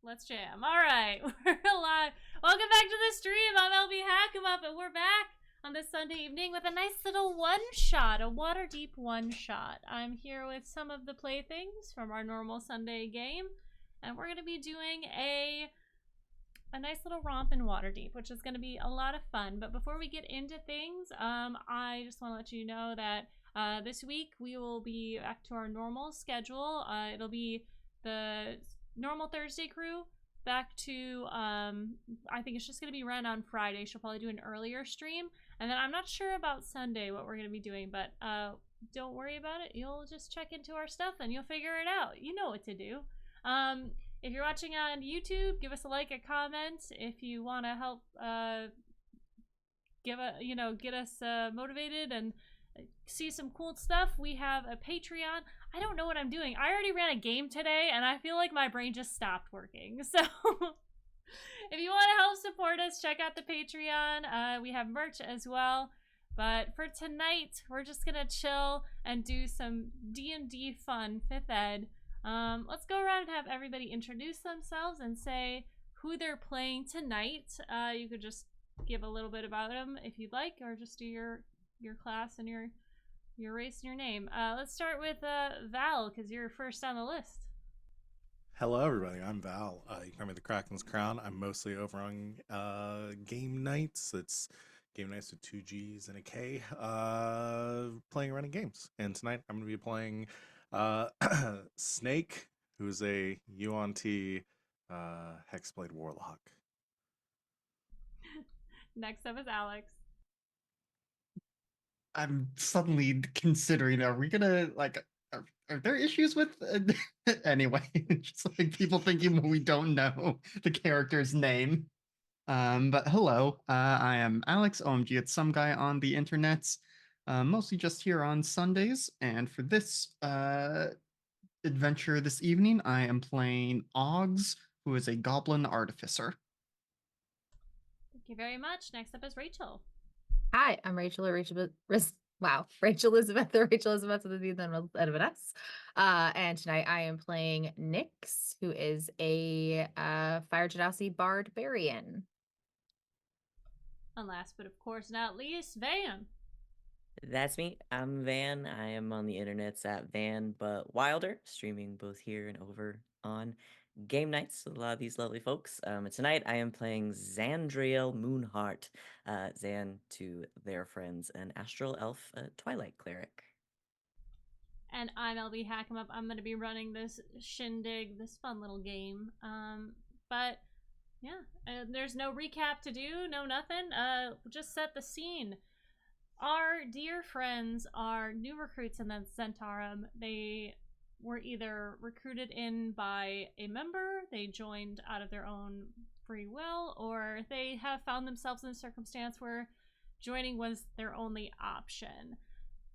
Let's jam. All right, we're live. Welcome back to the stream. I'm LB Hackemup, and we're back on this Sunday evening with a nice little one-shot, a Waterdeep One-Shot. I'm here with some of the playthings from our normal Sunday game, and we're going to be doing a nice little romp in Waterdeep, which is going to be a lot of fun. But before we get into things, I just want to let you know that this week we will be back to our normal schedule. It'll be the normal Thursday crew back to I think it's just gonna be run on Friday. She'll probably do an earlier stream, and then I'm not sure about Sunday what we're gonna be doing, but don't worry about it. You'll just check into our stuff and you'll figure it out. You know what to do. If you're watching on YouTube, give us a like, a comment. If you want to help get us motivated and see some cool stuff, we have a Patreon. I don't know what I'm doing. I already ran a game today and I feel like my brain just stopped working. So if you want to help support us, check out the Patreon. We have merch as well. But for tonight, we're just gonna chill and do some D&D fun, 5th ed. Let's go around and have everybody introduce themselves and say who they're playing tonight. You could just give a little bit about them if you'd like, or just do your class and your race and your name. Let's start with Val, because you're first on the list. Hello, everybody. I'm Val. You can call me the Kraken's Crown. I'm mostly over on game nights. It's game nights with 2 G's and a K. Playing running games. And tonight I'm going to be playing Snake, who's a UNT Hexblade Warlock. Next up is Alex. I'm suddenly considering, are we gonna, like, are there issues with, anyway, just like people thinking we don't know the character's name. But hello, I am Alex, OMG, it's some guy on the internets, mostly just here on Sundays, and for this adventure this evening, I am playing Oggs, who is a goblin artificer. Thank you very much. Next up is Rachel. Hi, I'm Rachel Elizabeth, Rachel Elizabeth with the then end of an S. And tonight I am playing Nyx, who is a Fire Genasi Barbarian. And last but of course not least, Van. That's me. I'm Van. I am on the internets at Van but Wilder, streaming both here and over on game nights with a lot of these lovely folks. Tonight I am playing Zandriel Moonheart, Zan to their friends, an astral elf twilight cleric. And I'm LB Hackemup. I'm going to be running this shindig, this fun little game. But yeah, there's no recap to do, no nothing. Just set the scene. Our dear friends are new recruits in the Zentarum. They were either recruited in by a member, they joined out of their own free will, or they have found themselves in a circumstance where joining was their only option.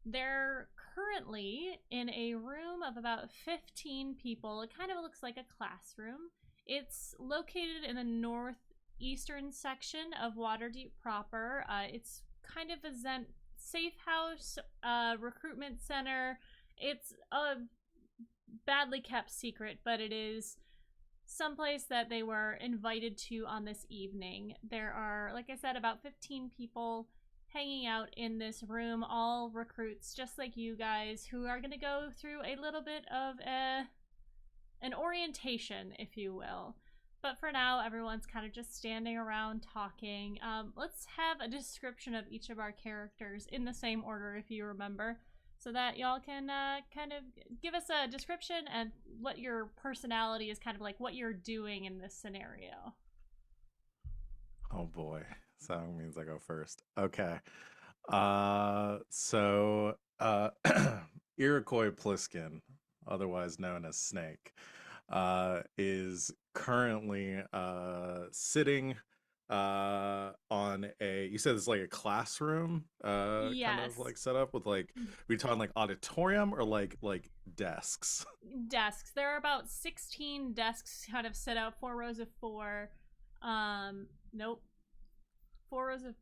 They're currently in a room of about 15 people. It kind of looks like a classroom. It's located in the northeastern section of Waterdeep proper. It's kind of a safe house, recruitment center. It's a badly kept secret, but it is someplace that they were invited to on this evening. There are, like I said, about 15 people hanging out in this room, all recruits just like you guys, who are going to go through a little bit of an orientation, if you will. But for now, everyone's kind of just standing around talking. Let's have a description of each of our characters in the same order, if you remember, so that y'all can kind of give us a description and what your personality is, kind of like what you're doing in this scenario. Oh boy, so that means I go first. Okay. So Iroquois Pliskin, otherwise known as Snake, is currently sitting on a, you said it's like a classroom Yes. kind of like set up with, like, we talking like auditorium or like desks? Desks. There are about 16 desks kind of set out, 4 rows of 4. Nope. 4 rows of,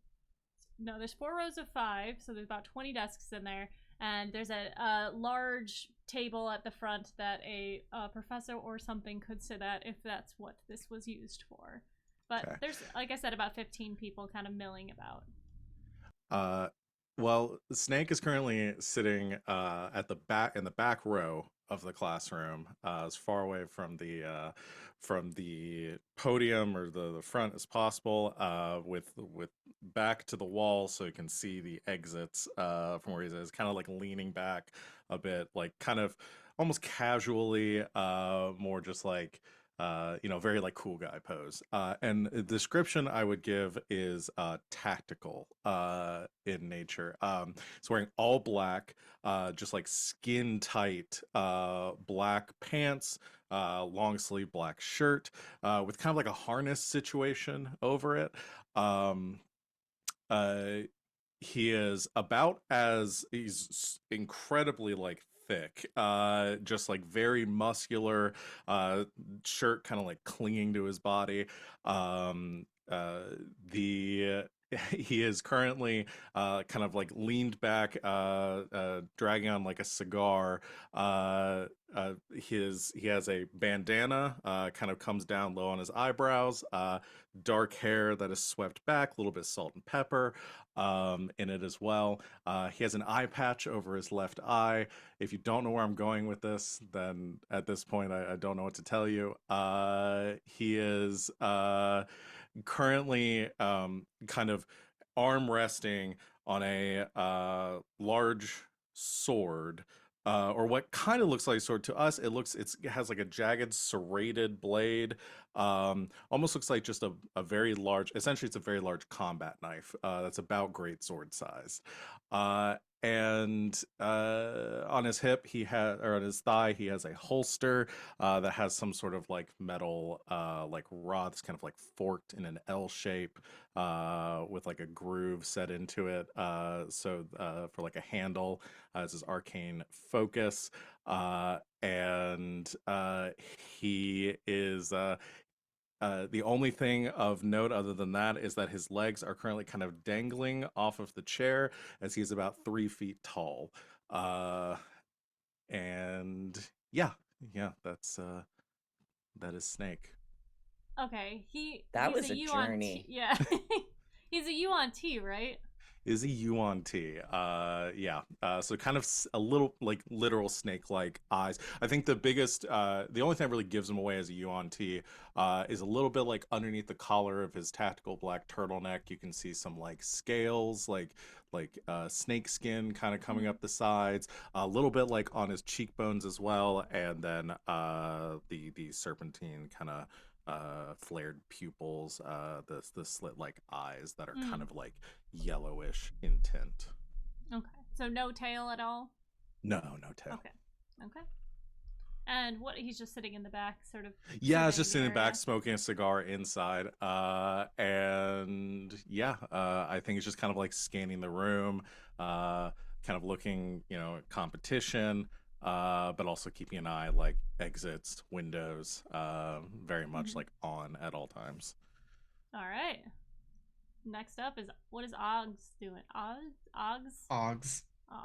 no, there's 4 rows of 5, so there's about 20 desks in there. And there's a large table at the front that a professor or something could sit at if that's what this was used for. But Okay. there's, like I said, about 15 people kind of milling about. Well, Snake is currently sitting at the back in the back row of the classroom, as far away from the podium or the front as possible, with back to the wall so you can see the exits from where he is. Kind of like leaning back a bit, like kind of almost casually, more just like very like cool guy pose. And the description I would give is tactical in nature. It's wearing all black, just like skin tight black pants, long sleeve black shirt, with kind of like a harness situation over it. Um, uh, he is about as he's incredibly like thick, just like very muscular, shirt kind of like clinging to his body. The he is currently kind of like leaned back, dragging on like a cigar. He has a bandana, kind of comes down low on his eyebrows, dark hair that is swept back, a little bit of salt and pepper in it as well. He has an eye patch over his left eye. If you don't know where I'm going with this, then at this point I don't know what to tell you. He is currently kind of arm resting on a large sword, or what kind of looks like a sword to us. It has like a jagged serrated blade, almost looks like just a very large, essentially it's a very large combat knife, that's about great sword size. And on his hip or on his thigh he has a holster that has some sort of like metal like rod that's kind of like forked in an L shape, with like a groove set into it, so for like a handle, as his arcane focus. And he is the only thing of note other than that is that his legs are currently kind of dangling off of the chair, as he's about 3 feet tall. And yeah, that is Snake. Okay, That he's was a a yuan T. journey. Yeah, he's a yuan T, right? Is he yuan T? Yeah. So kind of a little like literal snake-like eyes. I think the only thing that really gives him away as a yuan T is a little bit like underneath the collar of his tactical black turtleneck. You can see some like scales, like snake skin kind of coming up the sides. A little bit like on his cheekbones as well, and then the serpentine kind of flared pupils, the slit like eyes that are kind of like yellowish in tint. Okay, so no tail at all. No tail. Okay. And what? He's just sitting in the back, sort of. Yeah, I was surveying just sitting in the back area. smoking a cigar inside. And yeah, I think it's just kind of like scanning the room, kind of looking, at competition, but also keeping an eye like exits, windows, very much like on at all times. All right. Next up is, what is Oggs doing? Oggs? Oggs. Oggs.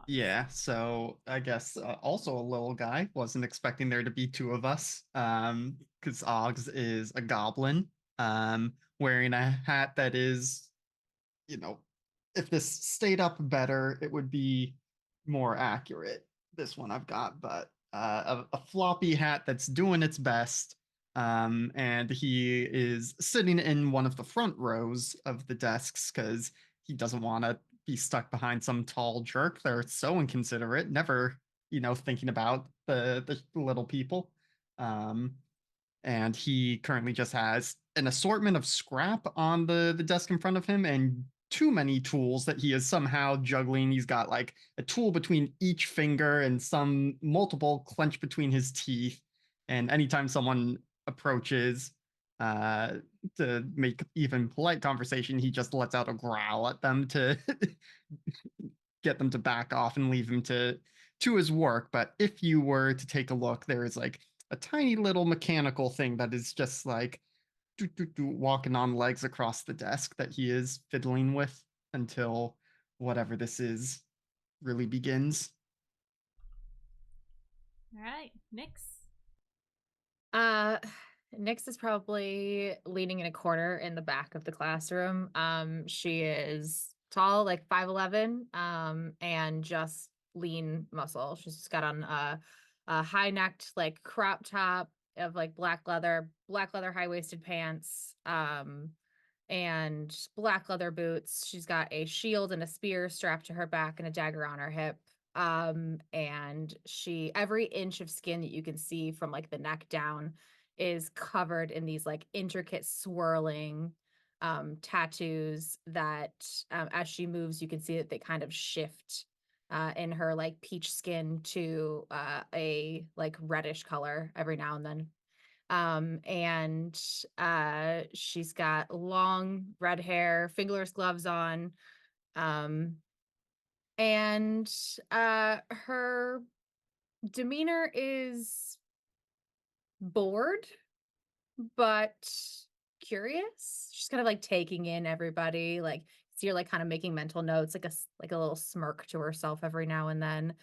Yeah, so I guess also a little guy. Wasn't expecting there to be two of us. Because Oggs is a goblin, wearing a hat that is, if this stayed up better, it would be more accurate. This one I've got, but a floppy hat that's doing its best. And he is sitting in one of the front rows of the desks because he doesn't want to be stuck behind some tall jerk. They're so inconsiderate, never, thinking about the little people. And he currently just has an assortment of scrap on the desk in front of him and too many tools that he is somehow juggling. He's got like a tool between each finger and some multiple clenched between his teeth. And anytime someone approaches to make even polite conversation, he just lets out a growl at them to get them to back off and leave him to his work. But if you were to take a look, there is like a tiny little mechanical thing that is just like walking on legs across the desk that he is fiddling with until whatever this is really begins. All right, Nyx. Uh, Nyx is probably leaning in a corner in the back of the classroom. She is tall, like 5'11", and just lean muscle. She's just got on a high-necked, like crop top of like black leather high-waisted pants, and black leather boots. She's got a shield and a spear strapped to her back and a dagger on her hip. And every inch of skin that you can see from like the neck down is covered in these like intricate swirling tattoos that as she moves you can see that they kind of shift in her like peach skin to a like reddish color every now and then. And she's got long red hair, fingerless gloves on, and her demeanor is bored but curious. She's kind of like taking in everybody, like so you're like kind of making mental notes, like like a little smirk to herself every now and then.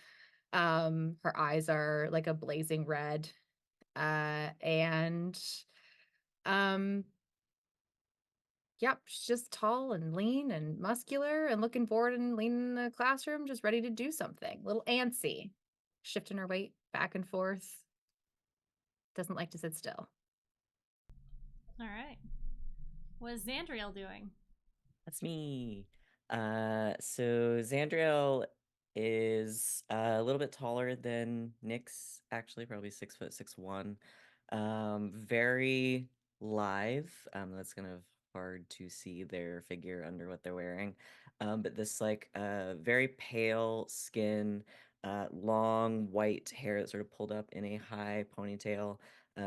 Her eyes are like a blazing red, and um yep, she's just tall and lean and muscular and looking bored and leaning in the classroom, just ready to do something. A little antsy, shifting her weight back and forth. Doesn't like to sit still. All right. What is Xandriel doing? That's me. So Xandriel is a little bit taller than Nyx, actually, probably 6'6'1". Very lithe. That's kind of hard to see their figure under what they're wearing. But this like very pale skin, long white hair that's sort of pulled up in a high ponytail.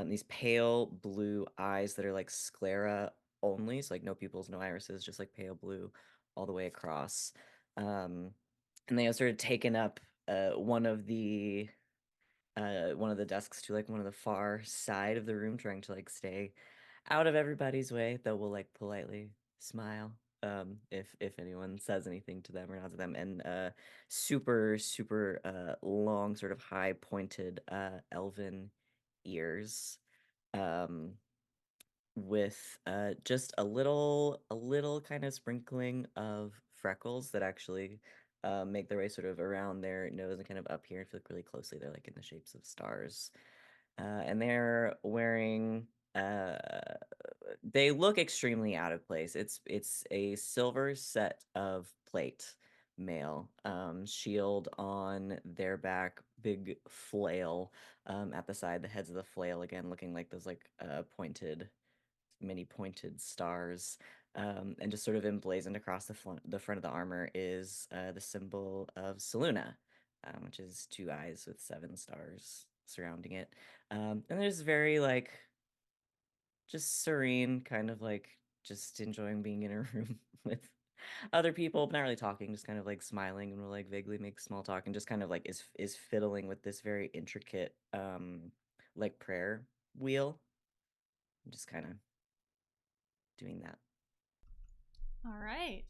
These pale blue eyes that are like sclera only, so like no pupils, no irises, just like pale blue all the way across. And they have sort of taken up one of the desks to like one of the far side of the room, trying to like stay out of everybody's way, though we'll like politely smile if anyone says anything to them or nods at them. And super long, sort of high pointed elven ears. Um, with just a little kind of sprinkling of freckles that actually make their way sort of around their nose and kind of up here. If you look really closely, they're like in the shapes of stars. And they're wearing they look extremely out of place. It's a silver set of plate mail, shield on their back, big flail at the side, the heads of the flail again looking like those like many pointed stars. And just sort of emblazoned across the front of the armor is the symbol of Selûne, which is 2 eyes with 7 stars surrounding it. And there's very like just serene, kind of like just enjoying being in a room with other people, but not really talking, just kind of like smiling and will like vaguely make small talk and just kind of like is fiddling with this very intricate like prayer wheel. Just kind of doing that. All right.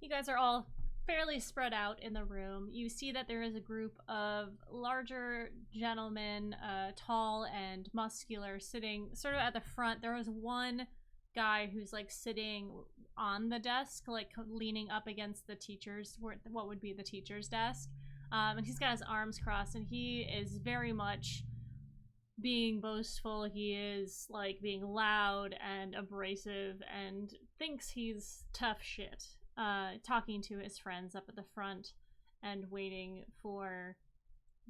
You guys are all fairly spread out in the room. You see that there is a group of larger gentlemen, tall and muscular, sitting sort of at the front. There was one guy who's like sitting on the desk, like leaning up against the teacher's, what would be the teacher's desk. And he's got his arms crossed, and he is very much being boastful. He is like being loud and abrasive and thinks he's tough shit. Talking to his friends up at the front and waiting for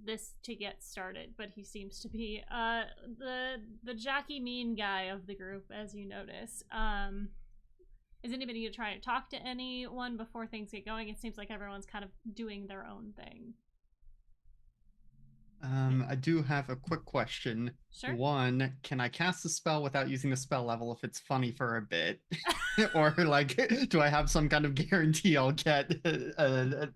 this to get started, but he seems to be the jockey mean guy of the group, as you notice. Is anybody gonna try to talk to anyone before things get going? It seems like everyone's kind of doing their own thing. I do have a quick question. Sure. One, can I cast a spell without using the spell level if it's funny for a bit? Or like, do I have some kind of guarantee I'll get a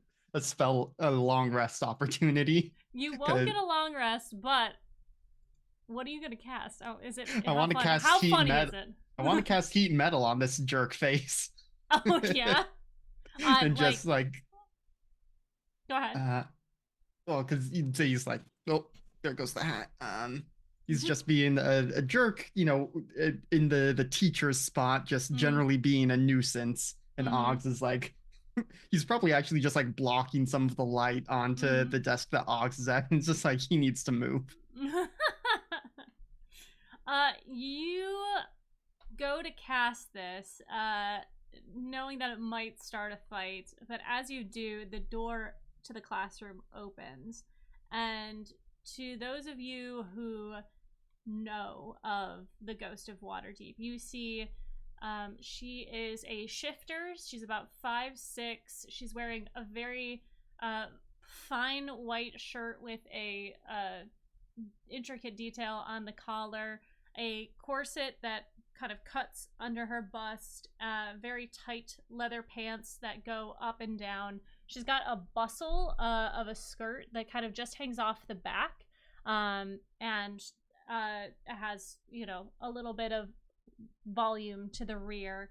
long rest opportunity? You won't get a long rest, but what are you gonna cast? Oh, is it? I want to cast How heat funny metal. is it? I want to cast heat metal on this jerk face. Oh yeah. And just like go ahead. well, because you'd say he's like, oh, there goes the hat. He's just being a jerk, you know, in the teacher's spot, just generally being a nuisance. And Oggs is like, he's probably actually just like blocking some of the light onto the desk that Oggs is at. And it's just like he needs to move. You go to cast this, knowing that it might start a fight, but as you do, the door to the classroom opens, and to those of you who know of the Ghost of Waterdeep, you see she is a shifter. She's about 5'6". She's wearing a very fine white shirt with a intricate detail on the collar, a corset that kind of cuts under her bust, very tight leather pants that go up and down. She's got a bustle of a skirt that kind of just hangs off the back, and has, you know, a little bit of volume to the rear.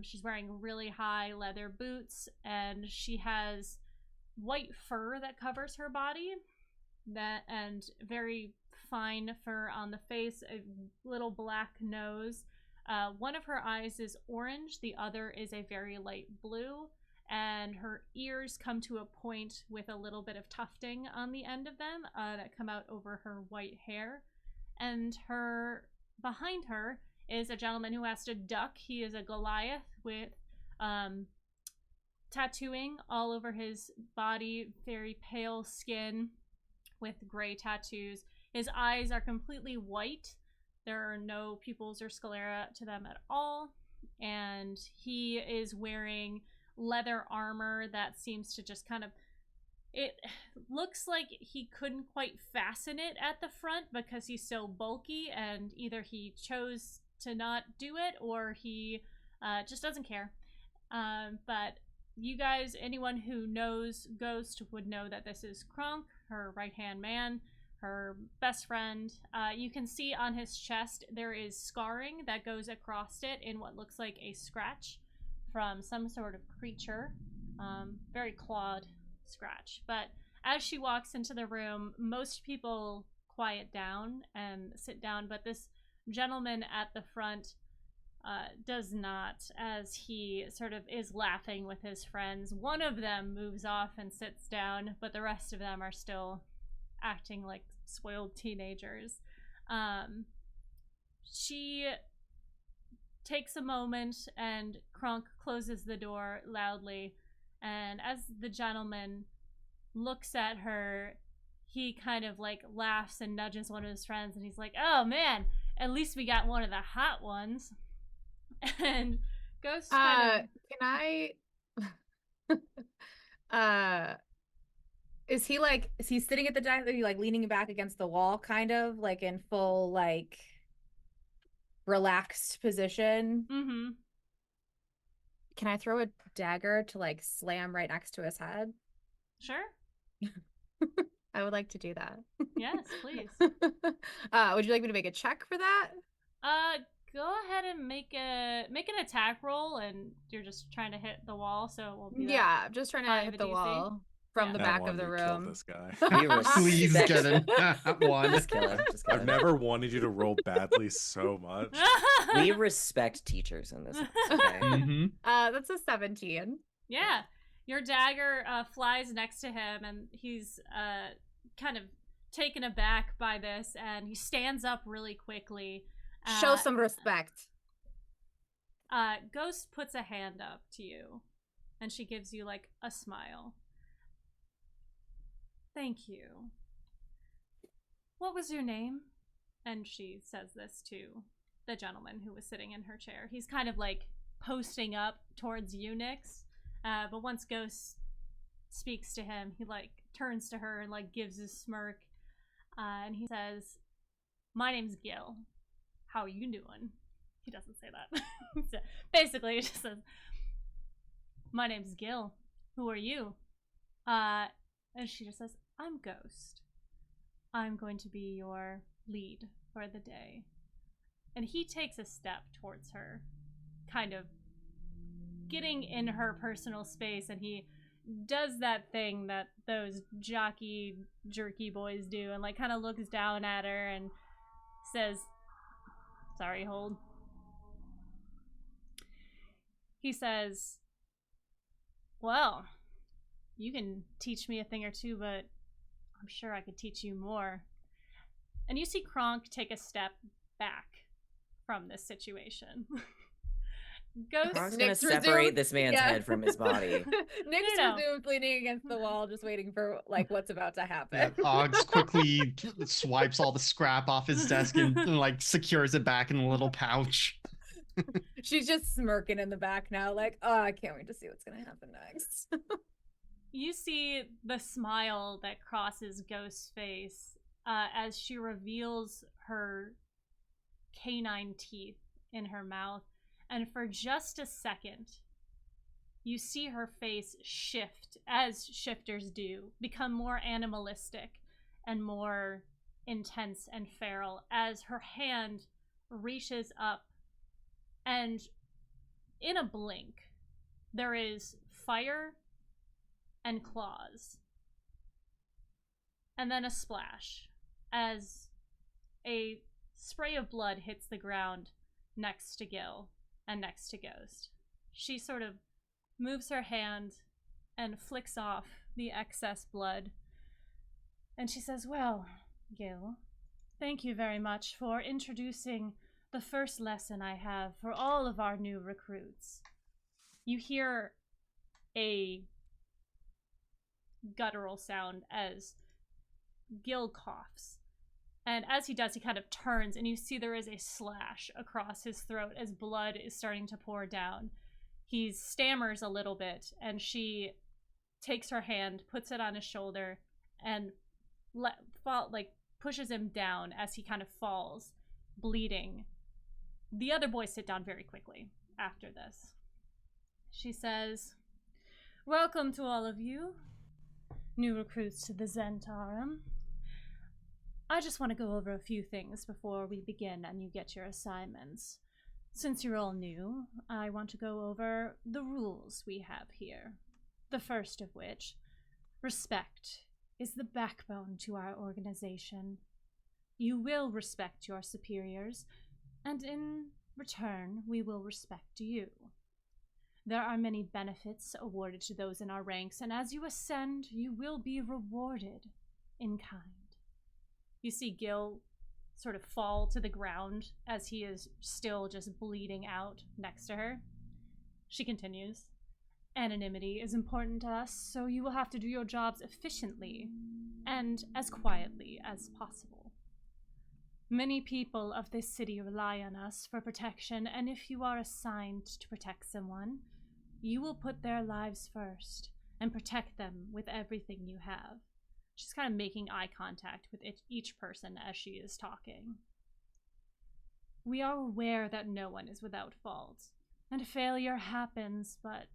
She's wearing really high leather boots, and she has white fur that covers her body, and very fine fur on the face, a little black nose. One of her eyes is orange, the other is a very light blue, and her ears come to a point with a little bit of tufting on the end of them that come out over her white hair. And behind her is a gentleman who has to duck. He is a Goliath with tattooing all over his body, very pale skin with gray tattoos. His eyes are completely white. There are no pupils or sclera to them at all. And he is wearing leather armor that seems to just kind of... It looks like he couldn't quite fasten it at the front because he's so bulky, and either he chose to not do it or he just doesn't care. But you guys, anyone who knows Ghost would know that this is Kronk, her right-hand man, her best friend. You can see on his chest there is scarring that goes across it in what looks like a scratch from some sort of creature. Very clawed scratch. But as she walks into the room, most people quiet down and sit down, but this gentleman at the front does not, as he sort of is laughing with his friends. One of them moves off and sits down, but the rest of them are still acting like spoiled teenagers. She takes a moment, and Kronk closes the door loudly, and as the gentleman looks at her, he kind of like laughs and nudges one of his friends, and he's like, "Oh man, at least we got one of the hot ones." And Ghost kind of... Can I is he sitting at the dining, like leaning back against the wall, kind of like in full like relaxed position? Mm-hmm. Can I throw a dagger to like slam right next to his head? Sure. I would like to do that. Yes, please. Would you like me to make a check for that? Go ahead and make an attack roll, and you're just trying to hit the wall, so it won't be that. Yeah, I'm just trying to high hit of the a DC. wall from the I back wanted of the to kill room. this guy. We Please respect- get him. One. Just kill him. Just kill I've him. never wanted you to roll badly so much. We respect teachers in this house, okay? Mm-hmm. That's a 17. Yeah, your dagger flies next to him, and he's kind of taken aback by this, and he stands up really quickly. Show some respect. Ghost puts a hand up to you, and she gives you like a smile. "Thank you. What was your name?" And she says this to the gentleman who was sitting in her chair. He's kind of like posting up towards you, Nyx. But once Ghost speaks to him, he like turns to her and like gives a smirk. And he says, "My name's Gil. How are you doing?" He doesn't say that. So basically, he just says, "My name's Gil. Who are you?" And she just says, "I'm Ghost. I'm going to be your lead for the day." And he takes a step towards her, kind of getting in her personal space, and he does that thing that those jockey jerky boys do and like kind of looks down at her and says, sorry, hold. He says, well, you can teach me a thing or two, but I'm sure I could teach you more. And you see Kronk take a step back from this situation. Ghost Kronk's gonna Nick's separate resumed- this man's yeah. head from his body. Nick's No. resumed leaning against the wall, just waiting for like what's about to happen. Yeah, Oggs quickly swipes all the scrap off his desk and like secures it back in a little pouch. She's just smirking in the back now, like, oh, I can't wait to see what's gonna happen next. You see the smile that crosses Ghost's face as she reveals her canine teeth in her mouth. And for just a second, you see her face shift, as shifters do, become more animalistic and more intense and feral as her hand reaches up, and in a blink, there is fire and claws. And then a splash as a spray of blood hits the ground next to Gil and next to Ghost. She sort of moves her hand and flicks off the excess blood. And she says, well, Gil, thank you very much for introducing the first lesson I have for all of our new recruits. You hear a guttural sound as Gil coughs. And as he does, he kind of turns, and you see there is a slash across his throat as blood is starting to pour down. He stammers a little bit, and she takes her hand, puts it on his shoulder, and pushes him down as he kind of falls, bleeding. The other boys sit down very quickly after this. She says, welcome to all of you, new recruits to the Zentarum. I just want to go over a few things before we begin and you get your assignments. Since you're all new, I want to go over the rules we have here. The first of which, respect, is the backbone to our organization. You will respect your superiors, and in return, we will respect you. There are many benefits awarded to those in our ranks, and as you ascend, you will be rewarded in kind. You see Gil sort of fall to the ground as he is still just bleeding out next to her. She continues, anonymity is important to us, so you will have to do your jobs efficiently and as quietly as possible. Many people of this city rely on us for protection, and if you are assigned to protect someone, you will put their lives first and protect them with everything you have. She's kind of making eye contact with each person as she is talking. We are aware that no one is without fault, and failure happens, but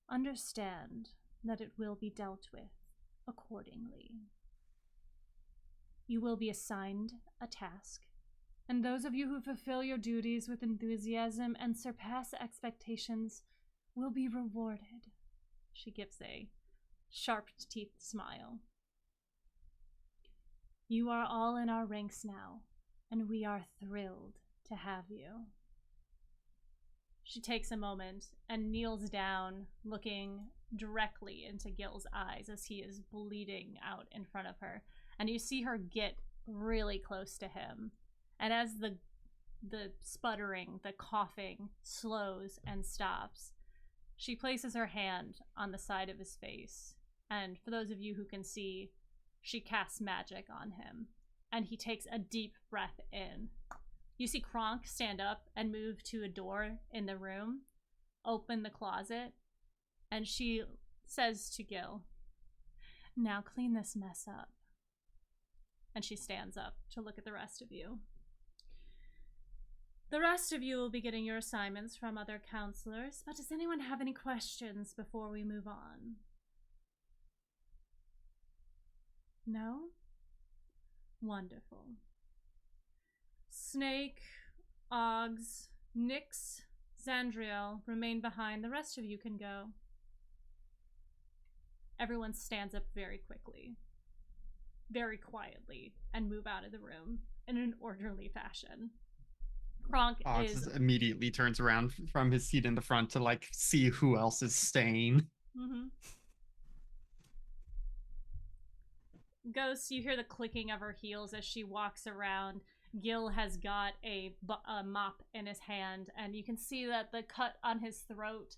understand that it will be dealt with accordingly. You will be assigned a task, and those of you who fulfill your duties with enthusiasm and surpass expectations will be rewarded. She gives a sharp-teethed smile. You are all in our ranks now, and we are thrilled to have you. She takes a moment and kneels down, looking directly into Gil's eyes as he is bleeding out in front of her. And you see her get really close to him. And as the sputtering, the coughing slows and stops, she places her hand on the side of his face. And for those of you who can see, she casts magic on him. And he takes a deep breath in. You see Kronk stand up and move to a door in the room, open the closet, and she says to Gil, now clean this mess up. And she stands up to look at the rest of you. The rest of you will be getting your assignments from other counselors, but does anyone have any questions before we move on? No? Wonderful. Snake, Oggs, Nyx, Zandriel remain behind. The rest of you can go. everyone stands up very quickly, very quietly, and move out of the room in an orderly fashion. Kronk Fox is immediately turns around from his seat in the front to like see who else is staying. Ghost, you hear the clicking of her heels as she walks around. Gil has got a mop in his hand, and you can see that the cut on his throat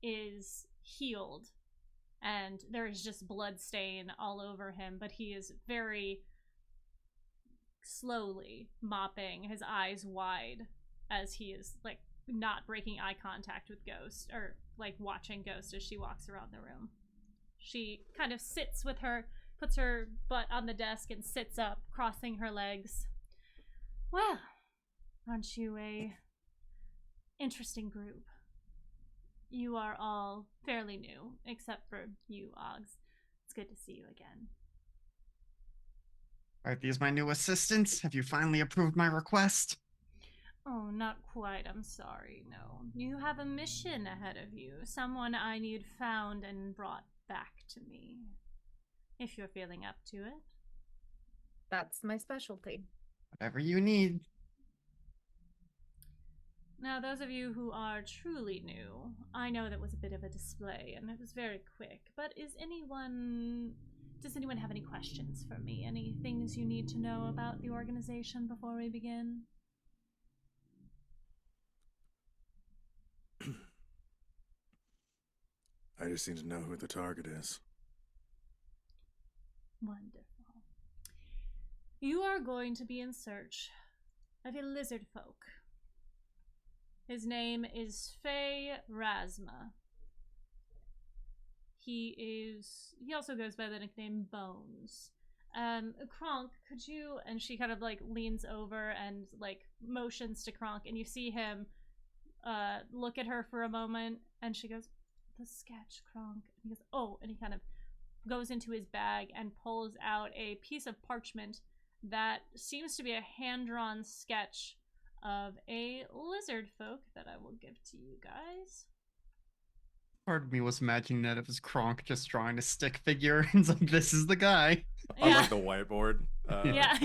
is healed, and there is just blood stain all over him, but he is very slowly mopping, his eyes wide, as he is like not breaking eye contact with Ghost, or like watching Ghost as she walks around the room. She kind of sits with her, puts her butt on the desk and sits up, crossing her legs. Well, aren't you a interesting group? You are all fairly new, except for you, Oggs. It's good to see you again. Are these my new assistants? Have you finally approved my request? Oh, not quite, I'm sorry, no. You have a mission ahead of you, someone I need found and brought back to me. If you're feeling up to it. That's my specialty. Whatever you need. Now, those of you who are truly new, I know that was a bit of a display and it was very quick, but does anyone have any questions for me? Any things you need to know about the organization before we begin? I just need to know who the target is. Wonderful. You are going to be in search of a lizard folk. His name is Fey Rasma. He also goes by the nickname Bones. Kronk, could you, and she kind of like leans over and like motions to Kronk, and you see him look at her for a moment, and she goes, "The sketch, Kronk." And he goes, "Oh," and he kind of goes into his bag and pulls out a piece of parchment that seems to be a hand-drawn sketch of a lizard folk that I will give to you guys. Part of me was imagining that it was Kronk just drawing a stick figure. It's like, this is the guy. On Yeah. like the whiteboard. Yeah.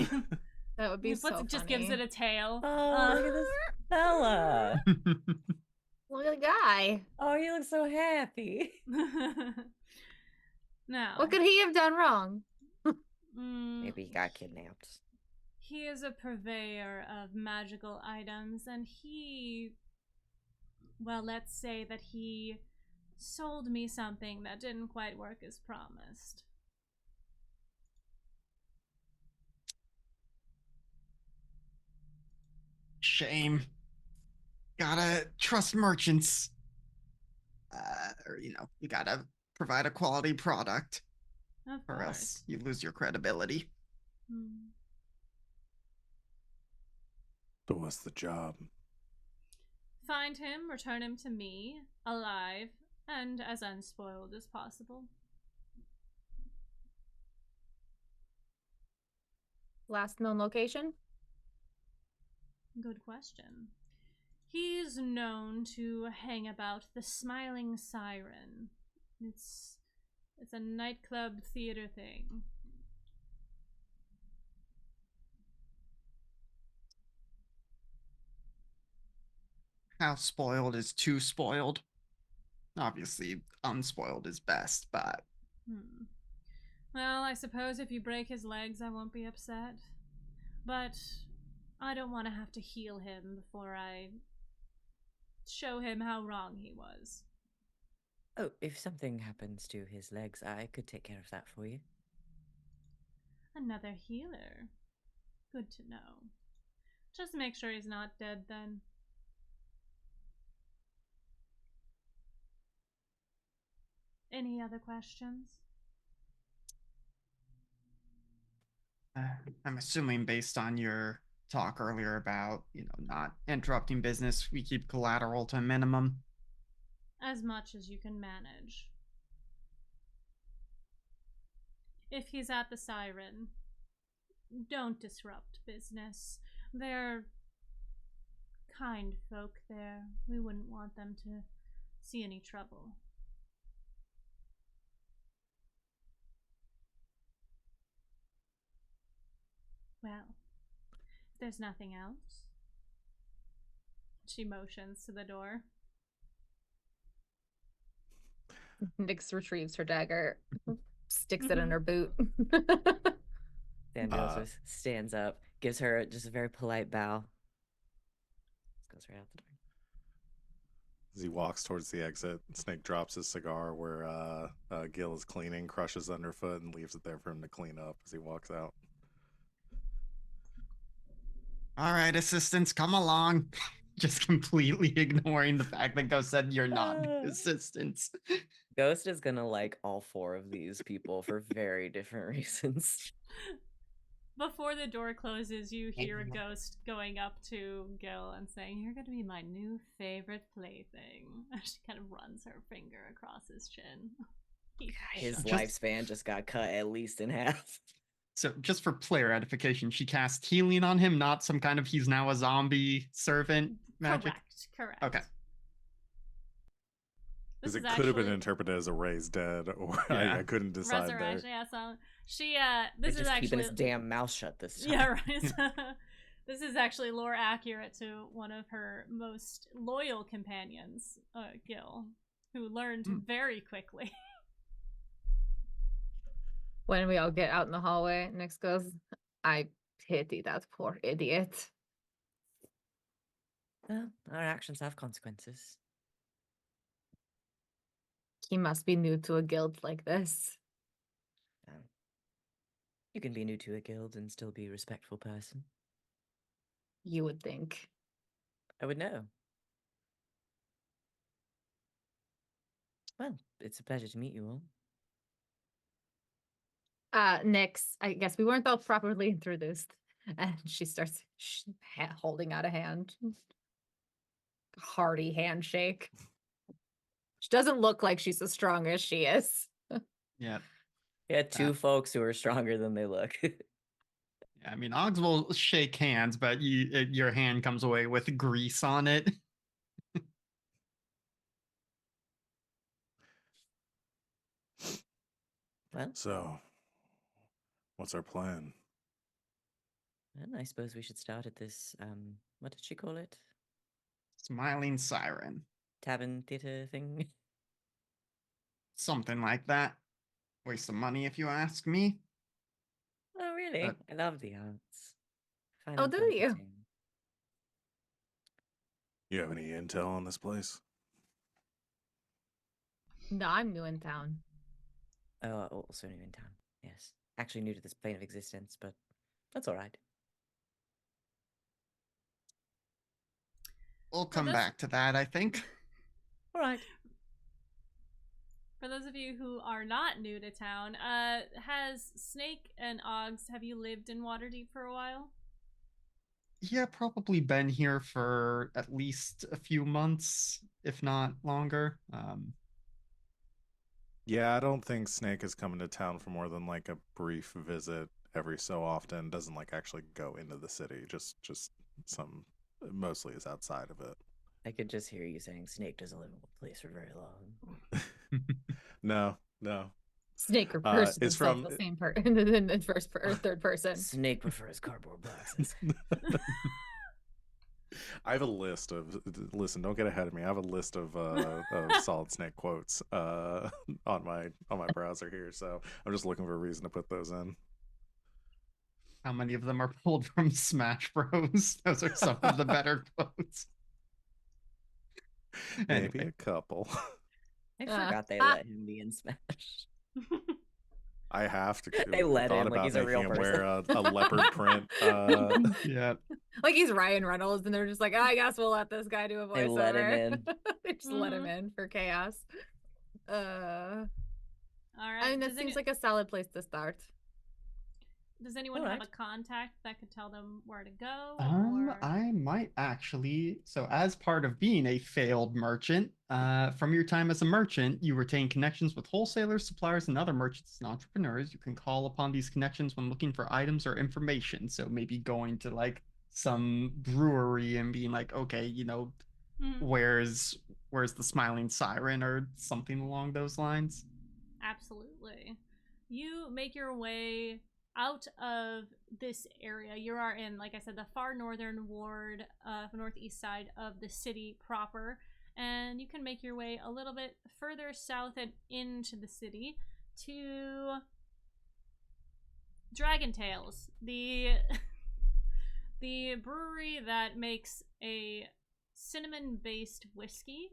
That would be He so puts, funny. just gives it a tail. Oh, look at this fella. Look at the guy. Oh, you look so happy. Now, What could he have done wrong? Maybe he got kidnapped. he is a purveyor of magical items, and let's say that he sold me something that didn't quite work as promised. Shame. Gotta trust merchants. Or, you gotta provide a quality product, Of or course. else you lose your credibility. So what's the job? Find him, return him to me, alive, and as unspoiled as possible. Last known location? Good question. He's known to hang about the Smiling Siren. It's a nightclub theater thing. How spoiled is too spoiled? Obviously, unspoiled is best, but Well, I suppose if you break his legs, I won't be upset. But I don't want to have to heal him before I show him how wrong he was. Oh, if something happens to his legs, I could take care of that for you. Another healer. Good to know. Just make sure he's not dead then. Any other questions? I'm assuming based on your talk earlier about, not interrupting business, we keep collateral to a minimum. As much as you can manage. If he's at the Siren, don't disrupt business. They're kind folk there. We wouldn't want them to see any trouble. Well, if there's nothing else. She motions to the door. Nyx retrieves her dagger, sticks it in her boot. Van goes, stands up, gives her just a very polite bow. Goes right out the door. As he walks towards the exit, Snake drops his cigar where Gil is cleaning, crushes underfoot, and leaves it there for him to clean up as he walks out. All right, assistants, come along. Just completely ignoring the fact that Ghost said you're not assistants. Ghost is gonna like all four of these people for very different reasons. Before the door closes, you hear a ghost going up to Gil and saying, "You're going to be my new favorite plaything." She kind of runs her finger across his chin. His lifespan just got cut at least in half. So just for player edification, she cast healing on him, not some kind of he's now a zombie servant magic. Correct. Okay. Because it could have been interpreted as a raised dead, or Yeah. I couldn't decide there. Resurrection, yeah, so she, this is just actually... keeping his damn mouth shut this time. Yeah, right. This is actually lore accurate to one of her most loyal companions, Gil, who learned very quickly. When we all get out in the hallway, Nyx goes, "I pity that poor idiot." Well, our actions have consequences. He must be new to a guild like this. You can be new to a guild and still be a respectful person. You would think. I would know. Well, it's a pleasure to meet you all. Nyx, I guess we weren't all properly introduced. And she starts holding out a hand. Hearty handshake. She doesn't look like she's as strong as she is. Yeah. Yeah, two folks who are stronger than they look. Yeah, I mean, Oggs will shake hands, but your hand comes away with grease on it. Well, So, what's our plan? well, I suppose we should start at this, what did she call it? Smiling Siren. Tavern theater thing? Something like that. Waste of money, if you ask me. Oh, really? I love the arts. Find Oh, them do fun to you? tame. You have any intel on this place? No, I'm new in town. Oh, also new in town. Yes. Actually new to this plane of existence, but that's all right. We'll come back to that, I think. All right. For those of you who are not new to town, has Snake and Oggs, have you lived in Waterdeep for a while? Yeah, probably been here for at least a few months, if not longer. Yeah, I don't think Snake is coming to town for more than like a brief visit every so often. Doesn't like actually go into the city. Just some, mostly is outside of it. I could just hear you saying Snake doesn't live in one place for very long. No. Snake refers to it's himself from the same in the first or third person. Snake prefers cardboard boxes. I have a list of, listen, don't get ahead of me. I have a list of Solid Snake quotes on my browser here, so I'm just looking for a reason to put those in. How many of them are pulled from Smash Bros? Those are some of the better quotes. Maybe a couple. I forgot they let him be in Smash. I have to. They let thought him, like about he's a real making him wear person. a leopard print. Yeah. Like he's Ryan Reynolds, and they're just like, I guess we'll let this guy do a voiceover. They let him in. They just let him in for chaos. All right. I mean, that seems like a solid place to start. Does anyone All have right. a contact that could tell them where to go? I might actually. So, as part of being a failed merchant, from your time as a merchant, you retain connections with wholesalers, suppliers, and other merchants and entrepreneurs. You can call upon these connections when looking for items or information. So, maybe going to like some brewery and being like, okay, you know, where's the Smiling Siren or something along those lines. Absolutely. You make your way out of this area. You are in, like I said, the far northern ward, northeast side of the city proper, and you can make your way a little bit further south and into the city to Dragon Tales, the the brewery that makes a cinnamon-based whiskey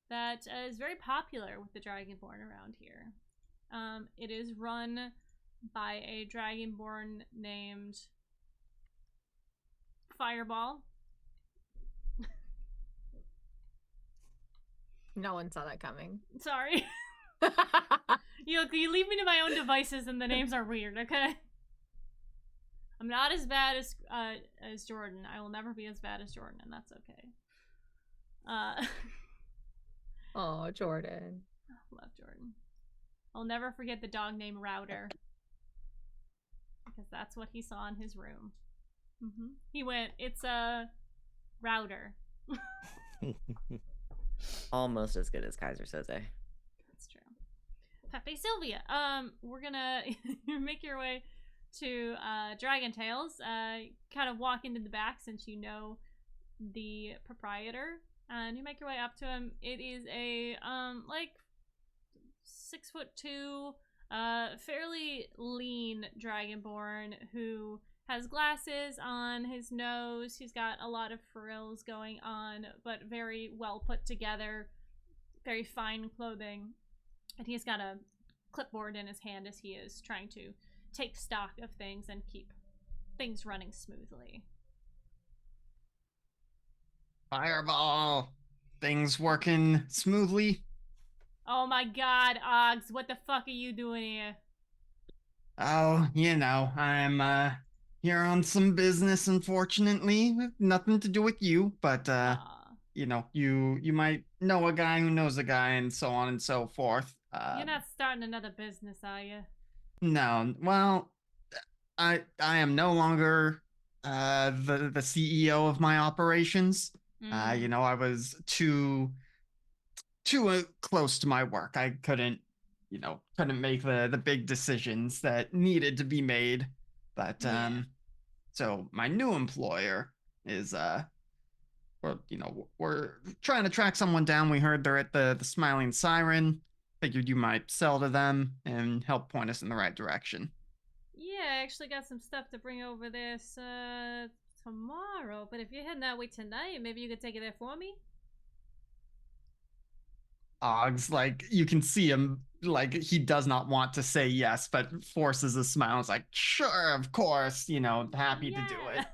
that is very popular with the Dragonborn around here. It is run by a Dragonborn named Fireball. No one saw that coming. Sorry. You leave me to my own devices and the names are weird, okay? I'm not as bad as Jordan. I will never be as bad as Jordan, and that's okay. Oh, Jordan. Love Jordan. I'll never forget the dog named Router. Because that's what he saw in his room. He went, it's a router. Almost as good as Kaiser Soze. That's true. Pepe Sylvia. We're gonna make your way to Dragon Tales. Kind of walk into the back since you know the proprietor, and you make your way up to him. It is a like 6'2", fairly lean Dragonborn who has glasses on his nose. He's got a lot of frills going on, but very well put together, very fine clothing. And he's got a clipboard in his hand as he is trying to take stock of things and keep things running smoothly. Fireball. Things working smoothly? Oh my god, Oggs, what the fuck are you doing here? Oh, I'm here on some business, unfortunately. Nothing to do with you, but Aw. you might know a guy who knows a guy and so on and so forth. You're not starting another business, are you? No, well, I am no longer the CEO of my operations. I was too close to my work. I couldn't make the big decisions that needed to be made. But Yeah. so my new employer is we're trying to track someone down. We heard they're at the Smiling Siren. Figured you might sell to them and help point us in the right direction. Yeah, I actually got some stuff to bring over this tomorrow, but if you're heading that way tonight, maybe you could take it there for me? Oggs, like, you can see him, like, he does not want to say yes, but forces a smile. It's like, sure, of course, happy to do it.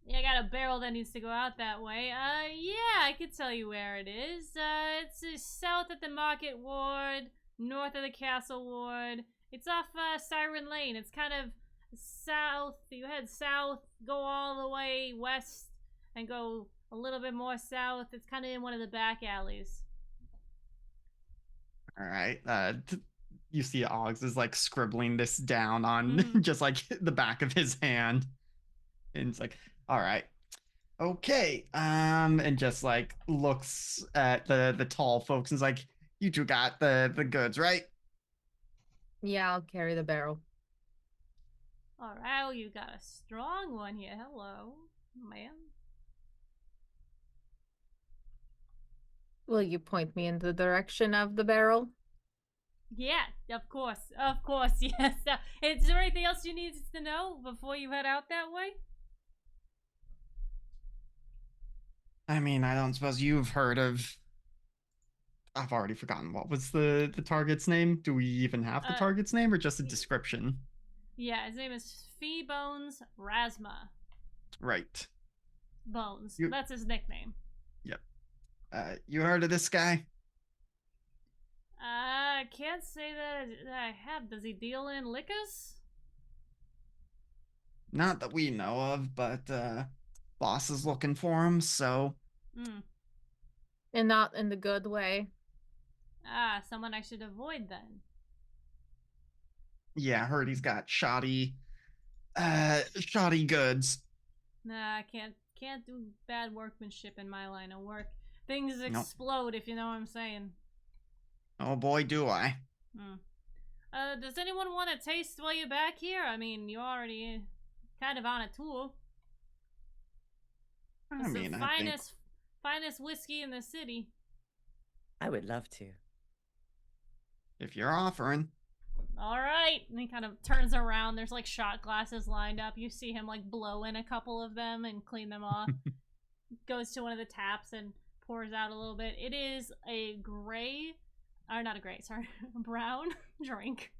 Yeah, I got a barrel that needs to go out that way. Yeah, I could tell you where it is. It's south of the Market Ward, north of the Castle Ward. It's off Siren Lane. It's kind of south. You head south, go all the way west, and go a little bit more south. It's kind of in one of the back alleys. All right. You see Oggs is like scribbling this down on just like the back of his hand. And it's like, all right. Okay. And just like looks at the tall folks and is like, you two got the goods, right? Yeah, I'll carry the barrel. All right, well, you got a strong one here. Hello, man. Will you point me in the direction of the barrel? Yeah, of course, yes. Is there anything else you need to know before you head out that way? I mean, I don't suppose you've heard of... I've already forgotten. What was the target's name? Do we even have the target's name or just a description? Yeah, his name is Fee Bones Rasma. Right. Bones. That's his nickname. Yep. You heard of this guy? I can't say that I have. Does he deal in liquors? Not that we know of, but boss is looking for him, so... And not in the good way. Ah, someone I should avoid then. Yeah, I heard he's got shoddy goods. Nah, I can't do bad workmanship in my line of work. Things explode, if you know what I'm saying. Oh boy, do I. Does anyone want to taste while you're back here? I mean, you're already kind of on a tour. It's the I think finest whiskey in the city. I would love to. if you're offering. All right. And he kind of turns around. There's like shot glasses lined up. You see him like blow in a couple of them and clean them off. Goes to one of the taps and pours out a little bit. It is a brown drink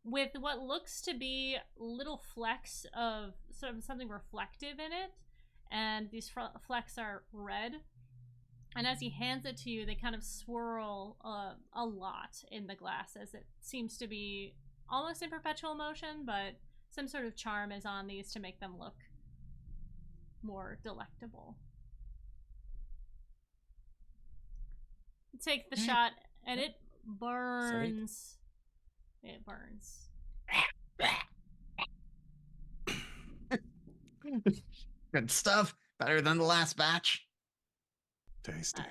with what looks to be little flecks of something reflective in it. And these flecks are red. And as he hands it to you, they kind of swirl a lot in the glass, as it seems to be almost in perpetual motion, but some sort of charm is on these to make them look more delectable. Take the shot, and it burns. It burns. Good stuff. Better than the last batch. Tasty.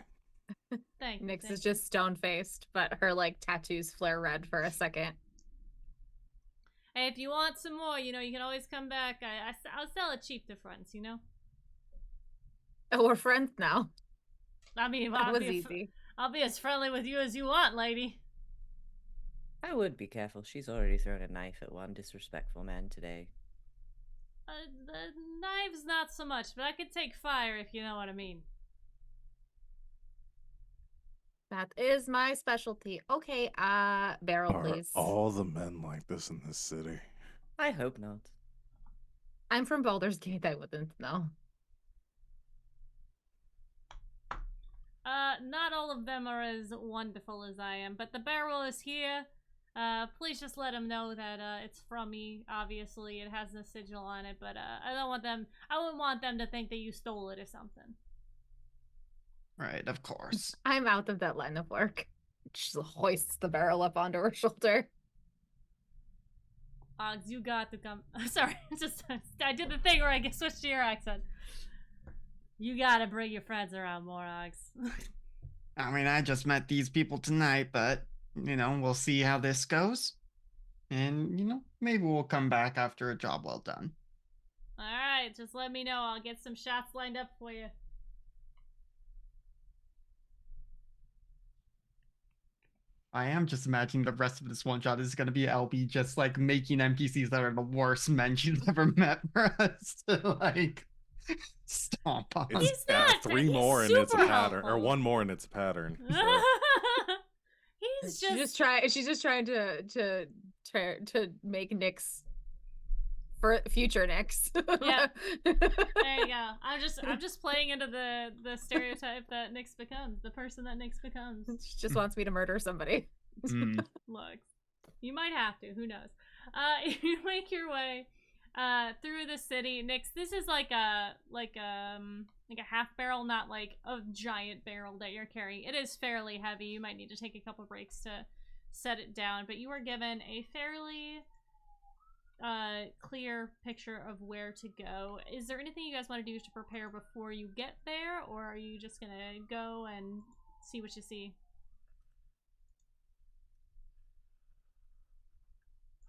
Thank you. Nyx is just stone faced, but her like tattoos flare red for a second. Hey, if you want some more, you can always come back. I'll sell it cheap to friends, Oh, we're friends now. I mean, That was easy. I'll be as friendly with you as you want, lady. I would be careful. She's already thrown a knife at one disrespectful man today. The knives not so much, but I could take fire if you know what I mean. That is my specialty. Okay, barrel, Are please. all the men like this in this city? I hope not. I'm from Baldur's Gate. I wouldn't know. Not all of them are as wonderful as I am, but the barrel is here. Please just let them know that it's from me. Obviously, it has a sigil on it, but I wouldn't want them to think that you stole it or something. Right, of course. I'm out of that line of work. She hoists the barrel up onto her shoulder. Oggs, you got to come. Sorry, I did the thing where I switched to your accent. You gotta bring your friends around more, Oggs. I mean, I just met these people tonight, but, we'll see how this goes. And, maybe we'll come back after a job well done. Alright, just let me know. I'll get some shots lined up for you. I am just imagining the rest of this one shot is going to be LB just, making NPCs that are the worst men she's ever met for us to, stomp on. He's not. Three He's more and it's a super pattern, or helpful. one more and it's a pattern. So. She's just trying to make Nyx for future Nyx. Yeah. There you go. I'm just playing into the stereotype that Nyx becomes, the person that Nyx becomes. She just wants me to murder somebody. Look, you might have to. Who knows? You make your way through the city. Nyx, this is like a half barrel, not like a giant barrel that you're carrying. It is fairly heavy. You might need to take a couple breaks to set it down, but you are given a fairly clear picture of where to go. Is there anything you guys want to do to prepare before you get there, or are you just gonna go and see what you see?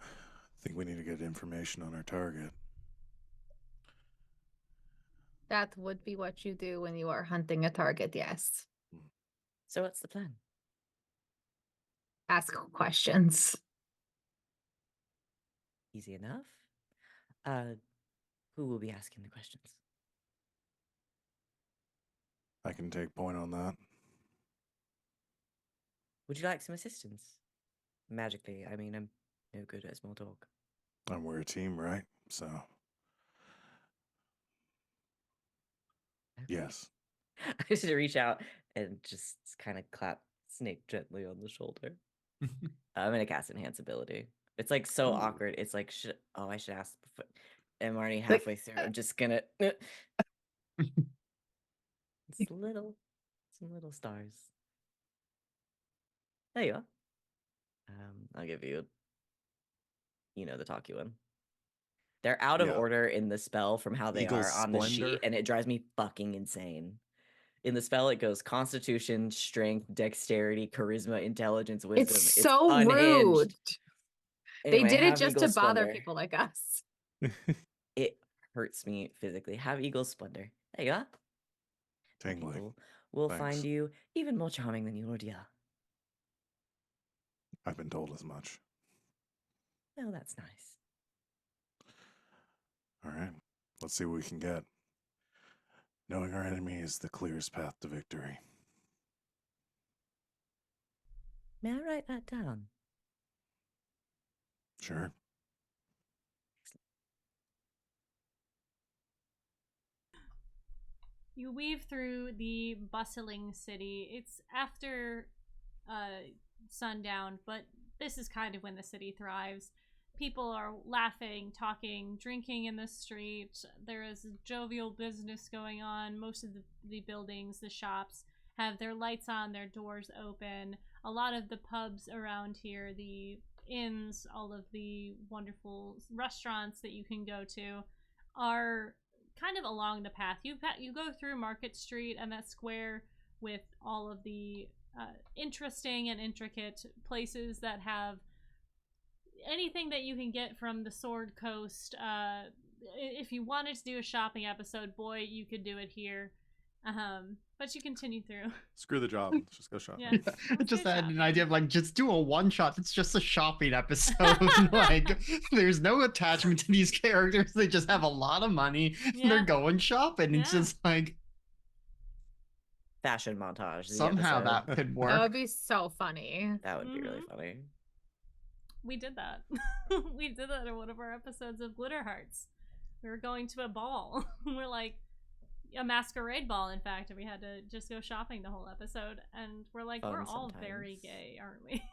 I think we need to get information on our target. That would be what you do when you are hunting a target, yes. So what's the plan? Ask questions. Easy enough. Who will be asking the questions? I can take point on that. Would you like some assistance? Magically, I mean, I'm no good at small talk. And we're a team, right? So, Okay. yes. I should reach out and just kind of clap Snake gently on the shoulder. I'm gonna cast Enhance ability. It's like so awkward. It's like, I should ask before. I'm already halfway through. I'm just gonna. Some little stars. There you are. I'll give you, the talkie one. They're out of order in the spell from how they Eagle's are on the Splendor. sheet, and it drives me fucking insane. In the spell, it goes Constitution, Strength, Dexterity, Charisma, Intelligence, Wisdom. It's so unhinged. rude. They Anyway, did it have just to Eagle bother Splendor. people like us. It hurts me physically. Have Eagle Splendor. There you go. Tingly. People will Thanks. find you even more charming than you already are. I've been told as much. Well, that's nice. All right. Let's see what we can get. Knowing our enemy is the clearest path to victory. May I write that down? Sure. You weave through the bustling city. It's after sundown, but this is kind of when the city thrives. People are laughing, talking, drinking in the street. There is jovial business going on. Most of the buildings, the shops, have their lights on, their doors open. A lot of the pubs around here, the inns, all of the wonderful restaurants that you can go to are kind of along the path. You go through Market Street and that square with all of the interesting and intricate places that have anything that you can get from the Sword Coast. If you wanted to do a shopping episode, boy, you could do it here. But you continue through. Screw the job. Let's just go shopping. Yeah. I just go had an shopping. idea of like just do a one shot. It's just a shopping episode. Like there's no attachment to these characters. They just have a lot of money. And Yeah. they're going shopping. It's Yeah. just like Fashion montage. the somehow episode. that could That work. would be so funny. That would be really Mhm. funny. We did that. We did that in one of our episodes of Glitter Hearts. We were going to a ball. We're like a masquerade ball, in fact, and we had to just go shopping the whole episode. And we're like, Fun we're all very sometimes. gay, aren't we?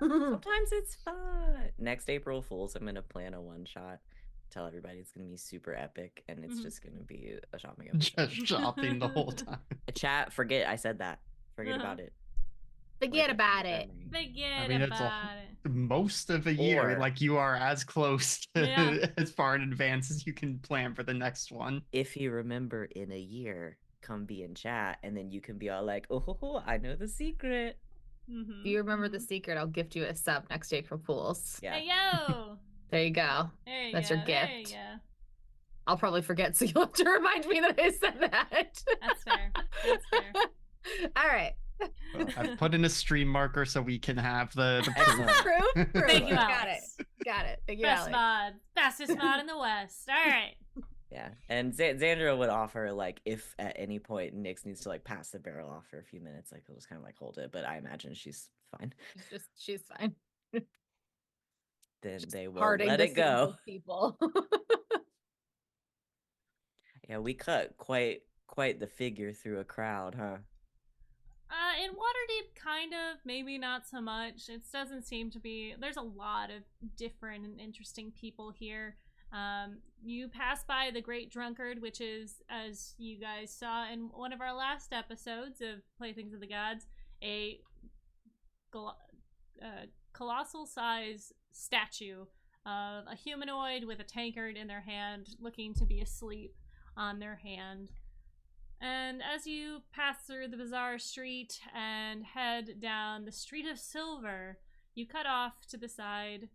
Sometimes it's fun. Next April Fools, I'm gonna plan a one shot. Tell everybody it's gonna be super epic, and it's Mhm. just gonna be a shopping episode. Just shopping the whole time. Chat, forget I said that. Forget Uh-huh. about it. Forget Wipe it about from it. memory. Forget mean, it's a about it. Most of a year, Or- like you are as close to Yeah. as far in advance as you can plan for the next one. If you remember in a year, come be in chat, and then you can be all like, "Oh, I know the secret." Mm-hmm. If you remember the secret, I'll gift you a sub next April Fools. Yeah. Hey, yo! There you go. There you That's go. your There you gift. go. I'll probably forget, so you'll have to remind me that I said that. That's fair. That's fair. All right. I've put in a stream marker so we can have the Excellent. True. True. Thank you, Got it. Alex. Got it. Thank you, Best Alex. mod. Fastest mod in the West. All right. Yeah, and Xandra would offer like if at any point Nyx needs to like pass the barrel off for a few minutes, like he'll just kind of like hold it. But I imagine she's fine. She's fine. Then they will Parting let the it go. seams of people. Yeah, we cut quite the figure through a crowd, huh? In Waterdeep, kind of, maybe not so much. It doesn't seem to be. There's a lot of different and interesting people here. You pass by the Great Drunkard, which is, as you guys saw in one of our last episodes of Playthings of the Gods, a colossal size statue of a humanoid with a tankard in their hand, looking to be asleep on their hand. And as you pass through the bizarre street and head down the Street of Silver, you cut off to the side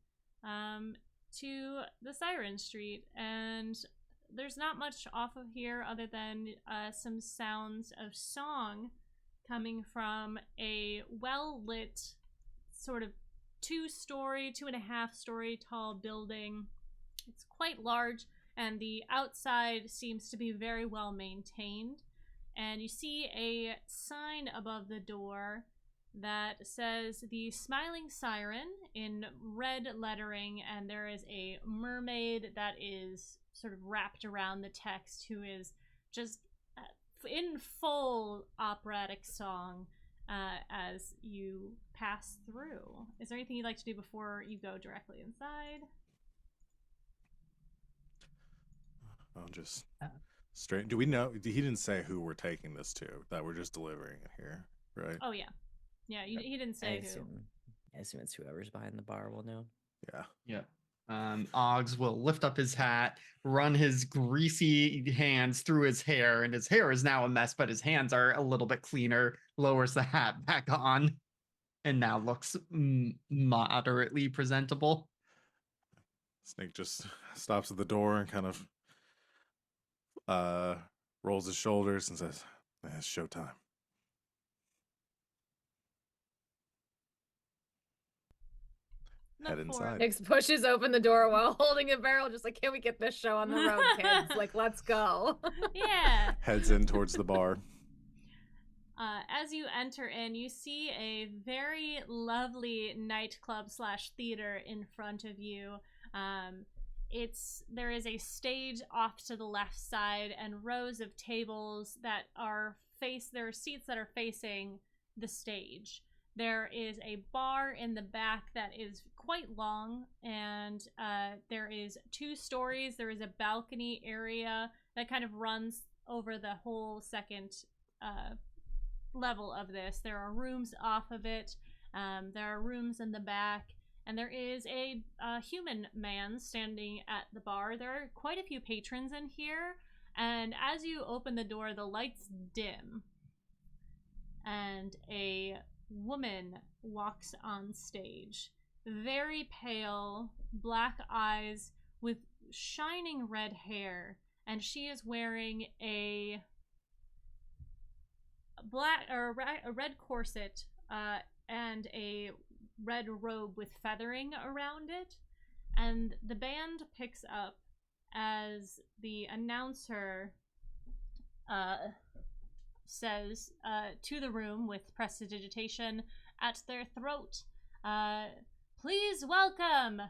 to the Siren Street. And there's not much off of here other than some sounds of song coming from a well-lit sort of 2.5-story tall building. It's quite large, and the outside seems to be very well maintained. And you see a sign above the door that says the Smiling Siren in red lettering, and there is a mermaid that is sort of wrapped around the text, who is just in full operatic song as you pass through. Is there anything you'd like to do before you go directly inside? I'll just straight. Do we know? He didn't say who we're taking this to. That we're just delivering it here, right? Oh, yeah. Yeah, he didn't say who. I assume it's whoever's behind the bar will know. Yeah. Yeah. Oggs will lift up his hat, run his greasy hands through his hair, and his hair is now a mess, but his hands are a little bit cleaner, lowers the hat back on, and now looks moderately presentable. Snake just stops at the door and kind of rolls his shoulders and says, "It's showtime." The Head four- inside. Nix pushes open the door while holding a barrel, just like, can we get this show on the road, kids? Like, let's go. Yeah. Heads in towards the bar. As you enter in, you see a very lovely nightclub slash theater in front of you. There is a stage off to the left side and rows of tables that there are seats that are facing the stage. There is a bar in the back that is quite long, and there is 2 stories. There is a balcony area that kind of runs over the whole second level of this. There are rooms off of it. There are rooms in the back, and there is a human man standing at the bar. There are quite a few patrons in here, and as you open the door, the lights dim, and a woman walks on stage. Very pale, black eyes with shining red hair, and she is wearing a red corset and a red robe with feathering around it. And the band picks up as the announcer says to the room with prestidigitation at their throat, "Please welcome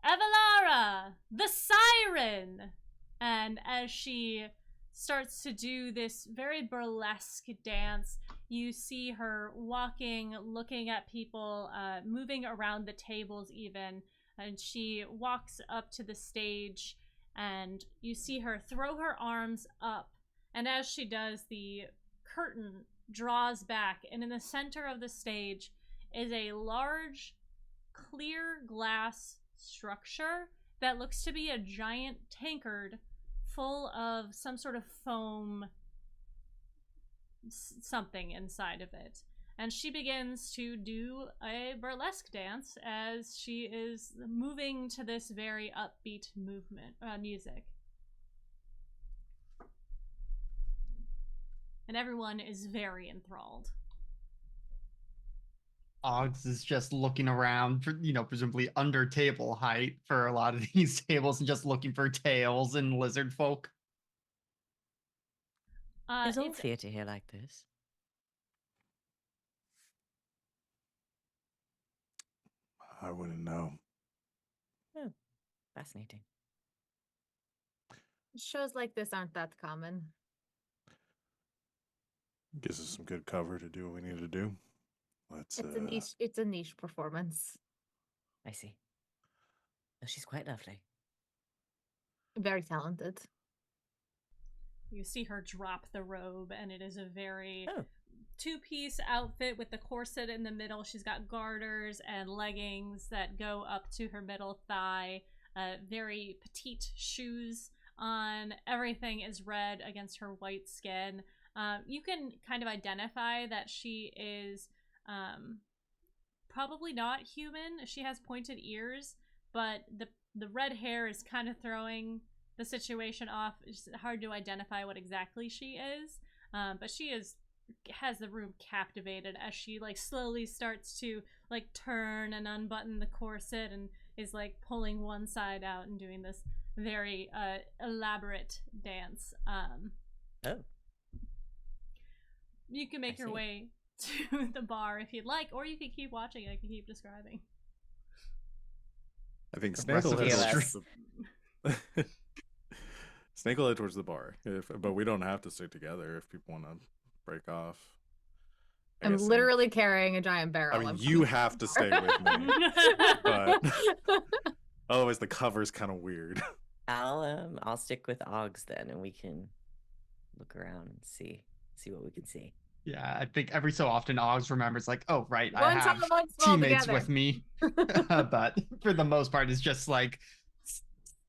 Evalara, the Siren!" And as she starts to do this very burlesque dance, you see her walking, looking at people, moving around the tables even, and she walks up to the stage, and you see her throw her arms up, and as she does, the curtain draws back, and in the center of the stage is a large clear glass structure that looks to be a giant tankard full of some sort of foam something inside of it. And she begins to do a burlesque dance as she is moving to this very upbeat music. And everyone is very enthralled. Oggs is just looking around for, presumably under table height for a lot of these tables and just looking for tails and lizard folk. Is all It's theatre here like this? I wouldn't know. Oh, fascinating. Shows like this aren't that common. Gives us some good cover to do what we need to do. Let's. It's a niche performance. I see. Oh, she's quite lovely. Very talented. You see her drop the robe, and it is a very Oh. two-piece outfit with the corset in the middle. She's got garters and leggings that go up to her middle thigh. Very petite shoes on. Everything is red against her white skin. You can kind of identify that she is probably not human. She has pointed ears, but the red hair is kind of throwing the situation off. It's hard to identify what exactly she is, but she has the room captivated as she slowly starts to turn and unbutton the corset and is pulling one side out and doing this very elaborate dance. Oh. You can make your way to the bar if you'd like, or you can keep watching. I can keep describing. I think The Snake rest will of head it towards the... Snake will head towards the bar, but we don't have to stick together if people want to break off. I'm literally carrying a giant barrel. I mean, you have to stay with me, but otherwise the cover's kind of weird. I'll stick with Oggs then, and we can look around and see what we can see. Yeah, I think every so often Oggs remembers, oh, right, I One have tall, one small teammates together. with me. But for the most part, it's just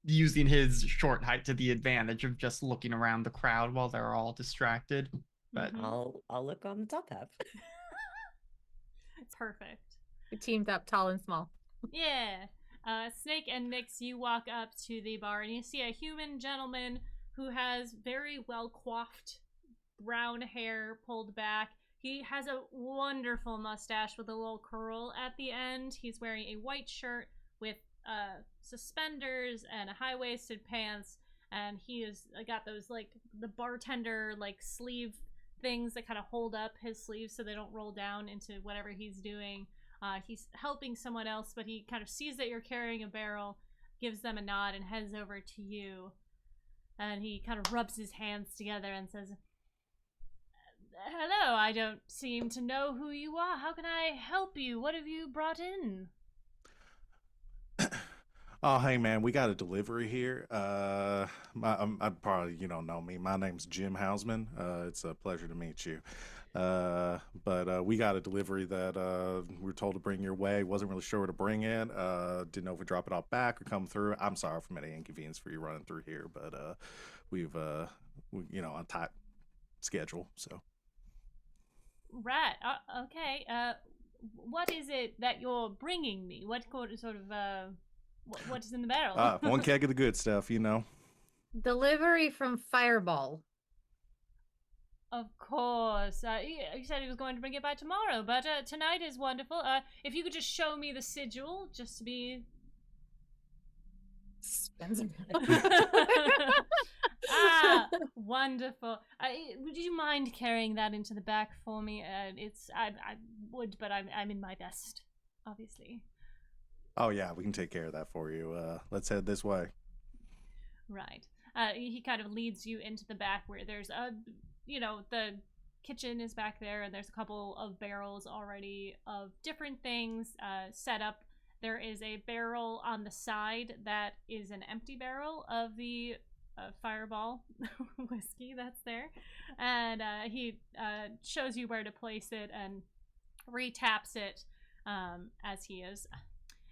using his short height to the advantage of just looking around the crowd while they're all distracted. But I'll look on the top half. It's perfect. We teamed up tall and small. Yeah. Snake and Nix, you walk up to the bar and you see a human gentleman who has very well coiffed brown hair pulled back. He has a wonderful mustache with a little curl at the end. He's wearing a white shirt with suspenders and high-waisted pants, and he has got those like the bartender like sleeve things that kind of hold up his sleeves so they don't roll down into whatever he's doing. He's helping someone else, but he kind of sees that you're carrying a barrel, gives them a nod, and heads over to you. And he kind of rubs his hands together and says, "Hello, I don't seem to know who you are. How can I help you? What have you brought in?" Oh, hey man, we got a delivery here. I probably you don't know me. My name's Jim Hausman. It's a pleasure to meet you. But we got a delivery that we were told to bring your way. Wasn't really sure where to bring it. Didn't know if we drop it off back or come through. I'm sorry for any inconvenience for you running through here, but we've on tight schedule. So Right. Okay. What is it that you're bringing me? What sort of what is in the barrel? one keg of the good stuff, you know. Delivery from Fireball. Of course. You said he was going to bring it by tomorrow, but tonight is wonderful. If you could just show me the sigil, just to be. Spencer. Wonderful. Would you mind carrying that into the back for me? I would, but I'm in my best, obviously. Oh yeah, we can take care of that for you. Let's head this way. Right. He kind of leads you into the back where there's the kitchen is back there, and there's a couple of barrels already of different things set up. There is a barrel on the side that is an empty barrel of the Fireball whiskey that's there, and he shows you where to place it and retaps it as he is.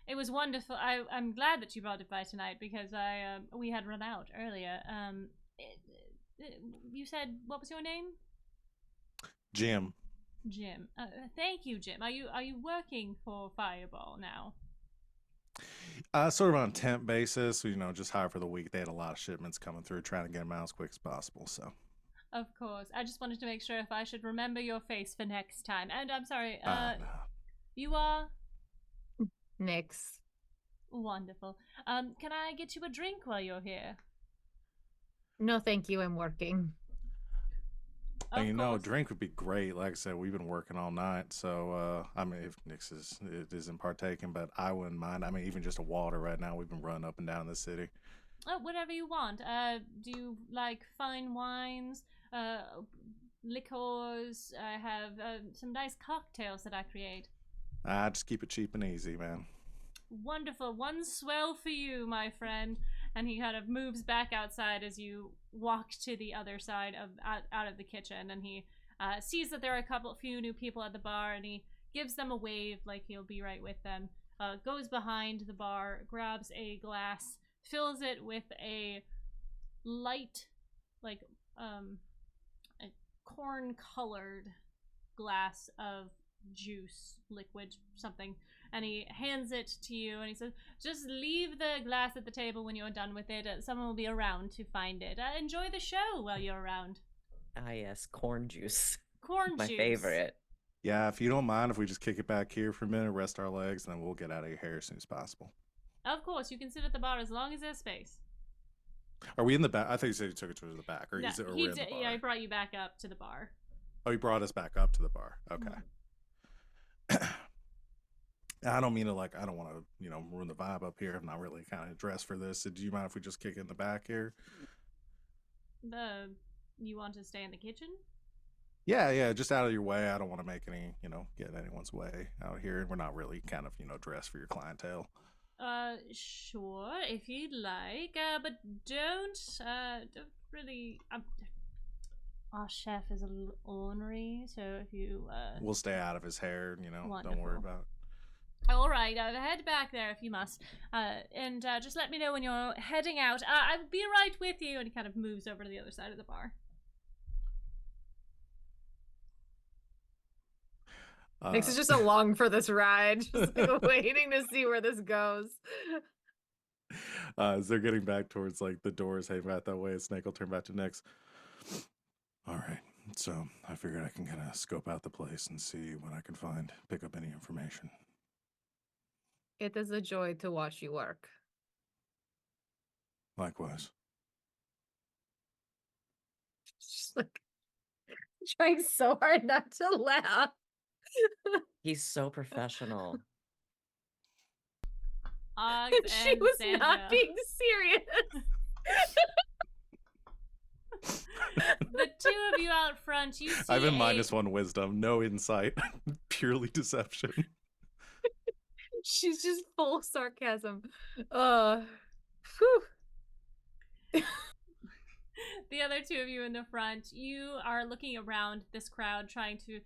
It was wonderful. I'm glad that you brought it by tonight because we had run out earlier. You said, what was your name? Jim. Jim. Thank you, Jim. Are you working for Fireball now? Sort of on a temp basis, just hire for the week. They had a lot of shipments coming through, trying to get them out as quick as possible. So, of course, I just wanted to make sure if I should remember your face for next time. And I'm sorry, no. you are Nix. Wonderful. Can I get you a drink while you're here? No, thank you. I'm working. A drink would be great. Like I said, we've been working all night. So, if Nix isn't partaking, but I wouldn't mind. Even just a water right now. We've been running up and down the city. Oh, whatever you want. Do you like fine wines, liqueurs? I have some nice cocktails that I create. I just keep it cheap and easy, man. Wonderful. One swell for you, my friend. And he kind of moves back outside as you walk to the other side of out of the kitchen, and he sees that there are a few new people at the bar, and he gives them a wave like he'll be right with them. Goes behind the bar, grabs a glass, fills it with a light, like a corn-colored glass of juice, liquid, something, and he hands it to you, and he says, "Just leave the glass at the table when you're done with it. Someone will be around to find it. Enjoy the show while you're around." Ah, yes, corn juice. Corn My juice. favorite. Yeah, if you don't mind, if we just kick it back here for a minute, rest our legs, and then we'll get out of your hair as soon as possible. Of course, you can sit at the bar as long as there's space. Are we in the back? I think you said you took it to the back, or No, is it? Or we're in the bar? Yeah, he brought you back up to the bar. Oh, he brought us back up to the bar. Okay. I don't mean to I don't want to, ruin the vibe up here. I'm not really kind of dressed for this. So do you mind if we just kick it in the back here? You want to stay in the kitchen? Yeah, just out of your way. I don't want to make any, get in anyone's way out here. We're not really kind of, dressed for your clientele. Sure, if you'd like, but don't really. Our chef is a little ornery, so if you we'll stay out of his hair. Don't worry Wonderful. about it. All right, head back there if you must, and just let me know when you're heading out. I will be right with you. And he kind of moves over to the other side of the bar. Nix Uh, is just along for this ride, just like waiting to see where this goes. as they're getting back towards like the doors heading back that way, Snake will turn back to Nyx. All right, so I figured I can kind of scope out the place and see what I can find, pick up any information. It is a joy to watch you work. Likewise. Just like trying so hard not to laugh. He's so professional. Oggs She and was Sandra. not being serious. The two of you out front, you see I have a a- -1 wisdom, no insight, purely deception. She's just full sarcasm. Whew. The other two of you in the front, you are looking around this crowd, trying to,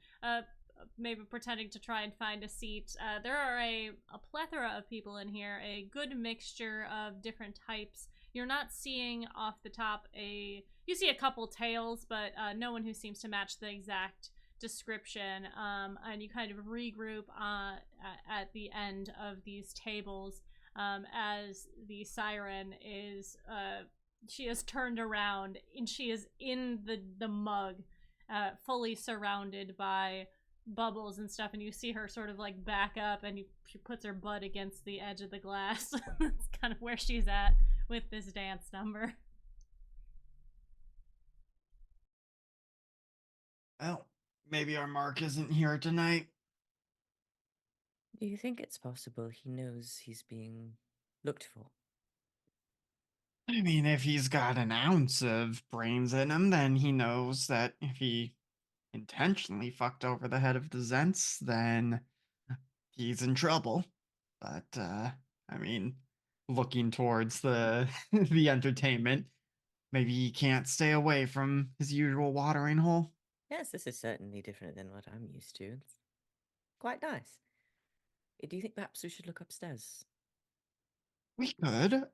maybe pretending to try and find a seat. There are a plethora of people in here, a good mixture of different types. You're not seeing off the top you see a couple tails, but no one who seems to match the exact description. And you kind of regroup at the end of these tables as the siren is, she is turned around and she is in the mug, fully surrounded by bubbles and stuff, and you see her sort of like back up, and she puts her butt against the edge of the glass. That's kind of where she's at with this dance number. Well, maybe our Mark isn't here tonight. Do you think it's possible he knows he's being looked for? I mean, if he's got an ounce of brains in him, then he knows that if he intentionally fucked over the head of the Zents, then he's in trouble. But, I mean, looking towards the the entertainment, maybe he can't stay away from his usual watering hole. Yes, this is certainly different than what I'm used to. It's quite nice. Do you think perhaps we should look upstairs? We could.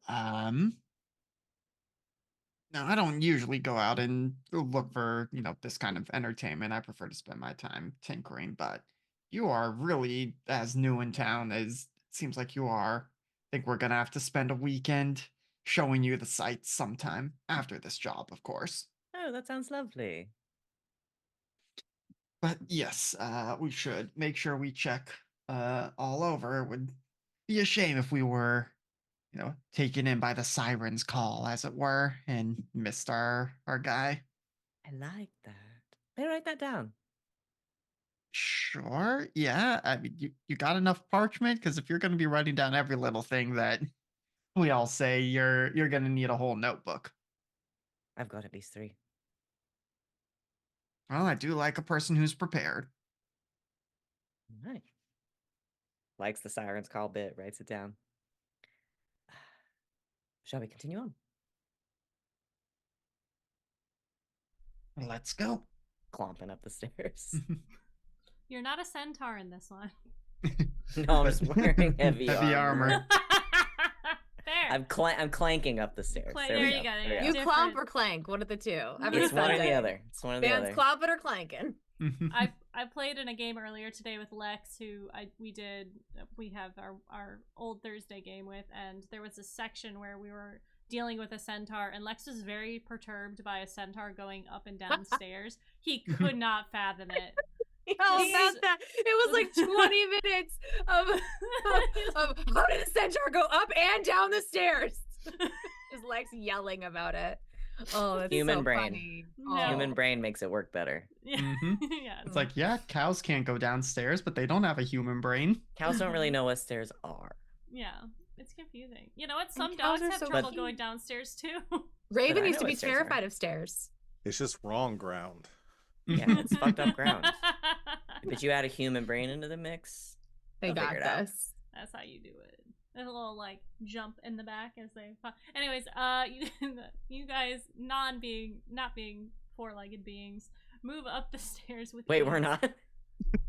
No, I don't usually go out and look for, this kind of entertainment. I prefer to spend my time tinkering, but you are really as new in town as it seems like you are. I think we're gonna have to spend a weekend showing you the sights sometime after this job, of course. Oh, that sounds lovely. But yes, we should make sure we check all over. It would be a shame if we were, taken in by the siren's call, as it were, and missed our guy. I like that. May I write that down? Sure, yeah. I mean, you got enough parchment? Because if you're going to be writing down every little thing that we all say, you're going to need a whole notebook. I've got at least 3. Well, I do like a person who's prepared. Nice. Likes the siren's call bit, writes it down. Shall we continue on? Let's go. Clomping up the stairs. You're not a centaur in this one. No, I'm just wearing heavy armor. There. I'm clanking up the stairs. There you go, there you go. You Different. clomp or clank? One of the two. It's one or the other. It's one or the Bands other. clomping or clanking? I played in a game earlier today with Lex, who we have our old Thursday game with, and there was a section where we were dealing with a centaur, and Lex was very perturbed by a centaur going up and down stairs. He could not fathom it. How about that? It was like 20 minutes of how did a centaur go up and down the stairs? Just Lex yelling about it. Oh, that's Human so brain. funny. No. Human brain makes it work better. Yeah. Mhm. Yeah. It's like, yeah, cows can't go downstairs, but they don't have a human brain. Cows don't really know what stairs are. Yeah. It's confusing. You know what? Some cows dogs are have so trouble cute. going downstairs too. Raven I used to know be what stairs are. terrified of stairs. It's just wrong ground. Yeah, it's fucked up ground. But you add a human brain into the mix. They They'll got figure it out. this. That's how you do it. There's a little like jump in the back as they. Anyways, you guys not being 4-legged beings move up the stairs with. Wait, ease. we're not?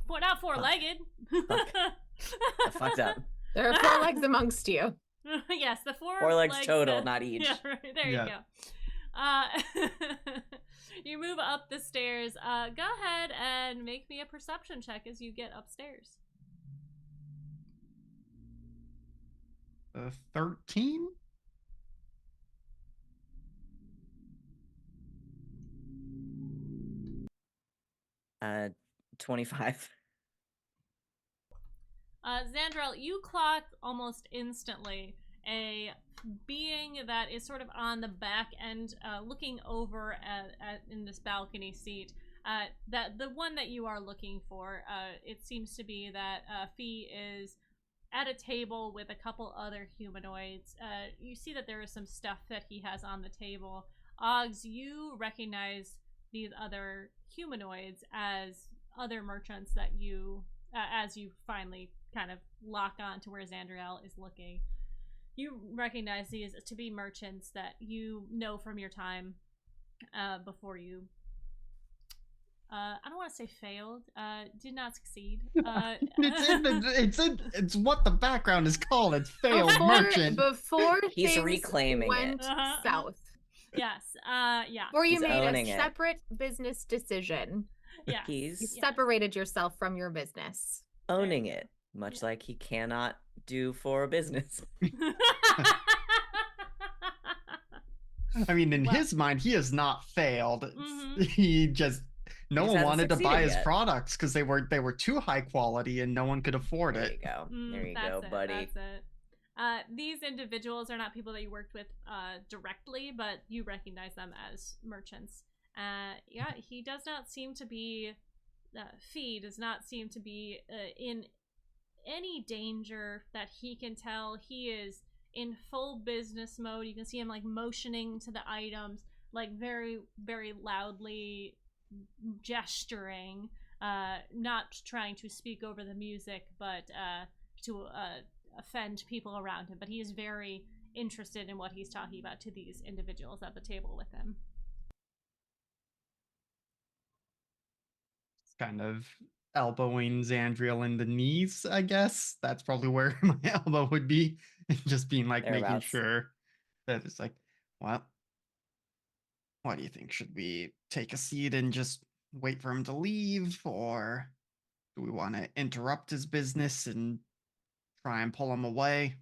Well, not 4-legged. I fucked up. There are 4 legs amongst you. Yes, the 4 4 legs total, that- not each. Yeah, right, there Yeah. you go. You move up the stairs. Go ahead and make me a perception check as you get upstairs. 13? 25. Xandrel, you clock almost instantly a being that is sort of on the back end, looking over at in this balcony seat. That the one that you are looking for. It seems to be that Fee is at a table with a couple other humanoids. You see that there is some stuff that he has on the table. Oggs, you recognize these other humanoids as other merchants that you, as you finally kind of lock on to where Xandriel is looking. You recognize these to be merchants that you know from your time before you. I don't want to say failed. Did not succeed. It's what the background is called. It's failed merchant. Before He's things reclaiming went it. south. Yes. Yeah. Before you He's made a owning it. separate business decision. Yes. You He's separated yourself from your business. owning it, much like he cannot do for a business. I mean, in Well- his mind, he has not failed. Mhm. He just no He one hasn't wanted to buy succeeded his yet. products because they were too high quality and no one could afford There it. you go. There you That's go, it, buddy. That's it. These individuals are not people that you worked with directly, but you recognize them as merchants. Yeah, he does not seem to be. Fee does not seem to be in any danger that he can tell. He is in full business mode. You can see him like motioning to the items, like very, very loudly gesturing, not trying to speak over the music, but to offend people around him. But he is very interested in what he's talking about to these individuals at the table with him. It's kind of elbowing Xandriel in the knees, I guess. That's probably where my elbow would be. Just being like making Thereabouts. sure that it's like, well, what do you think? Should we take a seat and just wait for him to leave? Or do we want to interrupt his business and try and pull him away?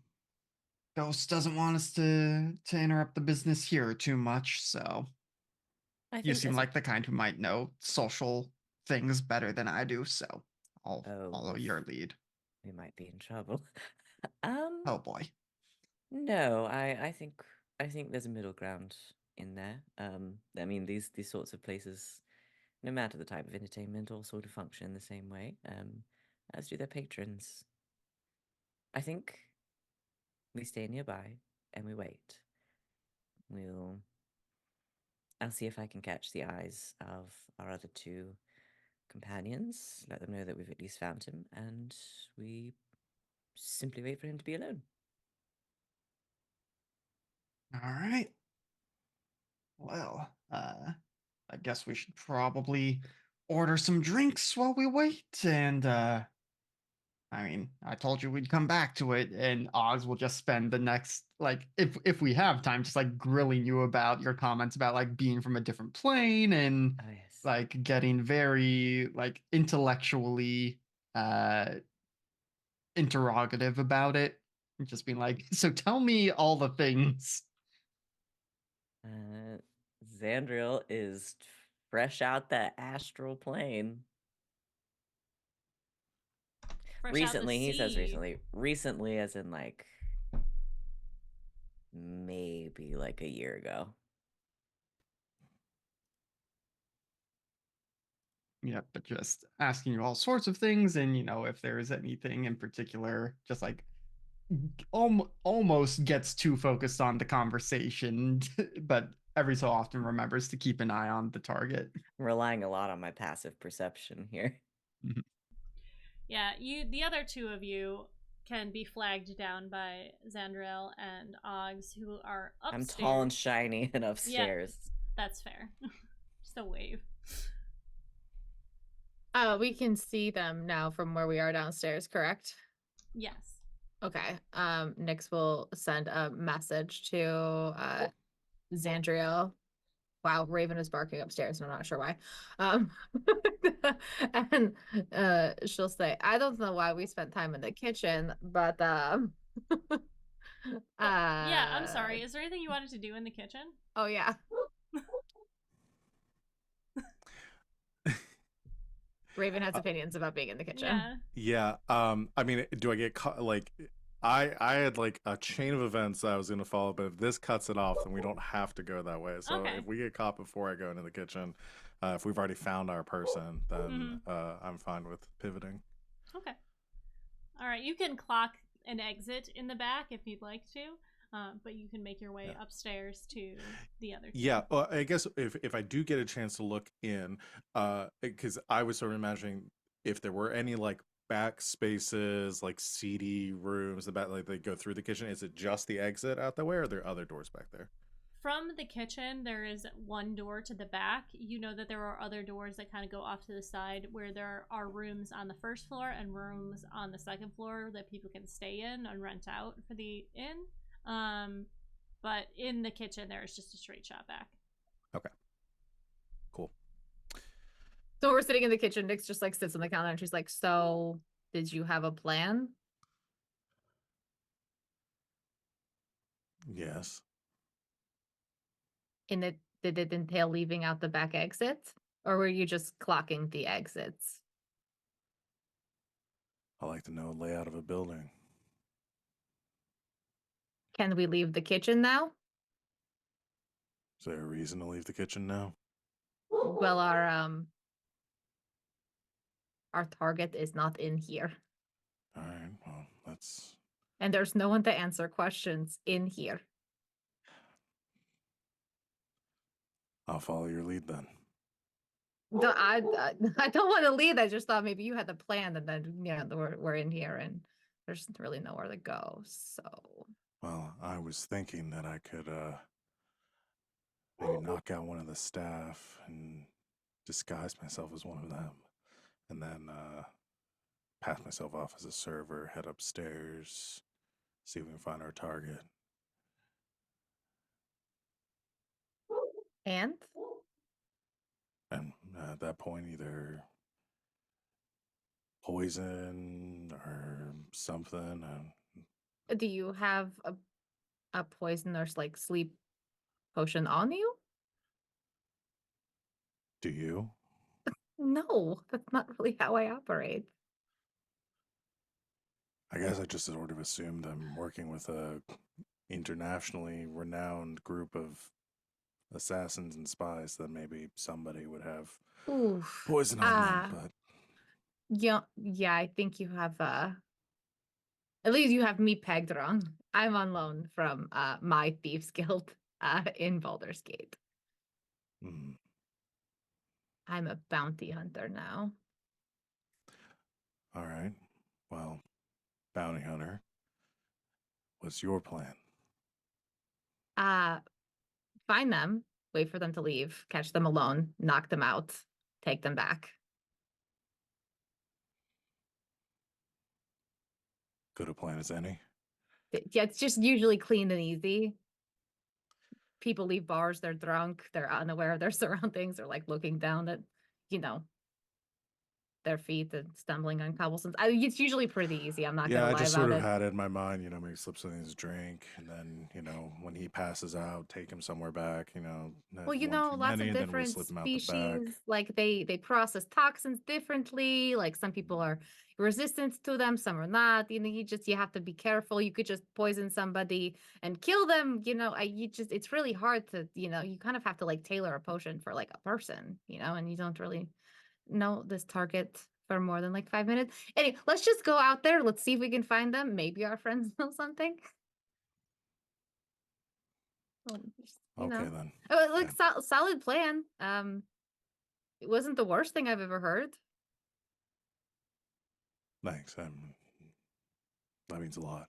Ghost doesn't want us to interrupt the business here too much, so I you think seem as a- like the kind who might know social things better than I do, so I'll Oh, follow woof. your lead. we might be in trouble. Oh boy. No, I think there's a middle ground in there. I mean these sorts of places, no matter the type of entertainment, all sort of function in the same way, as do their patrons. I think we stay nearby and we wait. I'll see if I can catch the eyes of our other two companions, let them know that we've at least found him, and we simply wait for him to be alone. All right. Well, I guess we should probably order some drinks while we wait. And I mean, I told you we'd come back to it, and Oz will just spend the next like if we have time, just like grilling you about your comments about like being from a different plane and Oh yes. like getting very like intellectually interrogative about it. And just being like, so tell me all the things. Xandriel is fresh out the astral plane. Fresh out the Recently, he says sea. recently. Recently, as in like maybe like a year ago. Yeah, but just asking you all sorts of things, and if there is anything in particular, just like almost gets too focused on the conversation, but every so often remembers to keep an eye on the target. I'm relying a lot on my passive perception here. Yeah, the other two of you can be flagged down by Xandriel and Oggs, who are upstairs. I'm tall and shiny and upstairs. That's fair. Just a wave. We can see them now from where we are downstairs, correct? Yes. Okay. Nyx will send a message to Xandriel. Wow, Raven is barking upstairs, and I'm not sure why. Um, and she'll say, "I don't know why we spent time in the kitchen, but Yeah, I'm sorry. Is there anything you wanted to do in the kitchen? oh yeah, Raven has opinions about being in the kitchen. Yeah. Yeah. I mean, do I get caught? Like, I had like a chain of events that I was gonna follow, but if this cuts it off, then we don't have to go that way. So Okay. if we get caught before I go into the kitchen, if we've already found our person, then Mm-hmm. I'm fine with pivoting. Okay. All right. You can clock an exit in the back if you'd like to, but you can make your way Yeah. upstairs to the other. Yeah, well, I guess if I do get a chance to look in, because I was sort of imagining if there were any like back spaces, like seedy rooms, the back like they go through the kitchen. Is it just the exit out that way, or are there other doors back there? From the kitchen, there is one door to the back. You know that there are other doors that kind of go off to the side where there are rooms on the first floor and rooms on the second floor that people can stay in and rent out for the inn. But in the kitchen, there is just a straight shot back. Okay, cool. So we're sitting in the kitchen. Nyx just like sits on the counter, and she's like, "So, did you have a plan?" Yes, In it, did it entail leaving out the back exit, or were you just clocking the exits? I like to know the layout of a building. Can we leave the kitchen now? Is there a reason to leave the kitchen now? Well, our target is not in here, All right, well, that's and there's no one to answer questions in here. I'll follow your lead then. I don't want to leave. I just thought maybe you had the plan, and then we're in here, and there's really nowhere to go. So Well, I was thinking that I could maybe knock out one of the staff and disguise myself as one of them, and then pass myself off as a server, head upstairs, see if we can find our target. and And at that point, either poison or something. do you have a poison or like sleep potion on you? Do you? No, that's not really how I operate. I guess I just sort of assumed I'm working with a internationally renowned group of assassins and spies, that maybe somebody would have Oof. poison on them, but Yeah, I think you have at least you have me pegged wrong. I'm on loan from my Thieves Guild in Baldur's Gate. mm, I'm a bounty hunter now. all right. Well, bounty hunter, what's your plan? Find them, wait for them to leave, catch them alone, knock them out, take them back. Good a plan as any. Yeah, it's just usually clean and easy. People leave bars, they're drunk, they're unaware of their surroundings, or like looking down at, you know, their feet and stumbling on cobblestones. It's usually pretty easy. I'm not Yeah, gonna I lie just about sort of it. had it in my mind, maybe slip something in his drink, and then, when he passes out, take him somewhere back, not Well, one too lots many, of and then we different slip him out the back. species, like they process toxins differently. Like some people are resistant to them, some are not. You have to be careful. You could just poison somebody and kill them. It's really hard to, you kind of have to like tailor a potion for like a person, and you don't really know this target for more than like 5 minutes. Anyway, let's just go out there. Let's see if we can find them. Maybe our friends know something. Well, Okay, then. Like solid plan. It wasn't the worst thing I've ever heard. Thanks. That means a lot.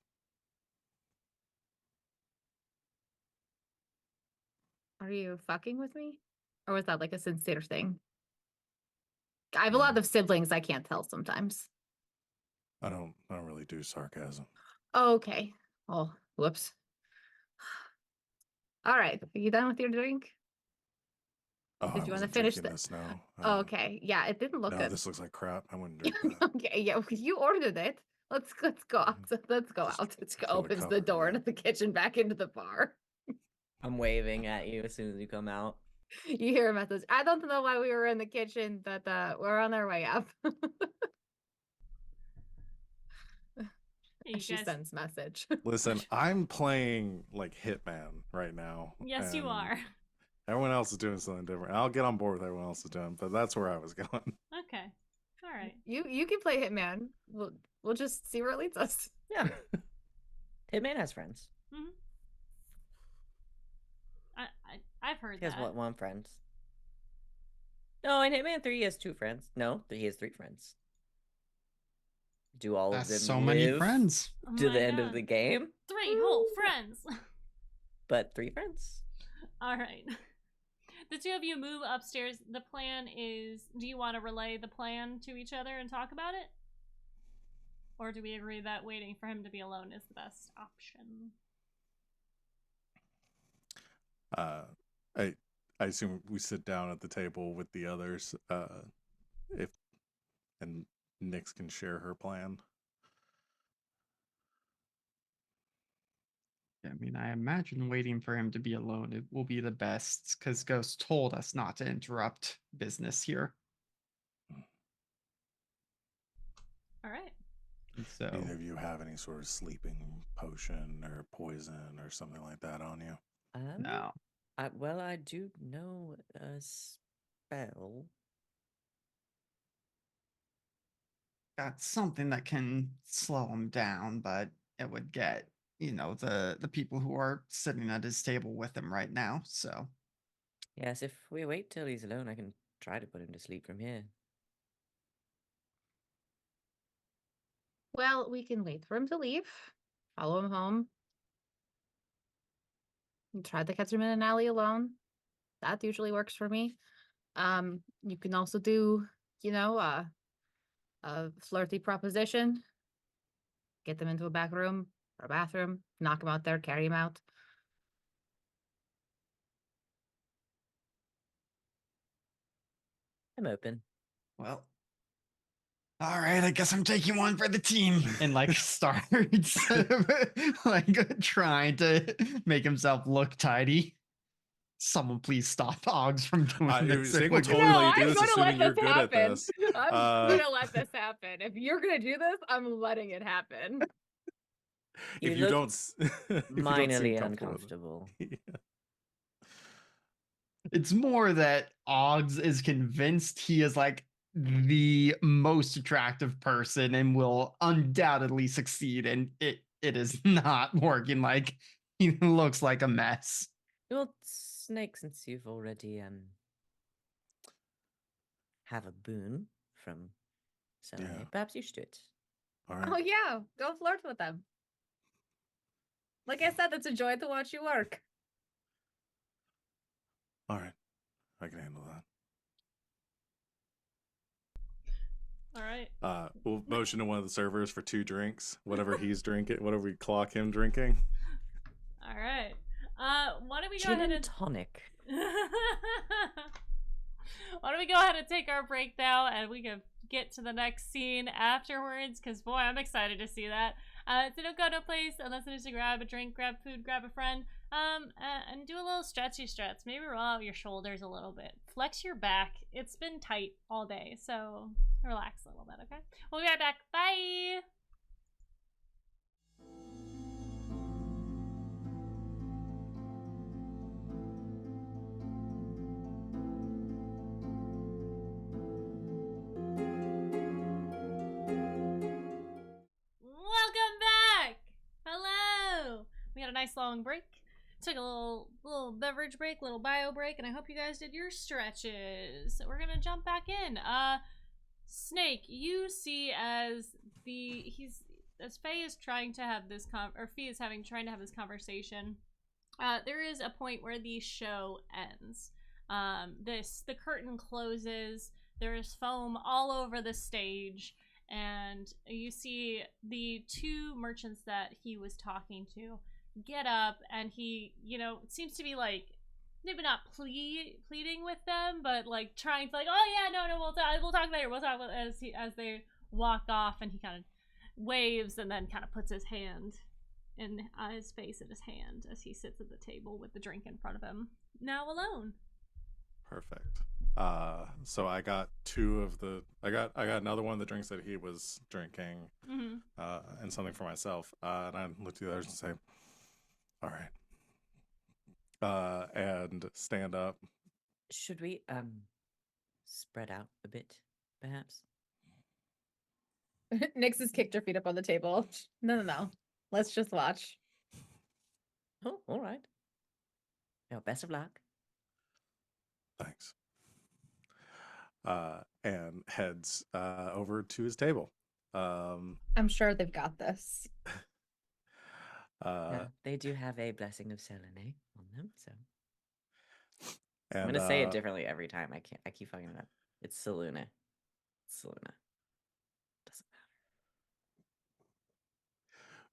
Are you fucking with me? Or was that like a sincere thing? I have a No, lot of siblings. I can't tell sometimes. I don't really do sarcasm. Okay. Oh, whoops. All right. Are you done with your drink? Oh, Did I you want to wasn't finish drinking the? this. No. Oh, okay. Yeah, it didn't look No, good. this looks like crap. I wouldn't drink that. Okay, yeah, you ordered it. Let's go out. Let's go Just out. It fill it opens the cover, door yeah. into the kitchen back into the bar. I'm waving at you as soon as you come out. You hear a message. I don't know why we were in the kitchen, but we're on our way up. You She guys, sends message. Listen, I'm playing like Hitman right now. yes, you and are. Everyone else is doing something different. I'll get on board with everyone else is doing, but that's where I was going. Okay, all right. You can play Hitman. We'll just see where it leads us. Yeah. Hitman has friends. Mm-hmm. I've heard He has that. one friend. No, in Hitman 3 he has 2 friends. No, he has 3 friends. Do all of That's them so many live friends. Oh to my the end God. of the game? 3 whole friends. But 3 friends? All right. The two of you move upstairs. The plan is, do you want to relay the plan to each other and talk about it? Or do we agree that waiting for him to be alone is the best option? I assume we sit down at the table with the others, if and Nyx can share her plan. I mean, I imagine waiting for him to be alone it will be the best, because Ghost told us not to interrupt business here. All right. And so, Either of you have any sort of sleeping potion or poison or something like that on you? no. Well, I do know a spell. Got something that can slow him down, but it would get, the people who are sitting at his table with him right now. So, Yes, if we wait till he's alone, I can try to put him to sleep from here. Well, we can wait for him to leave. Follow him home. You tried to catch him in an alley alone. That usually works for me. You can also do, a flirty proposition. Get them into a back room or a bathroom, knock him out there, carry him out. I'm open. well, all right, I guess I'm taking one for the team. And like starts like trying to make himself look tidy. Someone please stop Oggs from doing this. Zane will We're totally gonna- let you do this, assuming you're good at this. I'm Uh, gonna let this happen. If you're gonna do this, I'm letting it happen. You if you look don't, if you don't seem minorly comfortable with it. uncomfortable. Yeah. It's more that Oggs is convinced he is like the most attractive person and will undoubtedly succeed, and it is not working. Like he looks like a mess. Well, Snake, since you've already have a boon from someone, Yeah. perhaps you should do it. All right. Oh yeah, go flirt with them. Like I said, it's a joy to watch you work. All right. I can handle that. All right. We'll motion to one of the servers for 2 drinks, whatever he's drinking, whatever we clock him drinking. All right. Why don't we go Gin ahead and and tonic. why don't we go ahead and take our break now, and we can get to the next scene afterwards? Because boy, I'm excited to see that. So don't go no place unless it is to grab a drink, grab food, grab a friend, and do a little stretchy stretch. Maybe roll out your shoulders a little bit, flex your back. It's been tight all day, so relax a little bit. Okay, we'll be right back. Bye. Welcome back! Hello! We had a nice long break. Took a little beverage break, little bio break, and I hope you guys did your stretches. So we're gonna jump back in. Snake, you see as Faye is trying to have this Fee is trying to have this conversation. There is a point where the show ends. The curtain closes. There is foam all over the stage. And you see the 2 merchants that he was talking to get up, and he, seems to be like maybe not pleading with them, but like trying to like, oh yeah, no, we'll talk later. We'll talk as they walk off, and he kind of waves and then kind of puts his hand in his face in his hand as he sits at the table with the drink in front of him, now alone. Perfect. So I got I got another one of the drinks that he was drinking, and something for myself. And I look to the others and say, all right. And stand up. Should we spread out a bit, perhaps? Nyx has kicked her feet up on the table. No. Let's just watch. Oh, all right. Well, best of luck. Thanks. And heads over to his table. I'm sure they've got this. They do have a blessing of Selene on them, so and, I'm gonna say it differently every time. I keep fucking it up. It's Selune. Seluna. Doesn't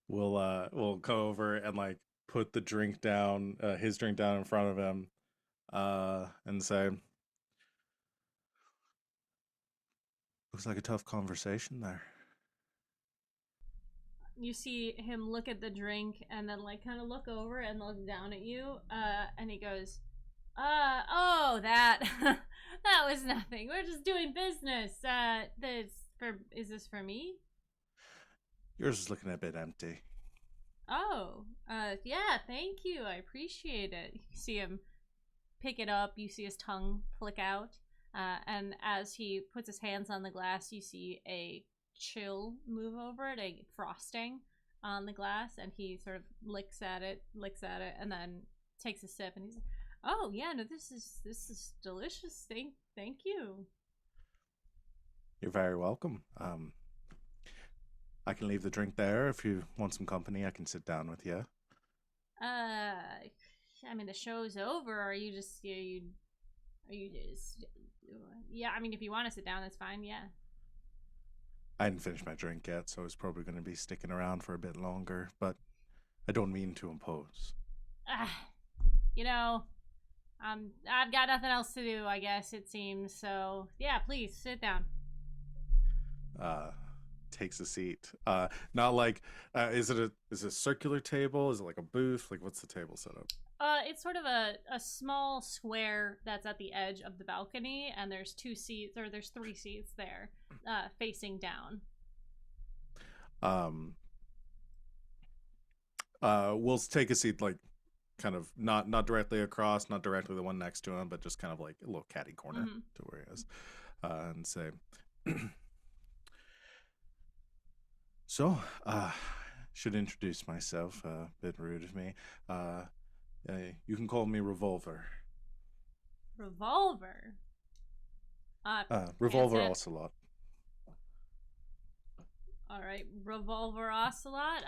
matter. We'll go over and like put the drink down, his drink down in front of him, and say, looks like a tough conversation there. You see him look at the drink and then like kind of look over and look down at you, and he goes, oh, that that was nothing. We're just doing business. Is this for me? Yours is looking a bit empty. Oh, yeah, thank you. I appreciate it. You see him pick it up. You see his tongue flick out. And as he puts his hands on the glass, you see a chill move over it, a frosting on the glass, and he sort of licks at it, and then takes a sip, and he's like, oh, yeah, no, this is delicious. Thank you. You're very welcome. I can leave the drink there. If you want some company, I can sit down with you. I mean, the show's over. Are you just yeah, I mean, if you want to sit down, that's fine. Yeah. I hadn't finished my drink yet, so I was probably going to be sticking around for a bit longer, but I don't mean to impose. You know, I've got nothing else to do, I guess, it seems. So, yeah, please, sit down. Takes a seat. Not like, is it a circular table? Is it like a booth? Like, what's the table setup? It's sort of a small square that's at the edge of the balcony, and there's 3 seats there, facing down. We'll take a seat, like, kind of not directly across, not directly the one next to him, but just kind of like a little catty corner to where he is, and say, so, should introduce myself. A bit rude of me. You can call me Revolver. Revolver? Revolver Ocelot. All right, Revolver Ocelot.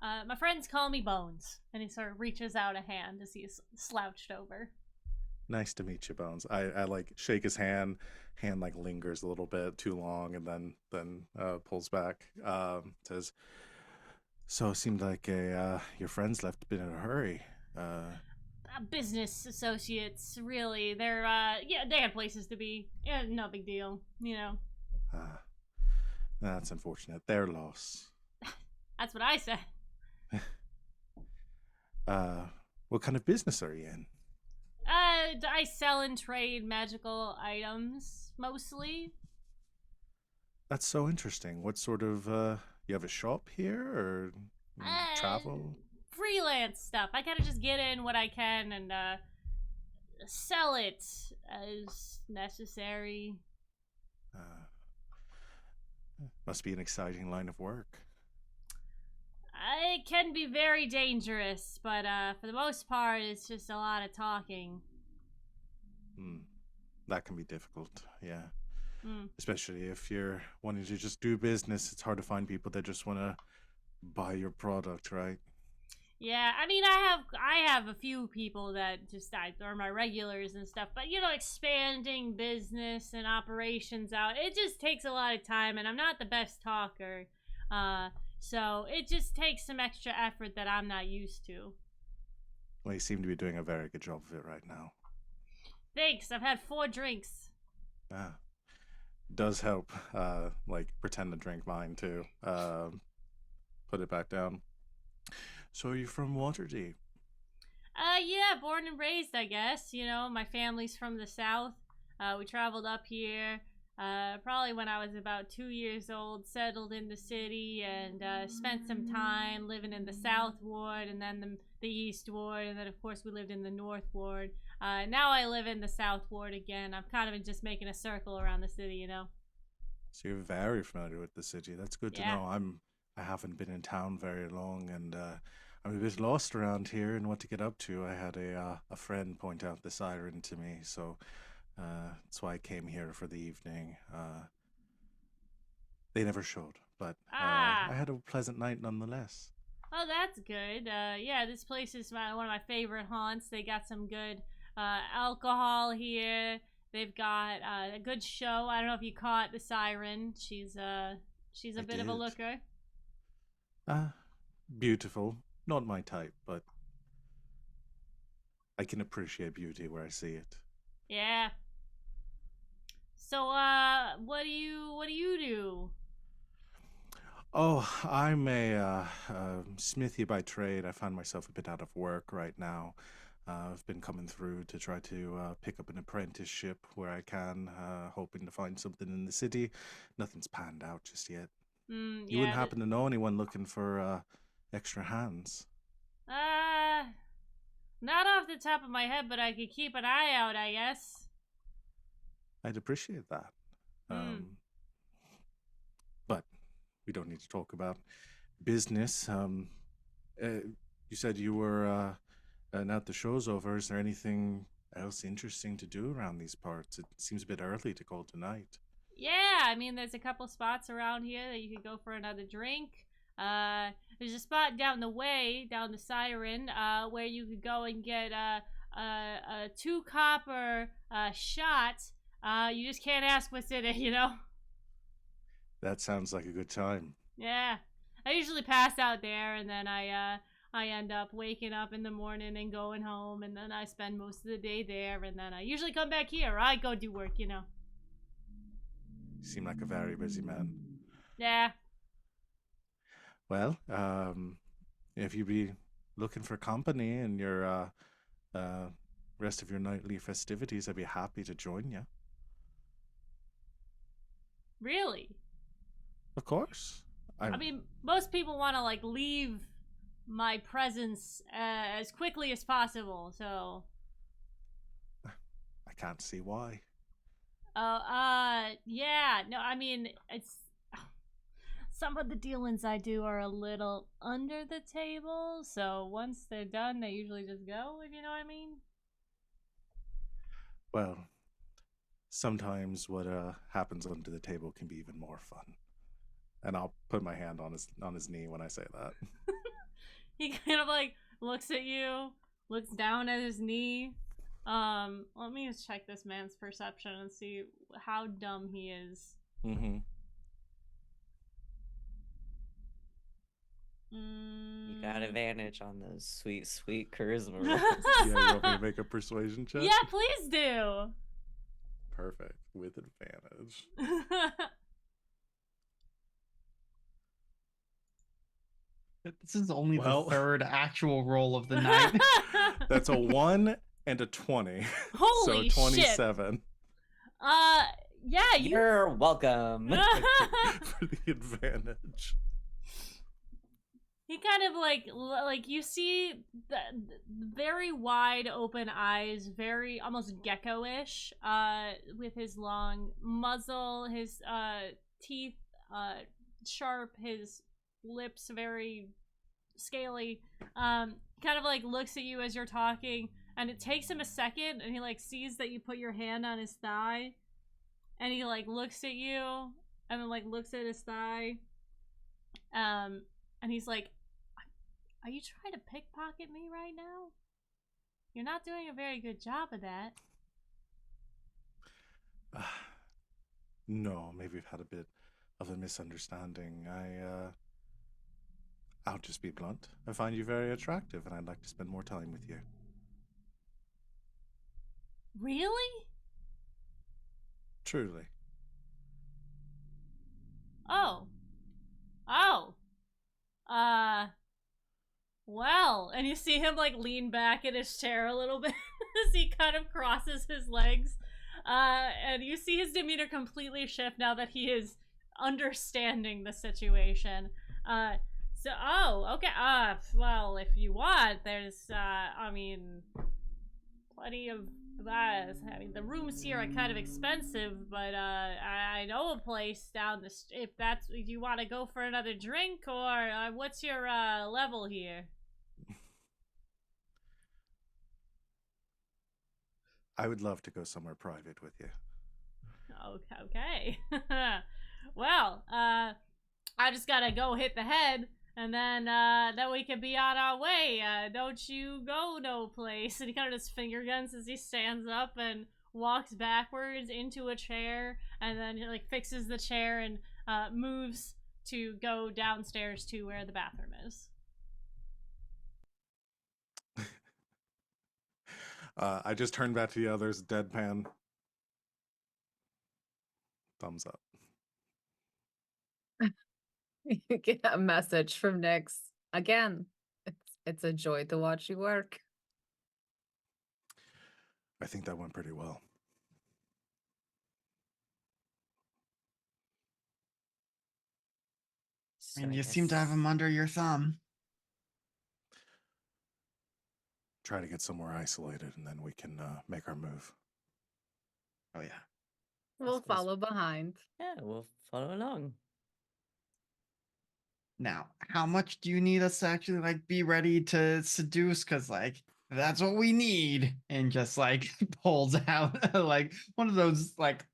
My friends call me Bones, and he sort of reaches out a hand as he's slouched over. Nice to meet you, Bones. I like shake his hand. Hand like lingers a little bit too long, and then pulls back. Says, so it seemed like your friends left a bit in a hurry. Business associates, really. They're they had places to be. Yeah, no big deal, you know. That's unfortunate. Their loss. That's what I said. What kind of business are you in? I sell and trade magical items, mostly. That's so interesting. What sort of, you have a shop here, or travel? Freelance stuff. I gotta just get in what I can and, sell it as necessary. Must be an exciting line of work. It can be very dangerous, but for the most part, it's just a lot of talking. That can be difficult, yeah. Especially if you're wanting to just do business, it's hard to find people that just want to buy your product, right? Yeah, I mean, I have a few people that just are my regulars and stuff, but you know, expanding business and operations out, it just takes a lot of time, and I'm not the best talker. So it just takes some extra effort that I'm not used to. Well, you seem to be doing a very good job of it right now. Thanks. I've had 4 drinks. Ah, does help. Like pretend to drink mine too. Put it back down. So are you from Waterdeep? Yeah, born and raised, I guess. You know, my family's from the South. We traveled up here probably when I was about 2 years old, settled in the city, and spent some time living in the South Ward and then the East Ward, and then, of course, we lived in the North Ward. Now I live in the South Ward again. I'm kind of just making a circle around the city, you know? So you're very familiar with the city. That's good to Yeah. know. I haven't been in town very long, and I'm a bit lost around here and what to get up to. I had a friend point out the siren to me, so that's why I came here for the evening. They never showed, but I had a pleasant night nonetheless. Oh, that's good. Yeah, this place is one of my favorite haunts. They got some good alcohol here. They've got a good show. I don't know if you caught the siren. She's a I bit of a did. looker. Beautiful. Not my type, but I can appreciate beauty where I see it. Yeah. So, what do you do? Oh, I'm a smithy by trade. I find myself a bit out of work right now. I've been coming through to try to pick up an apprenticeship where I can, hoping to find something in the city. Nothing's panned out just yet. You Yeah. wouldn't happen to know anyone looking for extra hands? Not off the top of my head, but I could keep an eye out, I guess. I'd appreciate that. But we don't need to talk about business. You said you were now that the show's over. Is there anything else interesting to do around these parts? It seems a bit early to call tonight. Yeah, I mean, there's a couple spots around here that you could go for another drink. There's a spot down the way, down the siren, where you could go and get a 2 copper shot. You just can't ask what's in it, you know? That sounds like a good time. Yeah. I usually pass out there, and then I end up waking up in the morning and going home, and then I spend most of the day there, and then I usually come back here, or I go do work, you know? You seem like a very busy man. Yeah. Well, if you be looking for company in your rest of your nightly festivities, I'd be happy to join you. Really? Of course. I mean, most people want to, like, leave my presence as quickly as possible, so... I can't see why. Yeah. No, I mean, it's... Some of the dealings I do are a little under the table, so once they're done, they usually just go, if you know what I mean. Well, sometimes what happens under the table can be even more fun. And I'll put my hand on his knee when I say that. He kind of like looks at you, looks down at his knee. Let me just check this man's perception and see how dumb he is. Mm-hmm. You got advantage on those sweet, sweet charisma rolls. Yeah, you want me to make a persuasion check? Yeah, please do. Perfect. With advantage. This is only Well- the third actual roll of the night. That's a 1 and a 20. Holy so shit. 27 Yeah, you... You're welcome. for the advantage. He kind of like you see the very wide open eyes, very almost gecko-ish, with his long muzzle, his teeth sharp, his lips very scaly. Kind of like looks at you as you're talking, and it takes him a second, and he like sees that you put your hand on his thigh, and he like looks at you, and then like looks at his thigh, and he's like, "Are you trying to pickpocket me right now? You're not doing a very good job of that." No, maybe we've had a bit of a misunderstanding. I'll just be blunt. I find you very attractive, and I'd like to spend more time with you. Really? Truly. Oh. Oh. Well, and you see him like lean back in his chair a little bit as he kind of crosses his legs. And you see his demeanor completely shift now that he is understanding the situation. Okay. Well, if you want, there's, plenty of that. I mean, the rooms here are kind of expensive, but I know a place down the. If that's, do you want to go for another drink, or what's your level here? I would love to go somewhere private with you. Okay. Well, I just gotta go hit the head, and then we can be on our way. Don't you go no place. And he kind of just finger guns as he stands up and walks backwards into a chair, and then he like fixes the chair and moves to go downstairs to where the bathroom is. I just turned back to the others, deadpan. Thumbs up. You get a message from Nyx. Again, it's a joy to watch you work. I think that went pretty well. So And I you seem to have guess- him under your thumb. Try to get somewhere isolated, and then we can make our move. Oh yeah. We'll suppose- follow behind. Yeah, we'll follow along. Now, how much do you need us to actually like be ready to seduce? Cause like that's what we need. And just like pulls out like one of those like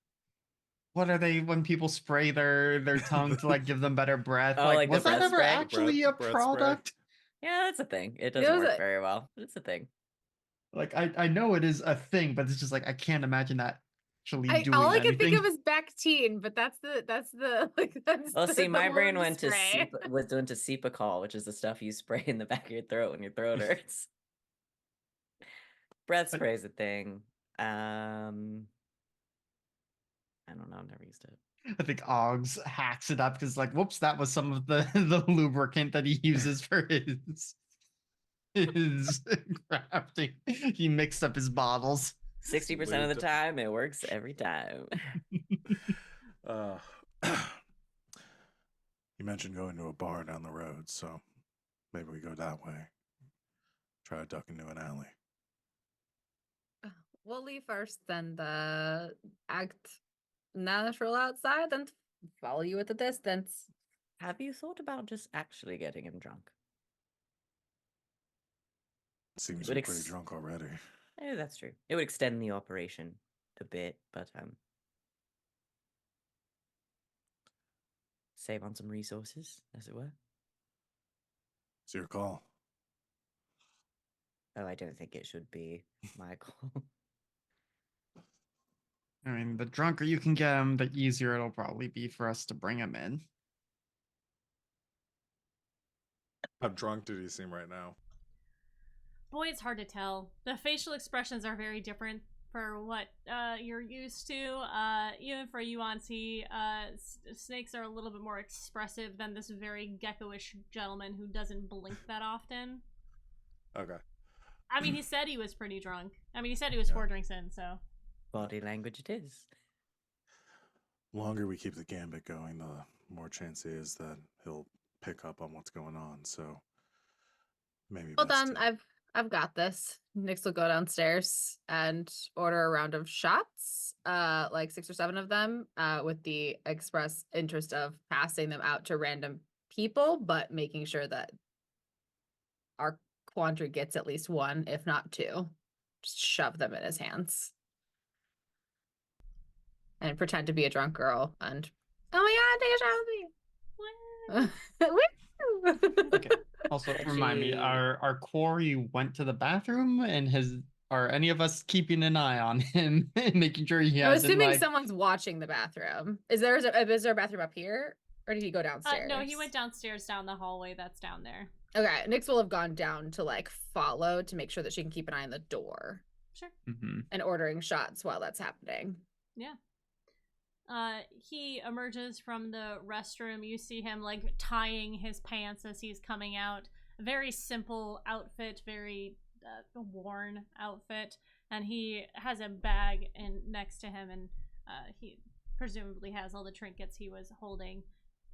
what are they when people spray their tongue to like give them better breath? Oh, like the was that breath ever spray? actually Breath a spray. product? Yeah, that's a thing. It was doesn't work a- very well, but it's a thing. Like I know it is a thing, but it's just like I can't imagine that actually doing All I anything. can think of is Bactine, but that's the like that's Well, the, see, the my brain wound went to spray. Cepacol, which is the stuff you spray in the back of your throat when your throat hurts. Breath But- spray's a thing. I don't know. I've never used it. I think Oggs hacks it up because like, whoops, that was some of the the lubricant that he uses for his crafting. He mixed up his bottles. 60% of the Lubed. time, it works every time. Uh, you mentioned going to a bar down the road, so maybe we go that way. Try to duck into an alley. We'll leave first, then act natural outside, then follow you at the distance. Have you thought about just actually getting him drunk? Seems Would we're pretty ex- drunk already. That's true. It would extend the operation a bit, but save on some resources, as it were. It's your call. Oh, I don't think it should be my call. I mean, the drunker you can get him, the easier it'll probably be for us to bring him in. How drunk did he seem right now? Boy, it's hard to tell. The facial expressions are very different for what you're used to. Even for Yuan-Ti, snakes are a little bit more expressive than this very gecko-ish gentleman who doesn't blink that often. Okay. I mean, he said he was pretty drunk. I mean, he said he was Yeah. 4 drinks in, so. Body language it is. Longer we keep the gambit going, the more chance is that he'll pick up on what's going on. So maybe. Well best done. to- I've got this. Nyx will go downstairs and order a round of shots, like 6 or 7 of them, with the express interest of passing them out to random people, but making sure that our quandary gets at least 1, if not 2. Just shove them in his hands. And pretend to be a drunk girl and oh my god, take a shot with me. Okay. Also, remind me, Actually- our quarry went to the bathroom, and are any of us keeping an eye on him and making sure he I'm hasn't assuming like someone's watching the bathroom. Is there a bathroom up here? Or did he go downstairs? No, he went downstairs down the hallway that's down there. Okay, Nyx will have gone down to like follow to make sure that she can keep an eye on the door. Sure. And ordering shots while that's happening. Yeah. He emerges from the restroom. You see him like tying his pants as he's coming out. A very simple outfit, very worn outfit, and he has a bag next to him, and he presumably has all the trinkets he was holding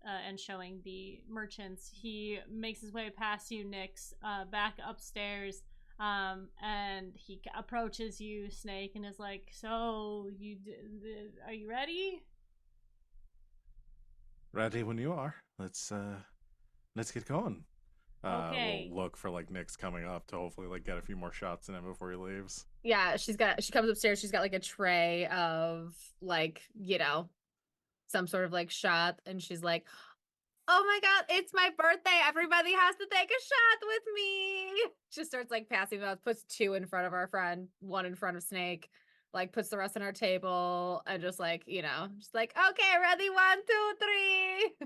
and showing the merchants. He makes his way past you, Nyx, back upstairs. And he approaches you, Snake, and is like, "So, are you ready?" Ready when you are. Let's get going. Okay. We'll look for like Nyx coming up to hopefully like get a few more shots in him before he leaves. Yeah, she comes upstairs, she's got like a tray of like, some sort of like shot, and she's like, "Oh my god, it's my birthday. Everybody has to take a shot with me." She starts like passing them out, puts 2 in front of our friend, 1 in front of Snake, like puts the rest on our table, and just like, just like, "Okay, ready, 1, 2,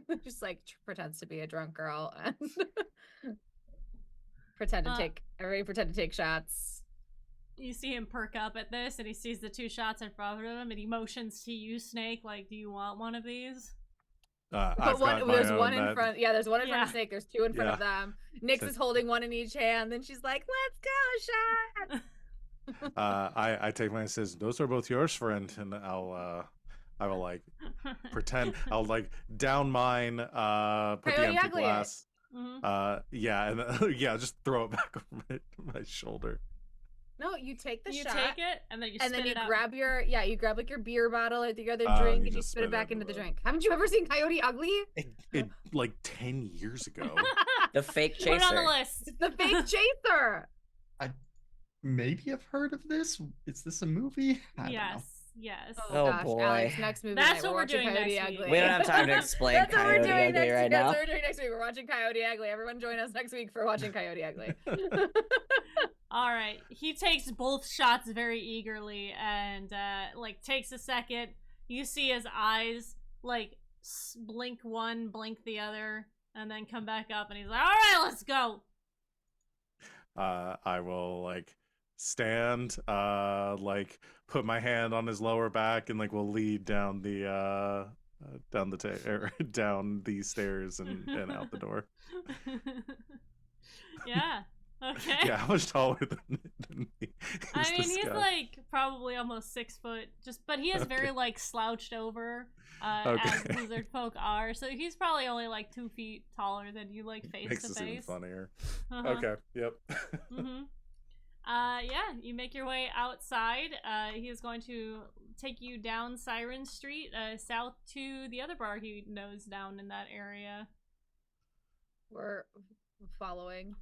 3." Just like pretends to be a drunk girl and everybody pretend to take shots. You see him perk up at this, and he sees the 2 shots in front of him, and he motions to you, Snake, like, "Do you want one of these?" There's one in front. Yeah, there's 1 in front of Snake. There's 2 in front of Yeah. them. Nyx is holding 1 in each hand. Then she's like, "Let's go, shot." I take mine and says, "Those are both yours, friend," and I will like pretend I'll like down mine, put the Coyote empty Ugly glass. Mhm. Yeah, and yeah, just throw it back over my shoulder. No, you take the You shot. take it, and then you and spit then you it out. grab you grab like your beer bottle or the other Oh, drink, you and you just spit it spit back it into the into drink. Haven't you ever seen Coyote Ugly? It like 10 years ago. The fake chaser. Put it on the list. It's the fake chaser. Maybe I've heard of this. Is this a movie? I don't know. Yes. Oh, Gosh, boy. Alex, next movie That's night, what we're watching doing Coyote next week. Ugly. We don't have time to explain That's what we're Coyote doing Ugly next right week. now. That's what we're doing next week. We're watching Coyote Ugly. Everyone join us next week for watching Coyote Ugly. All right. He takes both shots very eagerly and like takes a second. You see his eyes like blink one, blink the other, and then come back up, and he's like, "All right, let's go." I will like stand, like put my hand on his lower back, and like will lead down the down the stairs and out the door. Yeah. Okay. Yeah, how much taller than me? I mean, this he's guy? like probably almost 6 foot, but he is very Okay. like slouched over, as Okay. lizard folk are. So he's probably only like 2 feet taller than you, like face Makes to this even face. funnier. Uh-huh. Okay. Yep. Mm-hmm. Yeah, you make your way outside. He is going to take you down Siren Street, south to the other bar he knows down in that area. We're following.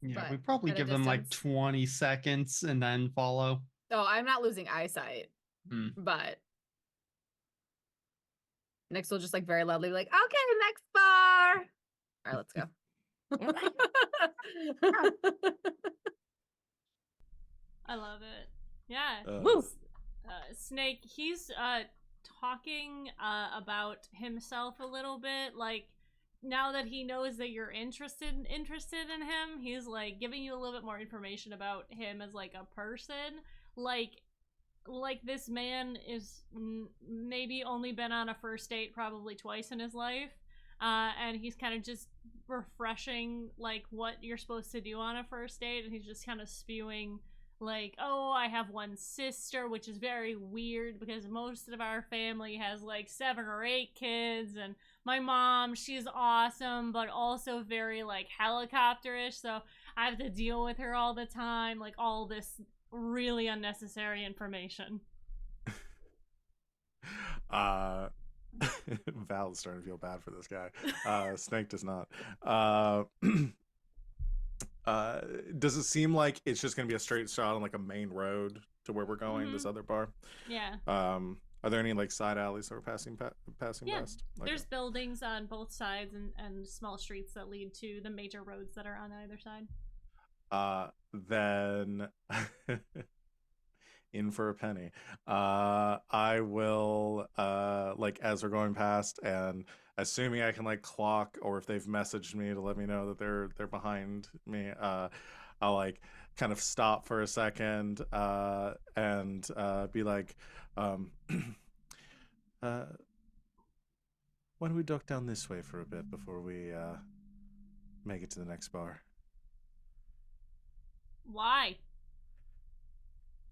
Yeah, But we probably at a give them like distance. 20 seconds and then follow. Oh, I'm not losing eyesight, Hmm. but Nyx will just like very loudly be like, "Okay, next bar." All right, let's go. I love it. Yeah. Woo! Snake, he's talking about himself a little bit. Like, now that he knows that you're interested in him, he's like giving you a little bit more information about him as like a person. Like this man is maybe only been on a first date probably twice in his life. And he's kind of just refreshing like what you're supposed to do on a first date, and he's just kind of spewing like, "Oh, I have one sister," which is very weird because most of our family has like 7 or 8 kids, and my mom, she's awesome but also very like helicopterish, so I have to deal with her all the time, like all this really unnecessary information. Val's starting to feel bad for this guy. Snake does not. Does it seem like it's just going to be a straight shot on like a main road to where we're going, this other bar? Yeah. Are there any like side alleys that we're passing Yeah, past? Okay. There's buildings on both sides and small streets that lead to the major roads that are on either side. Then in for a penny. I will like as we're going past and assuming I can like clock or if they've messaged me to let me know that they're behind me, I'll like kind of stop for a second and be like, um, why don't we duck down this way for a bit before we make it to the next bar? Why?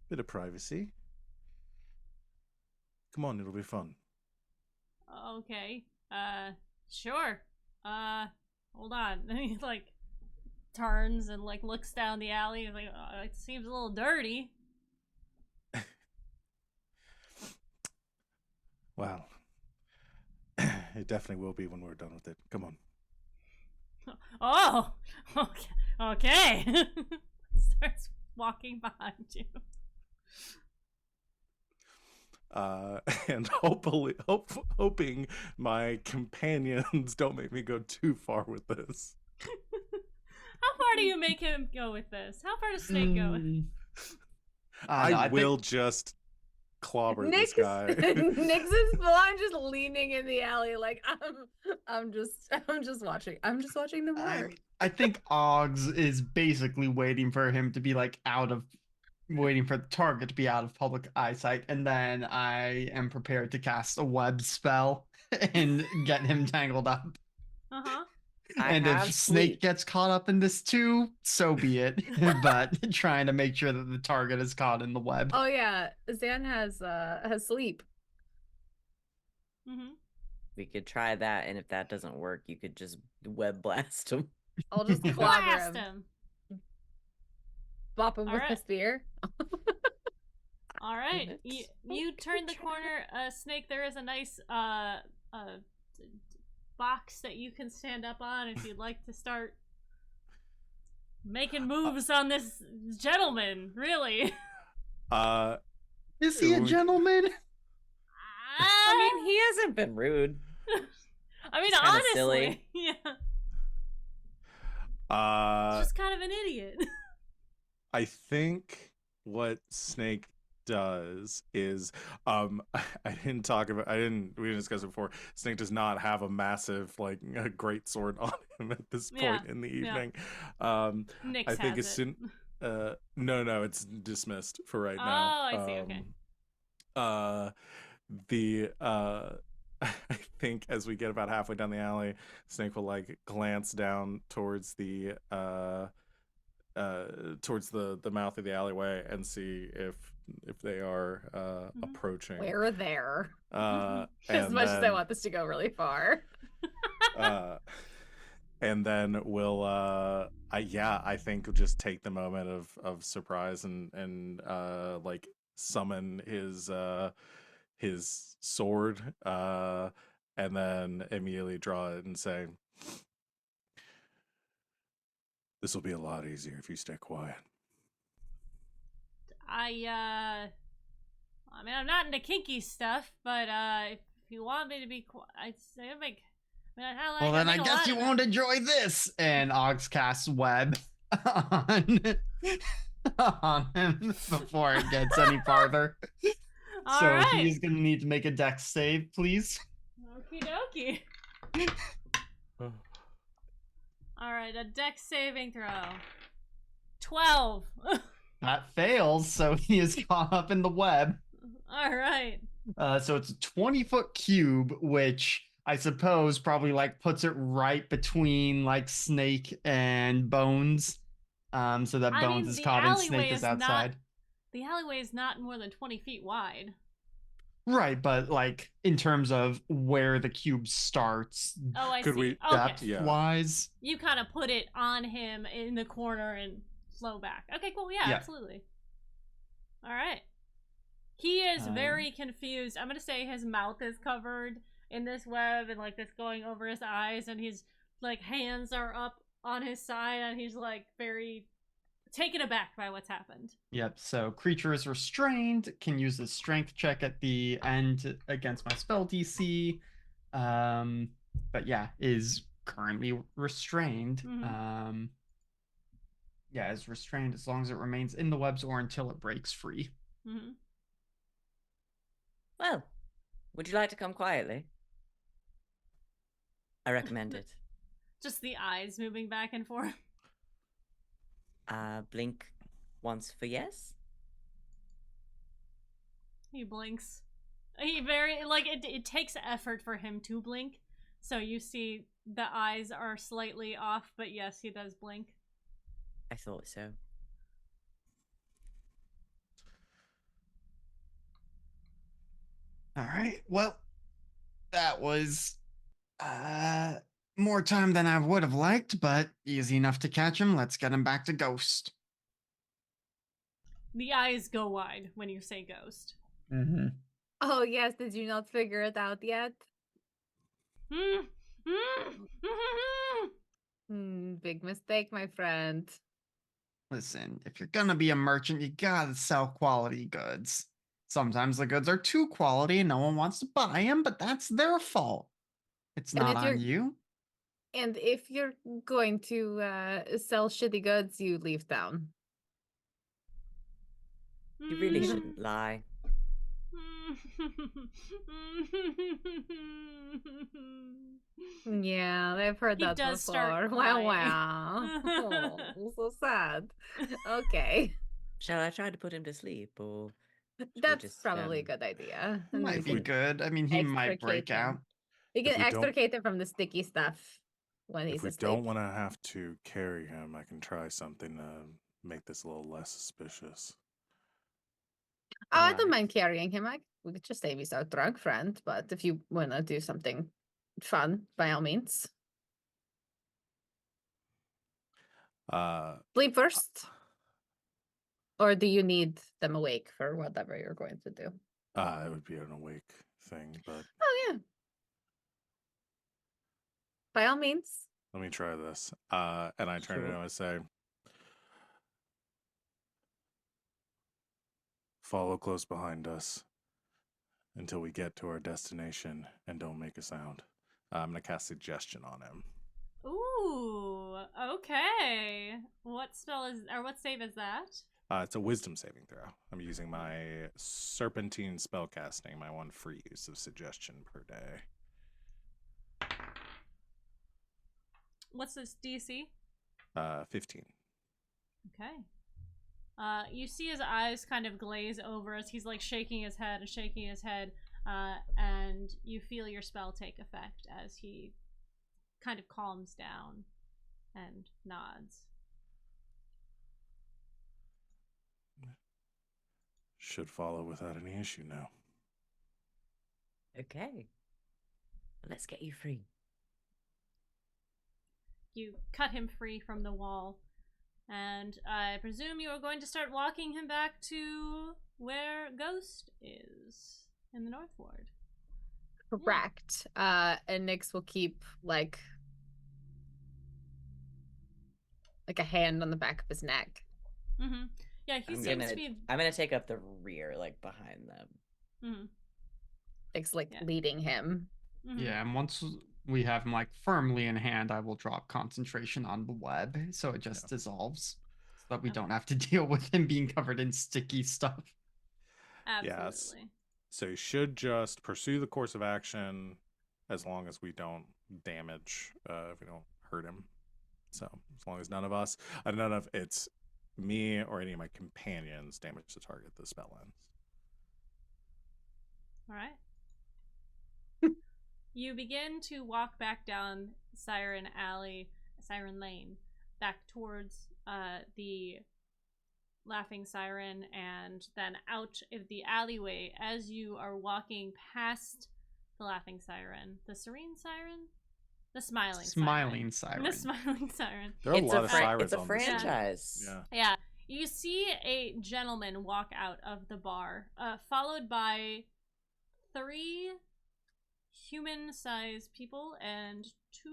Bit of privacy. Come on, it'll be fun. Okay. Sure. Hold on. And he like turns and like looks down the alley and like, it seems a little dirty. Well, it definitely will be when we're done with it. Come on. Oh, okay. Okay. Starts walking behind you. And hoping my companions don't make me go too far with this. How far do you make him go with this? How far does Snake go? I will just clobber this guy. Nix is full on just leaning in the alley like I'm just watching. I'm just watching them work. I think Oggs is basically waiting for him to be like waiting for the target to be out of public eyesight, and then I am prepared to cast a web spell and get him tangled up. Uh-huh. And if Snake sleep. gets caught up in this too, so be it. But trying to make sure that the target is caught in the web. Oh yeah, Zan has sleep. Mm-hmm. We could try that, and if that doesn't work, you could just web blast him. I'll just clobber Blast him. him. Bop him with Alright. a spear. All right. That's You turn the corner, Snake. There is a nice box that you can stand up on if you'd like to start making moves on this gentleman. Really. Is he a gentleman? I mean, he hasn't been rude. I mean, Just kinda honestly, silly. yeah. Uh, Just kind of an idiot. I think what Snake does is I didn't we didn't discuss it before. Snake does not have a massive like a great sword on him at this point in the evening. Nix I think has as it. soon no, it's dismissed for right Oh, now. I see. Okay. The I think as we get about halfway down the alley, Snake will like glance down towards the mouth of the alleyway and see if they are approaching. We're there. And As much as I then, want this to go really far. and then we'll I think we'll just take the moment of surprise and like summon his sword and then immediately draw it and say, this will be a lot easier if you stay quiet. I mean, I'm not into kinky stuff, but if you want me to be quiet, I'd say I make. Well, then I guess you won't enjoy this. And Oggs casts web on him before it gets any farther. So Alright. he's gonna need to make a dex save, please. Okie dokie. Alright, a dex saving throw. 12. That fails, so he is caught up in the web. Alright. So it's a 20-foot cube, which I suppose probably like puts it right between like Snake and Bones. So that Bones is caught and Snake is outside. The alleyway is not more than 20 feet wide. Right, but like in terms of where the cube starts, Oh, I Could see. we- Okay. depth-wise. You kind of put it on him in the corner and flow back. Okay, cool. Yeah, Yeah. absolutely. All right. He is very confused. I'm going to say his mouth is covered in this web and like this going over his eyes, and his like hands are up on his side, and he's like very taken aback by what's happened. Yep, so creature is restrained, can use a strength check at the end against my spell DC. But yeah, is currently restrained. Yeah, is restrained as long as it remains in the webs or until it breaks free. Mm-hmm. Well, would you like to come quietly? I recommend it. Just the eyes moving back and forth. Blink once for yes. He blinks. He very like it takes effort for him to blink. So you see the eyes are slightly off, but yes, he does blink. I thought so. All right. Well, that was more time than I would have liked, but easy enough to catch him. Let's get him back to Ghost. The eyes go wide when you say ghost. Mm-hmm. Oh yes, did you not figure it out yet? Big mistake, my friend. Listen, if you're gonna be a merchant, you gotta sell quality goods. Sometimes the goods are too quality and no one wants to buy them, but that's their fault. It's And not if on you're- you. And if you're going to sell shitty goods, you leave town. You really You know- shouldn't lie. Yeah, I've heard He that does before. start Wow, crying. wow. Oh, so sad. Okay. Shall I try to put him to sleep, or should we That's just, probably a good idea. And Might you be can good. I mean, he might break extricate him. out. You If can we don't- extricate him from the sticky stuff when he's If we asleep. don't want to have to carry him, I can try something to make this a little less suspicious. Oh, I don't Right. mind carrying him. We could just say he's our drug friend, but if you want to do something fun, by all means. Sleep first. Or do you need them awake for whatever you're going to do? It would be an awake thing, but Oh, yeah. By all means. let me try this. And I turn to Sure. him and I say, follow close behind us until we get to our destination and don't make a sound. I'm going to cast suggestion on him. Ooh, okay. What spell is, or what save is that? It's a wisdom saving throw. I'm using my serpentine spellcasting, my one free use of suggestion per day. What's this DC? 15. Okay. You see his eyes kind of glaze over as he's like shaking his head and shaking his head, and you feel your spell take effect as he kind of calms down and nods. Should follow without any issue now. Okay. Let's get you free. You cut him free from the wall, and I presume you are going to start walking him back to where Ghost is in the North Ward. Correct. And Nyx will keep like a hand on the back of his neck. Mm-hmm. Yeah, he seems to be. I'm gonna take up the rear, like behind them. Mm-hmm. It's like Yeah. leading him. Mm-hmm. Yeah, and once we have him like firmly in hand, I will drop concentration on the web so it just dissolves. So that we Okay. don't have to deal with him being covered in sticky stuff. Absolutely. So you should just pursue the course of action as long as we don't damage, if we don't hurt him. So as long as none of it's me or any of my companions damage the target the spell ends. All right. You begin to walk back down Siren Lane, back towards the Laughing Siren, and then out of the alleyway as you are walking past the Laughing Siren. The Serene Siren? The Smiling Smiling Siren. siren. The Smiling Siren. There are a lot of sirens It's a on this street. franchise. Yeah. Yeah. You see a gentleman walk out of the bar, followed by 3 human-sized people and 2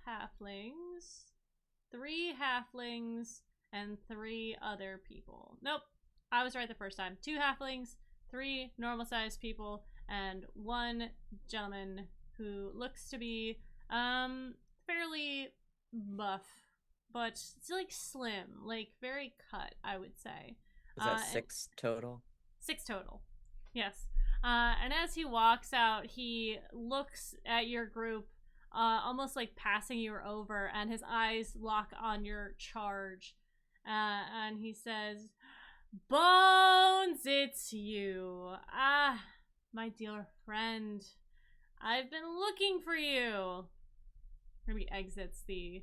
halflings. 3 halflings and 3 other people. Nope. I was right the first time. 2 halflings, 3 normal-sized people, and 1 gentleman who looks to be fairly buff, but it's like slim, like very cut, I would say. Is that and- 6 total? 6 total. Yes. And as he walks out, he looks at your group, almost like passing you over, and his eyes lock on your charge. And he says, Bones, it's you. Ah, my dear friend. I've been looking for you. Maybe exits the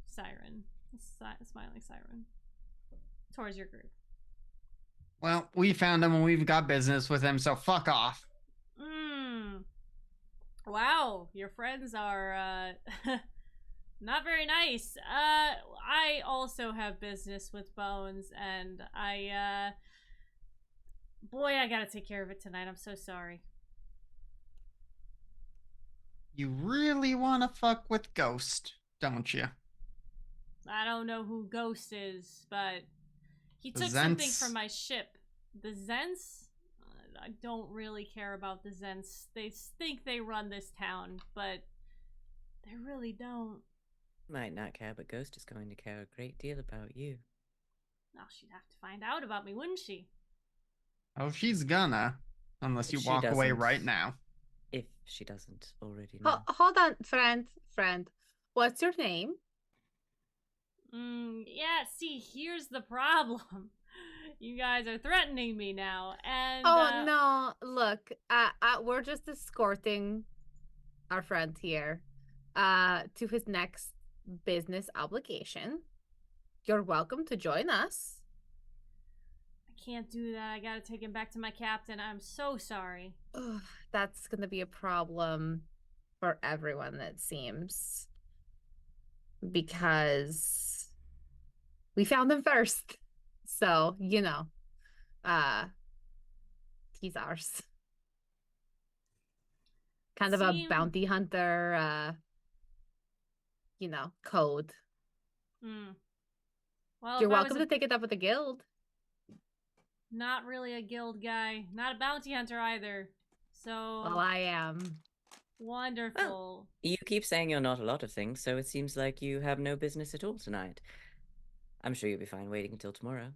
siren, the smiling siren, towards your group. Well, we found him and we've got business with him, so fuck off. Wow, your friends are not very nice. I also have business with Bones, and boy, I gotta take care of it tonight. I'm so sorry. You really want to fuck with Ghost, don't you? I don't know who Ghost is, but he The took something Zents. from my ship. The Zents? I don't really care about the Zents. They think they run this town, but they really don't. Might not care, but Ghost is going to care a great deal about you. Oh, she'd have to find out about me, wouldn't she? Oh, she's gonna. Unless you She walk away doesn't. right now. If she doesn't already know. Hold on, friend. What's your name? Yeah, see, here's the problem. You guys are threatening me now, and No, look, we're just escorting our friend here to his next business obligation. You're welcome to join us. I can't do that. I gotta take him back to my captain. I'm so sorry. Ugh, that's gonna be a problem for everyone, it seems, because we found him first. So, he's ours. Kind of a bounty hunter, code. Well, You're welcome to take it up with the guild. Not really a guild guy. Not a bounty hunter either. So. Well, I am. Wonderful. Well, you keep saying you're not a lot of things, so it seems like you have no business at all tonight. I'm sure you'll be fine waiting until tomorrow.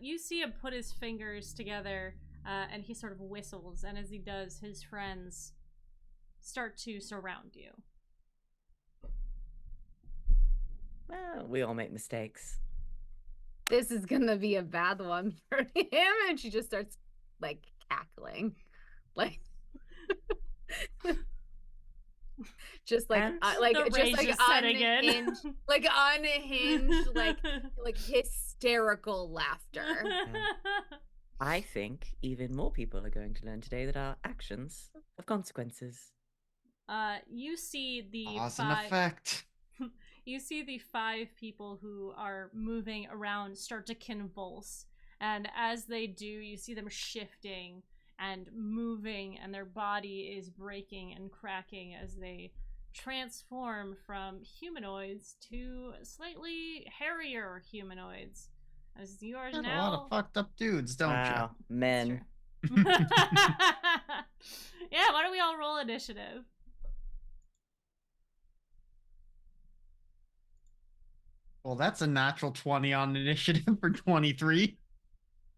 You see him put his fingers together, and he sort of whistles, and as he does, his friends start to surround you. Well, we all make mistakes. This is gonna be a bad one for him, and she just starts, cackling. Just unhinged, hysterical laughter. I think even more people are going to learn today that our actions have consequences. You see the Cause and effect. You see the 5 people who are moving around start to convulse, and as they do, you see them shifting and moving, and their body is breaking and cracking as they transform from humanoids to slightly hairier humanoids. As you are Got now a lot of fucked up dudes, don't Wow, men. yeah, why don't we all roll initiative? Well, that's a natural 20 on initiative for 23.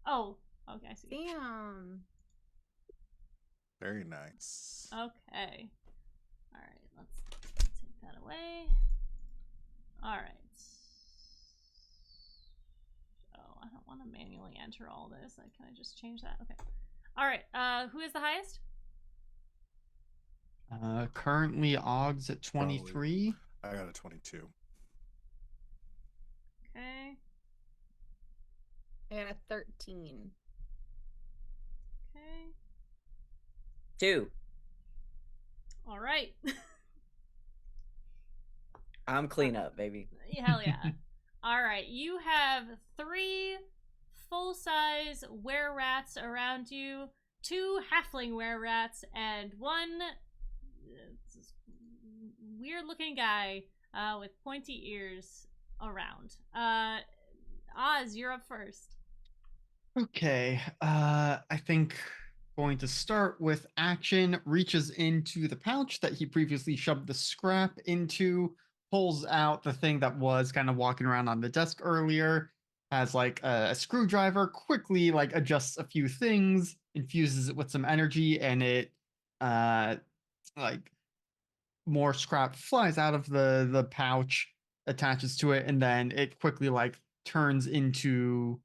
Oh, okay, I see. Damn. Very nice. Okay. Alright, let's take that away. Alright. Oh, I don't want to manually enter all this. Can I just change that? Okay. Alright, who is the highest? Currently Og's at 23. I got a 22. Okay. I got a 13. Okay. 2. Alright. I'm clean up, baby. Hell yeah. Alright, you have 3 full-size were-rats around you, 2 halfling were-rats, and 1 weird-looking guy with pointy ears around. Oz, you're up first. Okay, I think going to start with action, reaches into the pouch that he previously shoved the scrap into, pulls out the thing that was kind of walking around on the desk earlier, has like a screwdriver, quickly like adjusts a few things, infuses it with some energy, and it like more scrap flies out of the pouch, attaches to it, and then it quickly like turns into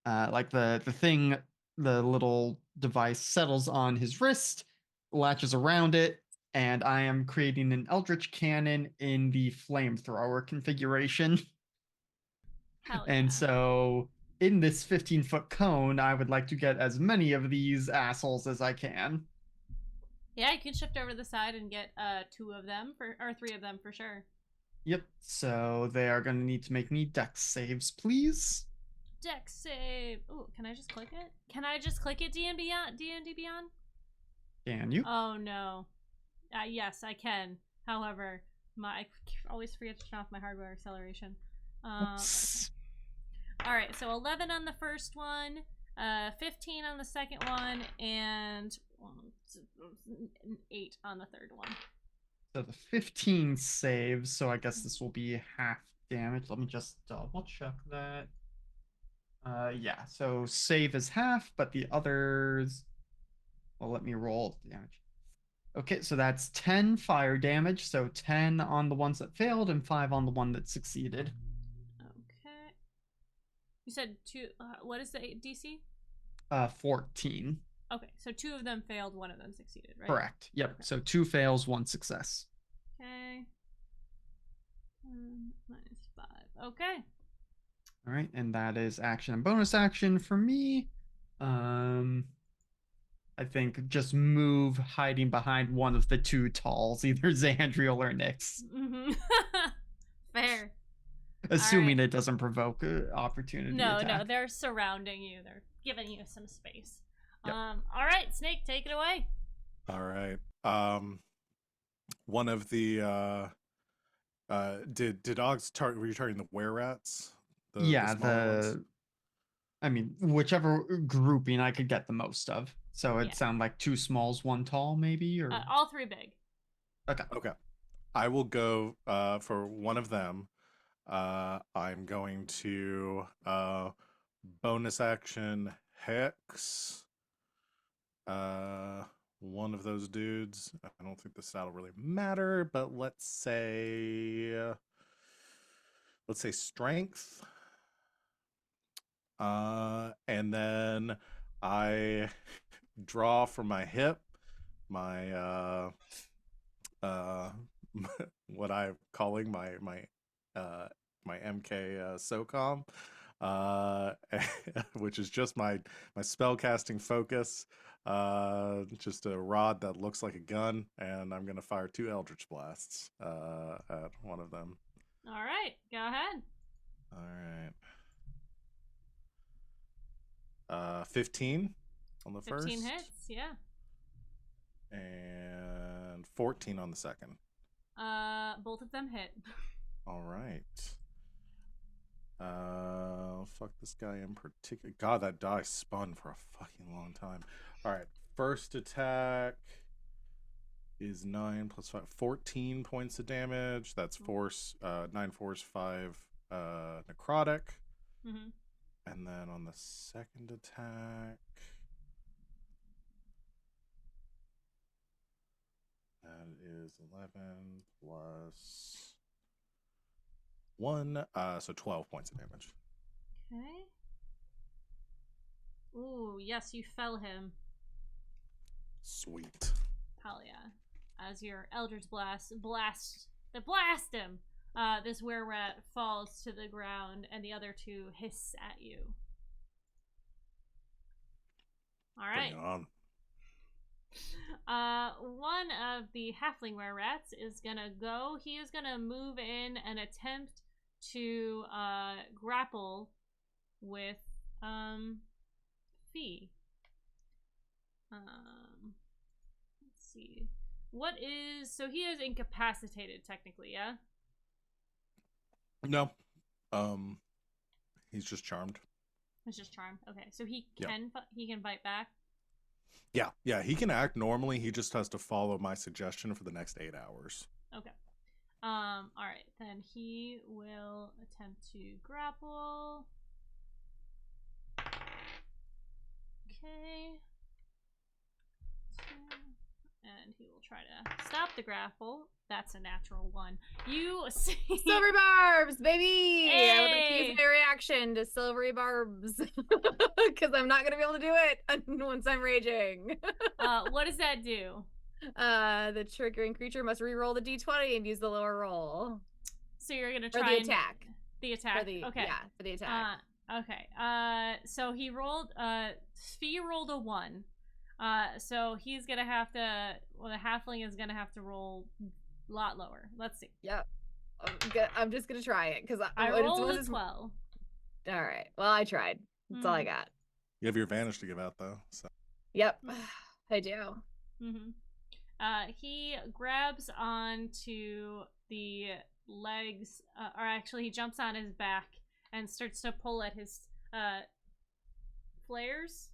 like the thing, the little device settles on his wrist, latches around it, and I am creating an eldritch cannon in the flamethrower configuration. Hell yeah. And so in this 15-foot cone, I would like to get as many of these assholes as I can. Yeah, you can shift over to the side and get 2 of them or 3 of them for sure. Yep, so they are going to need to make me dex saves, please. Dex save. Ooh, can I just click it? Can I just click it, D&D Beyond? Can you? Oh no. Yes, I can. However, I always forget to turn off my hardware acceleration. Oops. All right, so 11 on the first one, 15 on the second one, and 8 on the third one. So the 15 saves, so I guess this will be half damage. Let me just double check that. Yeah, so save is half, but the others, well, let me roll the damage. Okay, so that's 10 fire damage, so 10 on the ones that failed and 5 on the one that succeeded. Okay. You said 2, what is the DC? 14. Okay, so 2 of them failed, 1 of them succeeded, right? Correct. Yep. Okay. So 2 fails, 1 success. Okay. Minus 5. Okay. All right, and that is action and bonus action for me. I think just move hiding behind one of the 2 talls, either Xandriel or Nyx. Mm-hmm. Fair. Assuming right. it doesn't provoke opportunity No, attack. they're surrounding you. They're giving you some space. Yep. All right, Snake, take it away. All right. One of the did Ogs target? Were you targeting the were rats? Yeah, the smaller ones? I mean, whichever grouping I could get the most of. So it Yeah. sound like 2 smalls, 1 tall, maybe, or All 3 big. okay. Okay. I will go for one of them. I'm going to bonus action hex one of those dudes. I don't think the stat will really matter, but let's say strength. And then I draw from my hip my what I'm calling my MK SOCOM, which is just my spell casting focus, just a rod that looks like a gun, and I'm gonna fire 2 Eldritch Blasts at one of them. All right, go ahead. All right. 15 on the 15 first. hits, yeah. And 14 on the second. Both of them hit. All right. Fuck this guy in particular. God, that die spun for a fucking long time. All right. First attack is 9 plus 5, 14 points of damage. That's force, 9 force, 5 necrotic. Mm-hmm. And then on the second attack, that is 11 plus 1, so 12 points of damage. Okay. Ooh, yes, you fell him. Sweet. Hell yeah. As your Eldritch blast him. This were-rat falls to the ground, and the other 2 hiss at you. All right. Bring it on. One of the halfling were-rats is gonna go. He is gonna move in and attempt to grapple with Fee. Let's see. So he is incapacitated technically, yeah? No. He's just charmed. It's just charmed. Okay, so he Yep. can bite back. Yeah, he can act normally. He just has to follow my suggestion for the next 8 hours. Okay. All right, then he will attempt to grapple. Okay. And he will try to stop the grapple. That's a natural one. You see. Silvery barbs, baby! I would like to use Hey! my reaction to silvery barbs because I'm not gonna be able to do it once I'm raging. What does that do? The triggering creature must re-roll the d20 and use the lower roll. So you're gonna For try the and attack. the attack. Okay. Yeah, for the attack. Okay. So he rolled. Fee rolled a 1. So he's gonna have to. Well, the halfling is gonna have to roll a lot lower. Let's see. Yep. I'm just gonna try it because I rolled a 12. All right. Well, I tried. That's all I got. You have your advantage to give out though. So. Yep, I do. He grabs onto the legs, or actually, he jumps on his back and starts to pull at his flares,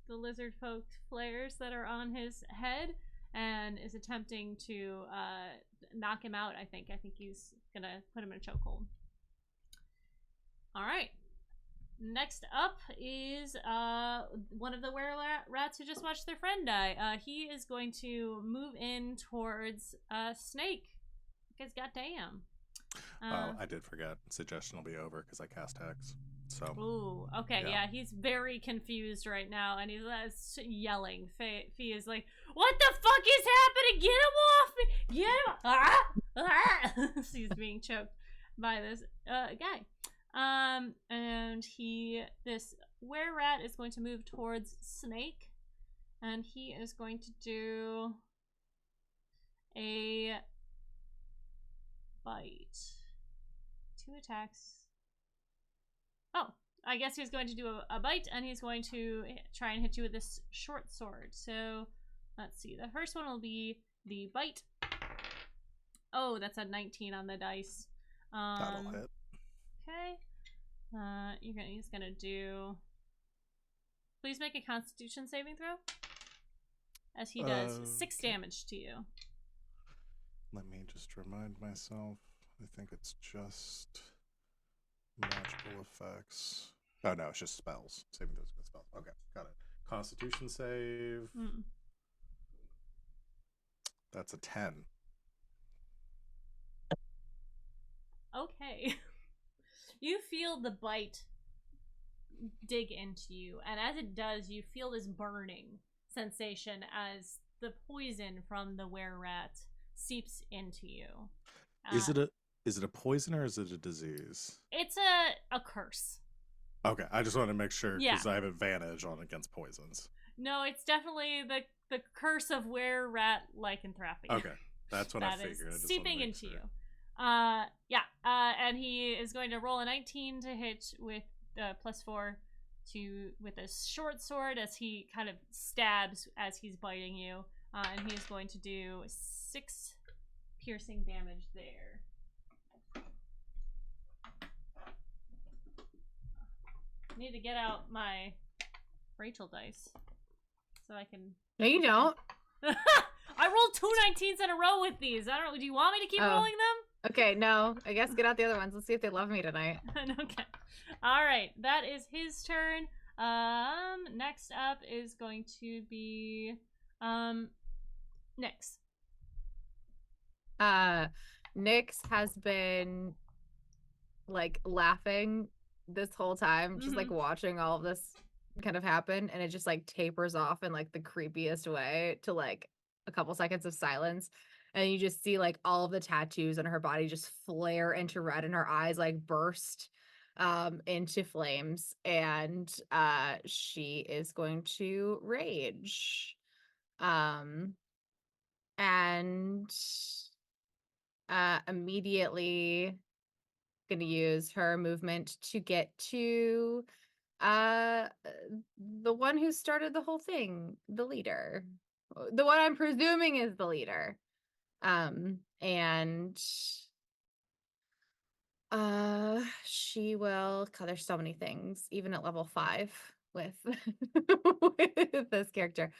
the lizard folk flares that are on his head, and is attempting to knock him out. I think he's gonna put him in a chokehold. All right. Next up is one of the were-rats who just watched their friend die. He is going to move in towards Snake. Because goddamn. I did forget. Suggestion will be over because I cast Hex. So. Ooh, okay, yeah. He's very confused right now, and he's yelling. Fee is like, "What the fuck is happening? Get him off me! Get him!" He's being choked by this guy. And this were-rat is going to move towards Snake, and he is going to do a bite. 2 attacks. Oh, I guess he's going to do a bite, and he's going to try and hit you with this short sword. So, let's see. The first one will be the bite. Oh, that's a 19 on the dice. That'll hit. Okay. He's gonna do. Please make a Constitution saving throw. As he does 6 damage to you. Let me just remind myself. I think it's just magical effects. Oh no, it's just spells. Saving throws against spells. Okay, got it. Constitution save. That's a 10. Okay. You feel the bite dig into you, and as it does, you feel this burning sensation as the poison from the were-rat seeps into you. Is it a poison or is it a disease? It's a curse. Okay, I just want to make sure because Yeah. I have advantage on against poisons. No, it's definitely the curse of were-rat lycanthropy. Okay, that's what I That is figured. I just seeping wanted to make into sure. you. And he is going to roll a 19 to hit with +4 with a short sword as he kind of stabs as he's biting you. And he is going to do 6 piercing damage there. I need to get out my Rachel dice so I can. No, you don't. I rolled 2 19s in a row with these. I don't know. Do you want me to keep rolling them? Okay, no. I guess get out the other ones. Let's see if they love me tonight. Okay. All right. That is his turn. Next up is going to be Nyx. Nyx has been like laughing this whole time, just like watching all of this kind of happen, and it just like tapers off in like the creepiest way to like a couple seconds of silence, and you just see like all of the tattoos on her body just flare into red, and her eyes like burst into flames, and she is going to rage, and immediately gonna use her movement to get to the one who started the whole thing, the leader, the one I'm presuming is the leader, and she will. God, there's so many things even at level 5 with with this character.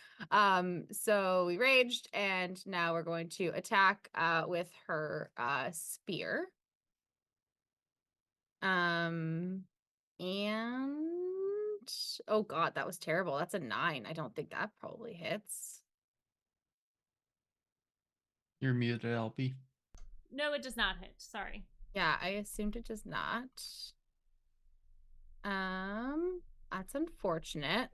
So we raged, and now we're going to attack with her spear. And Oh god, that was terrible. That's a 9. I don't think that probably hits. You're muted, LP. No, it does not hit. Sorry. Yeah, I assumed it does not. That's unfortunate.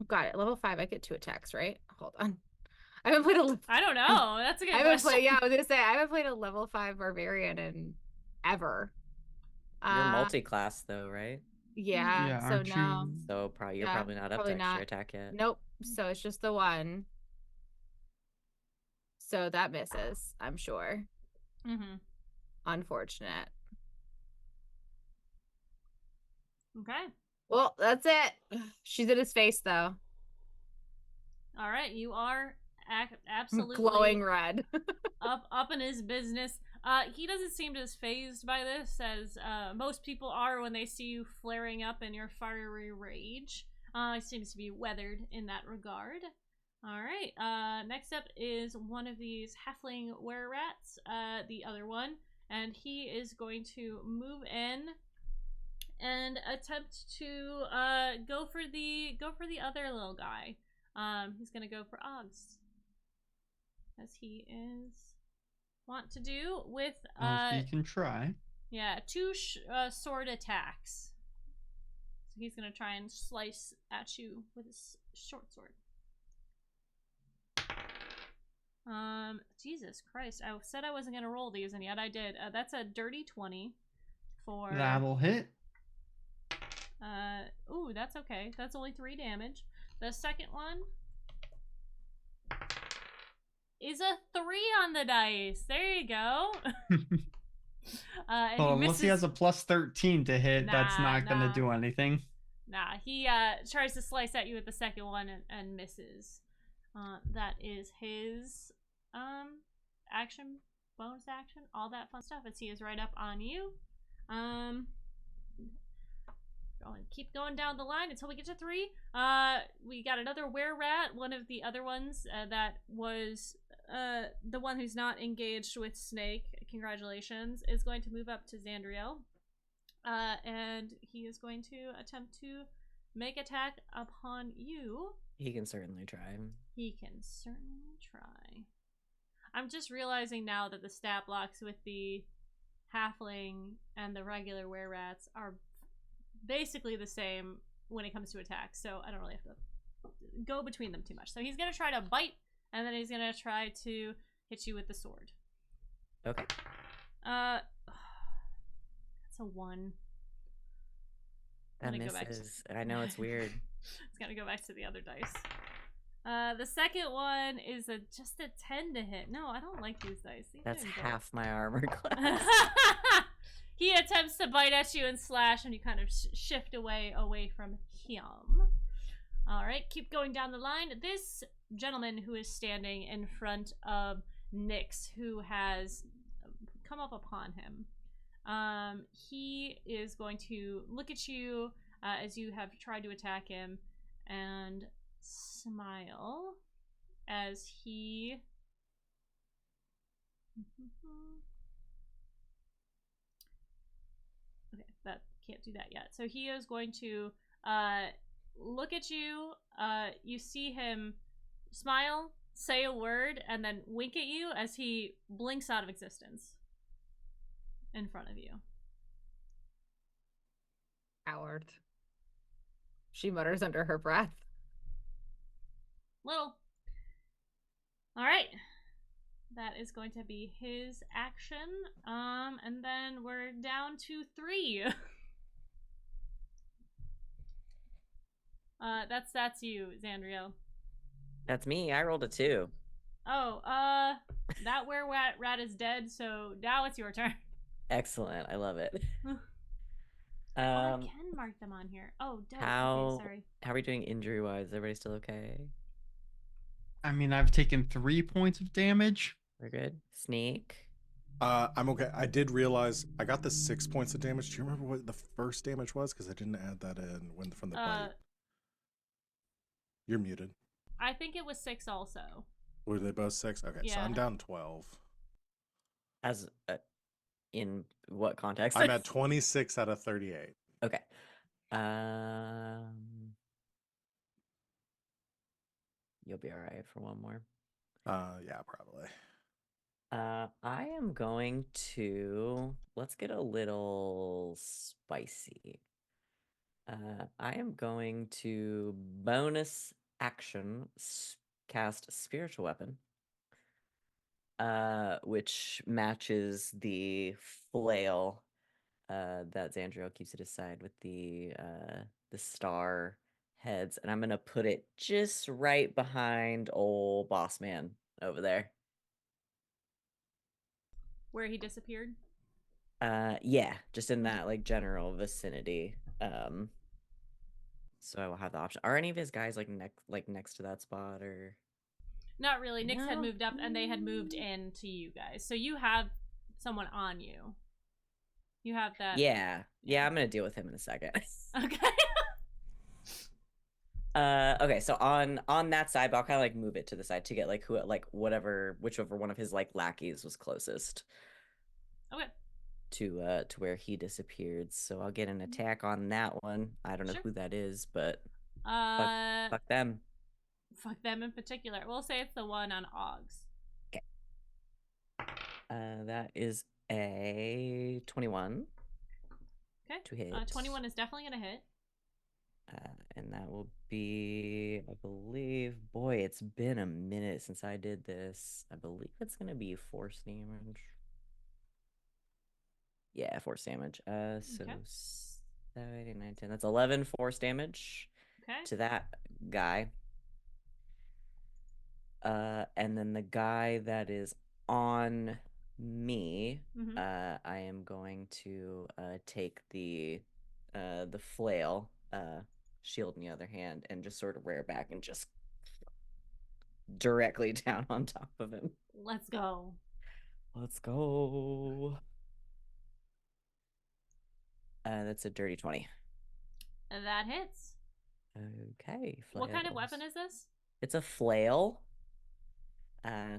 Got it. Level 5, I get 2 attacks, right? Hold on. I haven't played a I don't know. That's a good I haven't question. played, yeah, I was gonna say I haven't played a level 5 barbarian in ever. You're multi-class though, right? Yeah, Yeah, so aren't no. you? So you're Yeah, probably not up probably to extra not. attack yet. Nope. So it's just the 1. So that misses, I'm sure. Mm-hmm. Unfortunate. Okay. Well, that's it. She's in his face though. All right. You are absolutely Glowing red. up in his business. He doesn't seem as phased by this as most people are when they see you flaring up in your fiery rage. He seems to be weathered in that regard. All right. Next up is one of these halfling were-rats, the other one, and he is going to move in and attempt to go for the other little guy. He's gonna go for Oggs, as he is want to do with LP can try. yeah, 2 sword attacks. So he's gonna try and slice at you with his short sword. Jesus Christ! I said I wasn't gonna roll these, and yet I did. That's a dirty 20 for. That'll hit. Ooh, that's okay. That's only 3 damage. The second one is a 3 on the dice. There you go. And Well, he unless he has a plus 13 to hit, that's Nah, not gonna nah. do anything. Nah, he tries to slice at you with the second one and misses. That is his action, bonus action, all that fun stuff as he is right up on you. Keep going down the line until we get to 3. We got another were-rat, one of the other ones that was the one who's not engaged with Snake. Congratulations, is going to move up to Xandriel. And he is going to attempt to make attack upon you. He can certainly try. He can certainly try. I'm just realizing now that the stat blocks with the halfling and the regular were-rats are basically the same when it comes to attacks, so I don't really have to go between them too much. So he's gonna try to bite, and then he's gonna try to hit you with the sword. Okay. That's a 1. That I'm gonna go back misses. I know it's weird. It's gonna go back to the other dice. The second one is just a 10 to hit. No, I don't like these dice. That's half my armor class. He attempts to bite at you and slash, and you kind of shift away from him. All right, keep going down the line. This gentleman who is standing in front of Nyx, who has come up upon him, he is going to look at you as you have tried to attack him and smile as he okay, that can't do that yet. So he is going to look at you. You see him smile, say a word, and then wink at you as he blinks out of existence in front of you. Coward. She mutters under her breath. Little. All right. That is going to be his action. And then we're down to 3. That's you, Xandriel. That's me. I rolled a 2. Oh, that were-rat is dead, so now it's your turn. Excellent. I love it. I can mark them on here. Oh, dope. How Okay, sorry. how are we doing injury-wise? Everybody still okay? I mean, I've taken 3 points of damage. We're good. Sneak. I'm okay. I did realize I got the 6 points of damage. Do you remember what the first damage was? Because I didn't add that in from the bite. You're muted. I think it was 6 also. Were they both 6? Okay, so Yeah. I'm down 12. As in what context? I'm at 26 out of 38. Okay. You'll be all right for one more. Yeah, probably. I am going to let's get a little spicy. I am going to bonus action cast spiritual weapon, which matches the flail that Xandriel keeps at his side with the star heads, and I'm gonna put it just right behind old boss man over there. Where he disappeared. Yeah, just in that like general vicinity. So I will have the option. Are any of his guys like next to that spot or? Not really. Nyx had No. moved up and they had moved in to you guys. So you have someone on you. You have that. Yeah, I'm gonna deal with him in a second. Okay. Okay, so on that side, but I'll kind of like move it to the side to get like whichever one of his like lackeys was closest. Okay. To where he disappeared. So I'll get an attack on that one. I don't know Sure. who that is, but fuck them. Fuck them in particular. We'll say it's the one on Oggs. Okay. That is a 21. Okay. To hit. 21 is definitely gonna hit. And that will be, I believe, boy, it's been a minute since I did this. I believe it's gonna be force damage. Yeah, force damage. So Okay. 7, 8, 9, 10. That's 11 force damage Okay. to that guy. And then the guy that is on me, I am going to take the flail, shield in the other hand, and just sort of rear back and just directly down on top of him. Let's go. Let's go. That's a dirty 20. That hits. Okay. What kind of flails. weapon is this? It's a flail.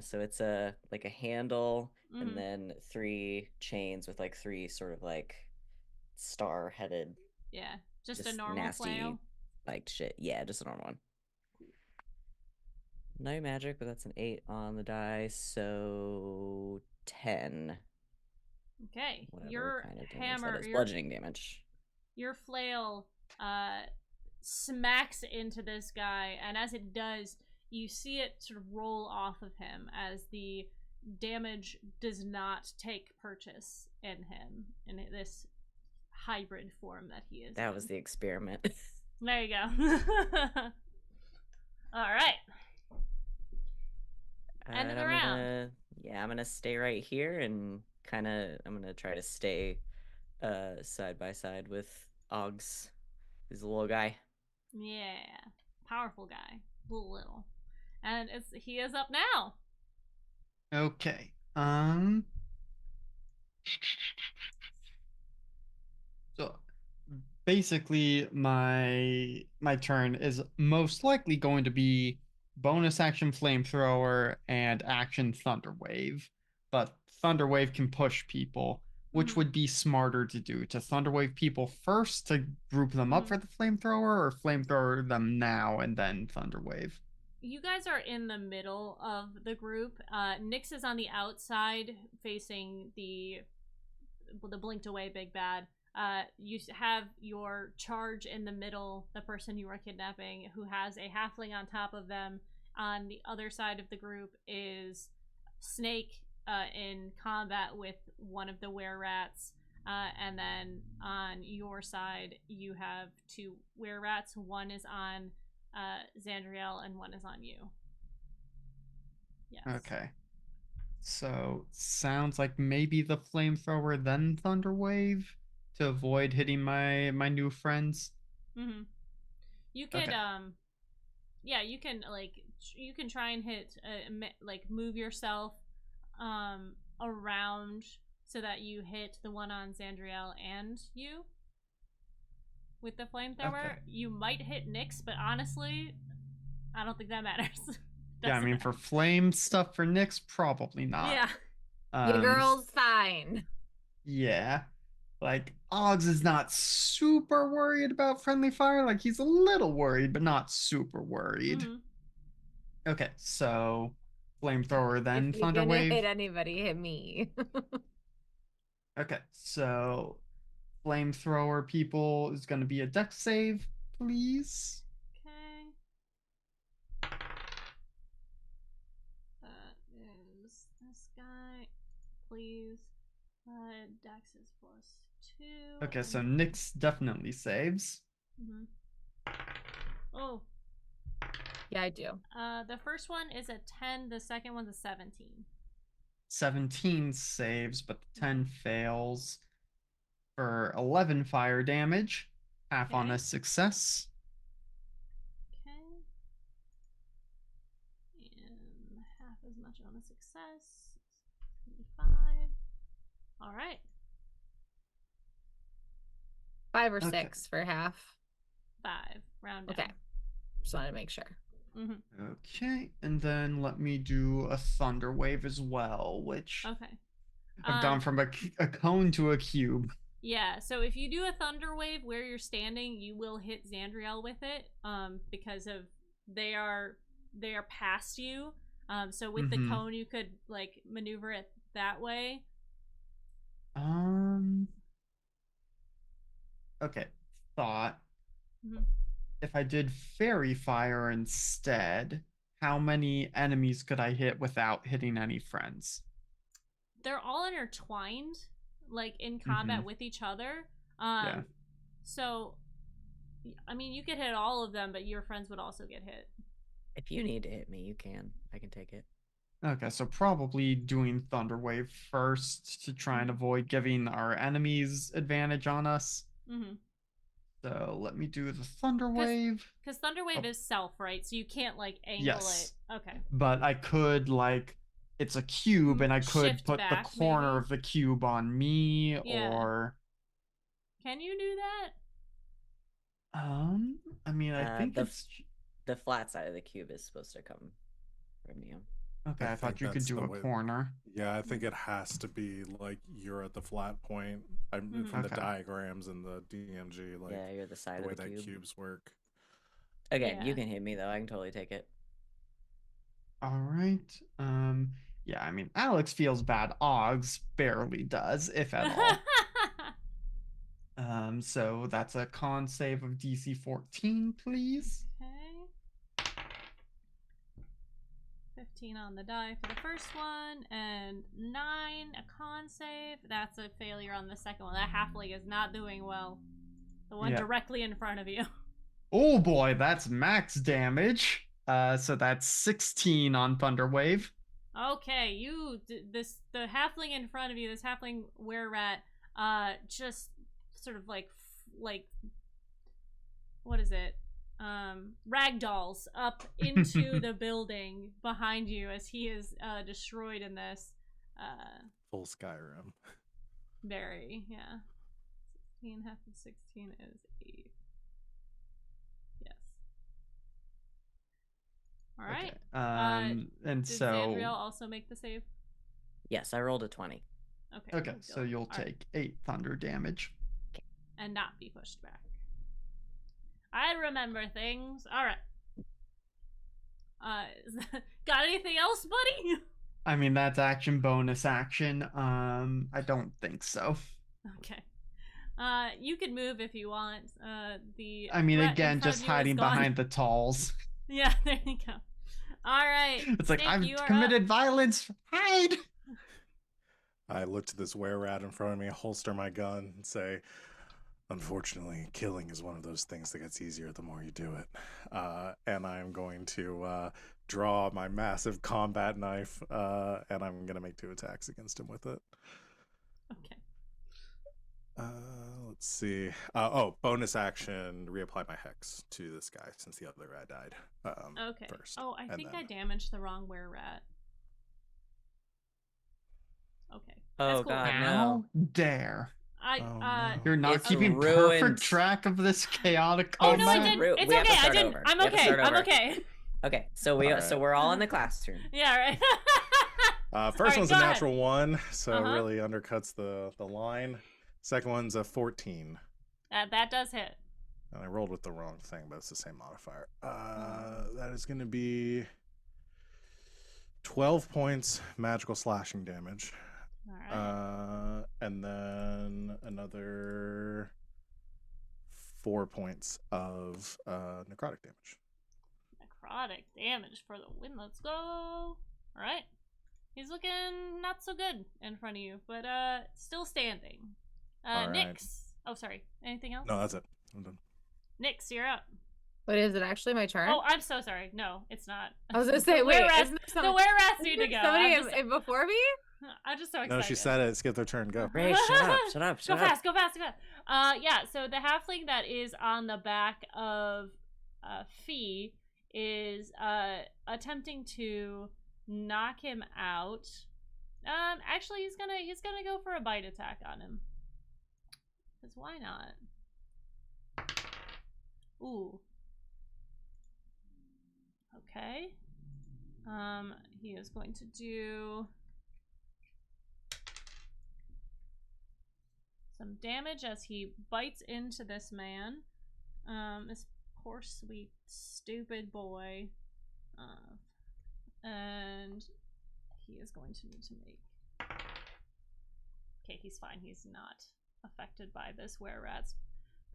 So it's a handle and then 3 chains with like 3 sort of like star-headed. Yeah, just a normal nasty, flail. Like shit. Yeah, just a normal one. No magic, but that's an 8 on the die, so 10. Okay, Whatever your kind of damage hammer, that is. Bludgeoning damage. Your flail smacks into this guy, and as it does, you see it sort of roll off of him as the damage does not take purchase in him in this hybrid form that he is. That was the experiment. There you go. All right. End of the round. I'm gonna stay right here and I'm gonna try to stay side by side with Oggs. He's a little guy. Yeah, powerful guy, little, and he is up now. Okay. So basically my turn is most likely going to be bonus action flamethrower and action thunder wave. But thunder wave can push people, which would be smarter to do, to thunder wave people first to group them up for the flamethrower, or flamethrower them now and then thunder wave. You guys are in the middle of the group. Nyx is on the outside facing the blinked away big bad. You have your charge in the middle, the person you are kidnapping, who has a halfling on top of them. On the other side of the group is Snake in combat with one of the were-rats. And then on your side, you have 2 were-rats. One is on Xandriel and one is on you. Yes. Okay. So sounds like maybe the flamethrower then thunderwave to avoid hitting my new friends. You could yeah, you can try and hit like move yourself around so that you hit the one on Xandriel and you with the flamethrower. You might hit Nyx, but honestly, I don't think that matters. Yeah, I mean, for flame stuff for Nyx, probably not. Yeah. Your girl's fine. Yeah. Like, Oggs is not super worried about friendly fire. Like, he's a little worried, but not super worried. Mhm. Okay, so flamethrower, then If you're thunder gonna hit wave. anybody, hit me. Okay, so flamethrower people is going to be a dex save, please. Okay. That is this guy. Please. Dex is +2. Okay, so and- Nyx definitely saves. Mhm. Oh. Yeah, I do. The first one is a 10. The second one's a 17. 17 saves, but the 10 fails for 11 fire damage. Half on Okay. a success. Okay. And half as much on a success. 25. All right. 5 or Okay. 6 for half. 5. Round down. Okay. Just wanted to make sure. Mm-hmm. Okay, and then let me do a thunder wave as well, which Okay. I've gone from a cone to a cube. Yeah, so if you do a thunder wave where you're standing, you will hit Xandriel with it, because of they are past you. So with the cone, you could like maneuver it that way. Okay, thought. Mhm. If I did fairy fire instead, how many enemies could I hit without hitting any friends? They're all intertwined, like in combat with each other. Yeah. So, I mean, you could hit all of them, but your friends would also get hit. If you need to hit me, you can. I can take it. Okay, so probably doing thunder wave first to try and avoid giving our enemies advantage on us. Mm-hmm. So let me do the thunder wave. Because thunder wave is self, right? So you can't like angle Yes. it. Okay. But I could like it's a cube and I could Shift put back, the corner maybe? of the cube on me Yeah. or Can you do that? I mean I think it's the flat side of the cube is supposed to come from you. okay, I thought think you could that's do the a way- corner. Yeah, I think it has to be like you're at the flat point. From the Okay. diagrams and the DMG, like Yeah, you're the side the way of the that cube. cubes work. Again, Yeah. you can hit me though. I can totally take it. All right. Yeah, I mean Alex feels bad. Oggs barely does, if at all. So that's a con save of DC 14, please. Okay. 15 on the die for the first one, and 9 a con save. That's a failure on the second one. That halfling is not doing well. The one Yeah. directly in front of you. Oh boy, that's max damage. So that's 16 on Thunder Wave. Okay, the halfling in front of you, this halfling were-rat, just sort of like what is it? Ragdolls up into the building behind you as he is destroyed in this. Full Skyrim. Very, yeah. 16 half of 16 is 8. Yes. All right. Okay. And Did so Xandriel also make the save? Yes, I rolled a 20. Okay. okay, good so deal. you'll All right. take 8 thunder damage. And not be pushed back. I remember things. All right. Got anything else, buddy? I mean that's action bonus action. I don't think so. Okay. You can move if you want. The I mean threat in again, front just of you is hiding gone. behind the talls. Yeah, there you go. All right. It's like Nick, I've you are committed up. violence. Hide. I look to this were-rat in front of me, holster my gun, and say, unfortunately, killing is one of those things that gets easier the more you do it. And I'm going to draw my massive combat knife, and I'm going to make 2 attacks against him with it. Okay. Let's see. Bonus action, reapply my hex to this guy since the other rat died. Okay. First. Oh, I and think then- I damaged the wrong were-rat. Okay. Oh, That's cool. God, no. How dare. I Oh, no. You're not It's keeping ruined. perfect track of of chaotic Oh combat. no, I It's didn't. ru- It's we have to okay. I start didn't. over. I'm We have to okay. start I'm over. okay. Okay, so Alright. we're all in the class turn. Yeah, right. First Alright, one's go a ahead. natural 1, so Uh-huh. really undercuts the line. Second one's a 14. That does hit. And I rolled with the wrong thing, but it's the same modifier. That is going to be 12 points magical slashing damage. All right. And then another 4 points of necrotic damage. Necrotic damage for the win. Let's go. All right. He's looking not so good in front of you, but still standing. All right. Nyx. Oh, sorry. Anything else? No, that's it. I'm done. Nyx, you're up. But is it actually my turn? Oh, I'm so sorry. No, it's not. I was gonna say, The wait, were-rats- isn't there the were-rats need to go. somebody I'm just, before me? I'm just so excited. No, she said it. Skip their turn. Go. Ray, shut up, shut up, Go shut up. fast, go fast, go fast. Yeah, so the halfling that is on the back of Fee is attempting to knock him out. Actually, he's gonna go for a bite attack on him. Cause why not? Ooh. Okay. He is going to do some damage as he bites into this man. This poor, sweet, stupid boy. And he is going to need to make... Okay, he's fine. He's not affected by this were-rat's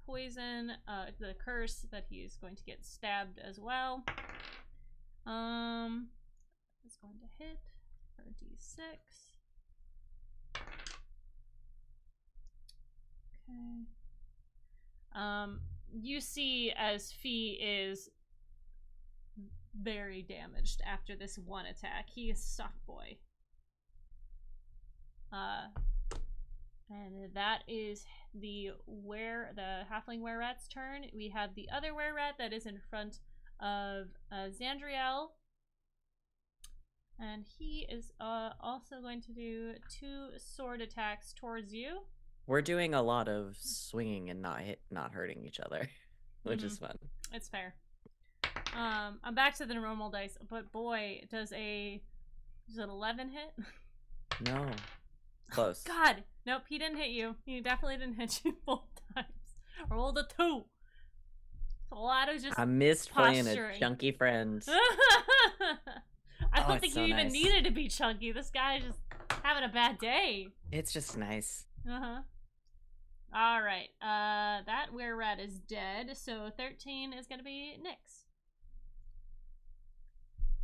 poison, the curse, that he is going to get stabbed as well. Is going to hit for a d6. Okay. You see as Fee is very damaged after this one attack. He is suck boy. And that is the halfling were-rat's turn. We have the other were-rat that is in front of Zandriel. And he is also going to do 2 sword attacks towards you. We're doing a lot of swinging and not hurting each other, which is fun. It's fair. I'm back to the normal dice, but boy, does an 11 hit? No. Close. God, nope, he didn't hit you. He definitely didn't hit you both times. I rolled a 2. It's a lot of just I missed playing posturing. a chunky friend. I don't it's think so you even nice. needed to be chunky. This guy is just having a bad day. It's just nice. Uh-huh. Alright, that were-rat is dead, so 13 is gonna be Nyx.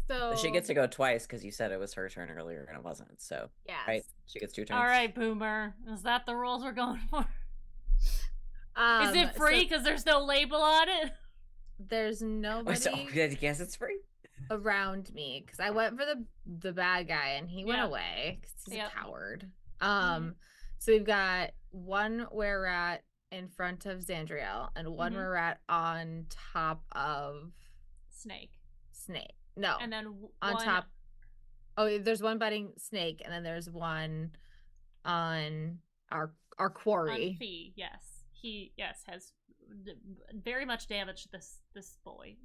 So She gets to go twice because you said it was her turn earlier and it wasn't. So, yes. right? She gets 2 turns. Alright, Boomer. Is that the rules we're going for? Um, Is it free so because there's no label on it? there's nobody I guess it's free. around me because I went for the bad guy and he went Yep. away because he's Yep. a coward. So we've got one were-rat in front of Zandriel and one Mhm. were-rat on top of Snake. Snake. No, And then on one top. Oh, there's one biting Snake, and then there's one on our on quarry. Fee, yes. He, has very much damaged this boy.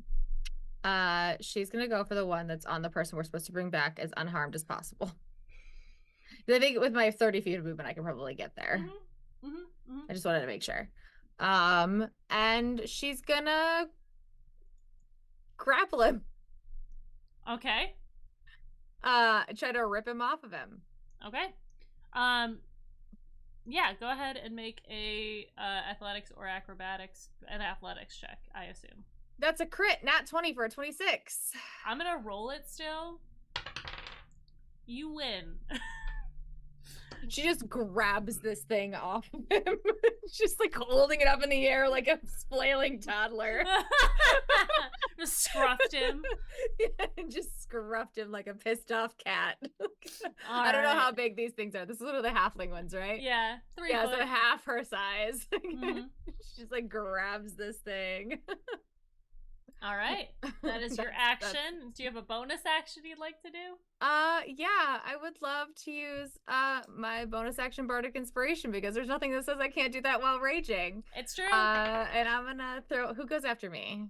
She's gonna go for the one that's on the person we're supposed to bring back as unharmed as possible. 'Cause I think with my 30 feet of movement, I can probably get there. I just wanted to make sure. And she's gonna grapple him. Okay. Try to rip him off of him. Okay. Yeah, go ahead and make a athletics or acrobatics, an athletics check, I assume. That's a crit, nat 20 for a 26. I'm gonna roll it still. You win. She just grabs this thing off of him. She's like holding it up in the air like a flailing toddler. Just scruffed him. Yeah, just scruffed him like a pissed off cat. I don't know how big these things are. This is one of the halfling ones, right? Yeah, 3 Yeah, foot. so half her size. Mhm. She just like grabs this thing. All right, that is your That's- action. Do you have a bonus action you'd like to do? Yeah, I would love to use my bonus action bardic inspiration because there's nothing that says I can't do that while raging. It's true. And I'm gonna throw. Who goes after me?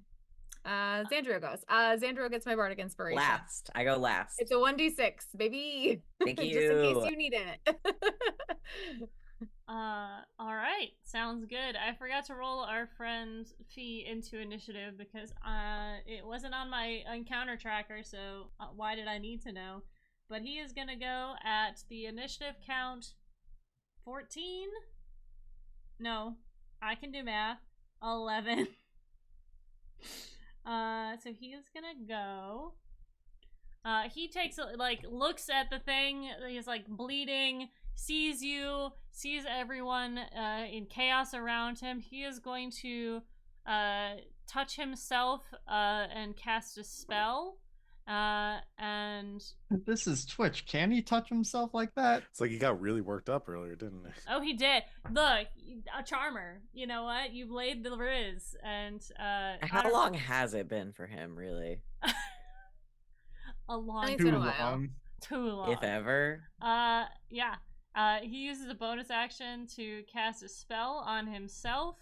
Xandrio goes. Xandrio gets my bardic inspiration. Last. I go last. It's a 1d6, baby. Thank you. Just in case you need it. All right. Sounds good. I forgot to roll our friend Fee into initiative because it wasn't on my encounter tracker, so why did I need to know? But he is gonna go at the initiative count 14? No, I can do math. 11. So he is gonna go. He takes looks at the thing. He's like bleeding. Sees you. Sees everyone in chaos around him. He is going to touch himself and cast a spell. And This is Twitch. Can he touch himself like that? It's like he got really worked up earlier, didn't he? oh, he did. Look, a charmer. You know what? You've laid the riz, and How long has it been for him, really? a long It's Too been a while. long. too long. If ever. Yeah. He uses a bonus action to cast a spell on himself,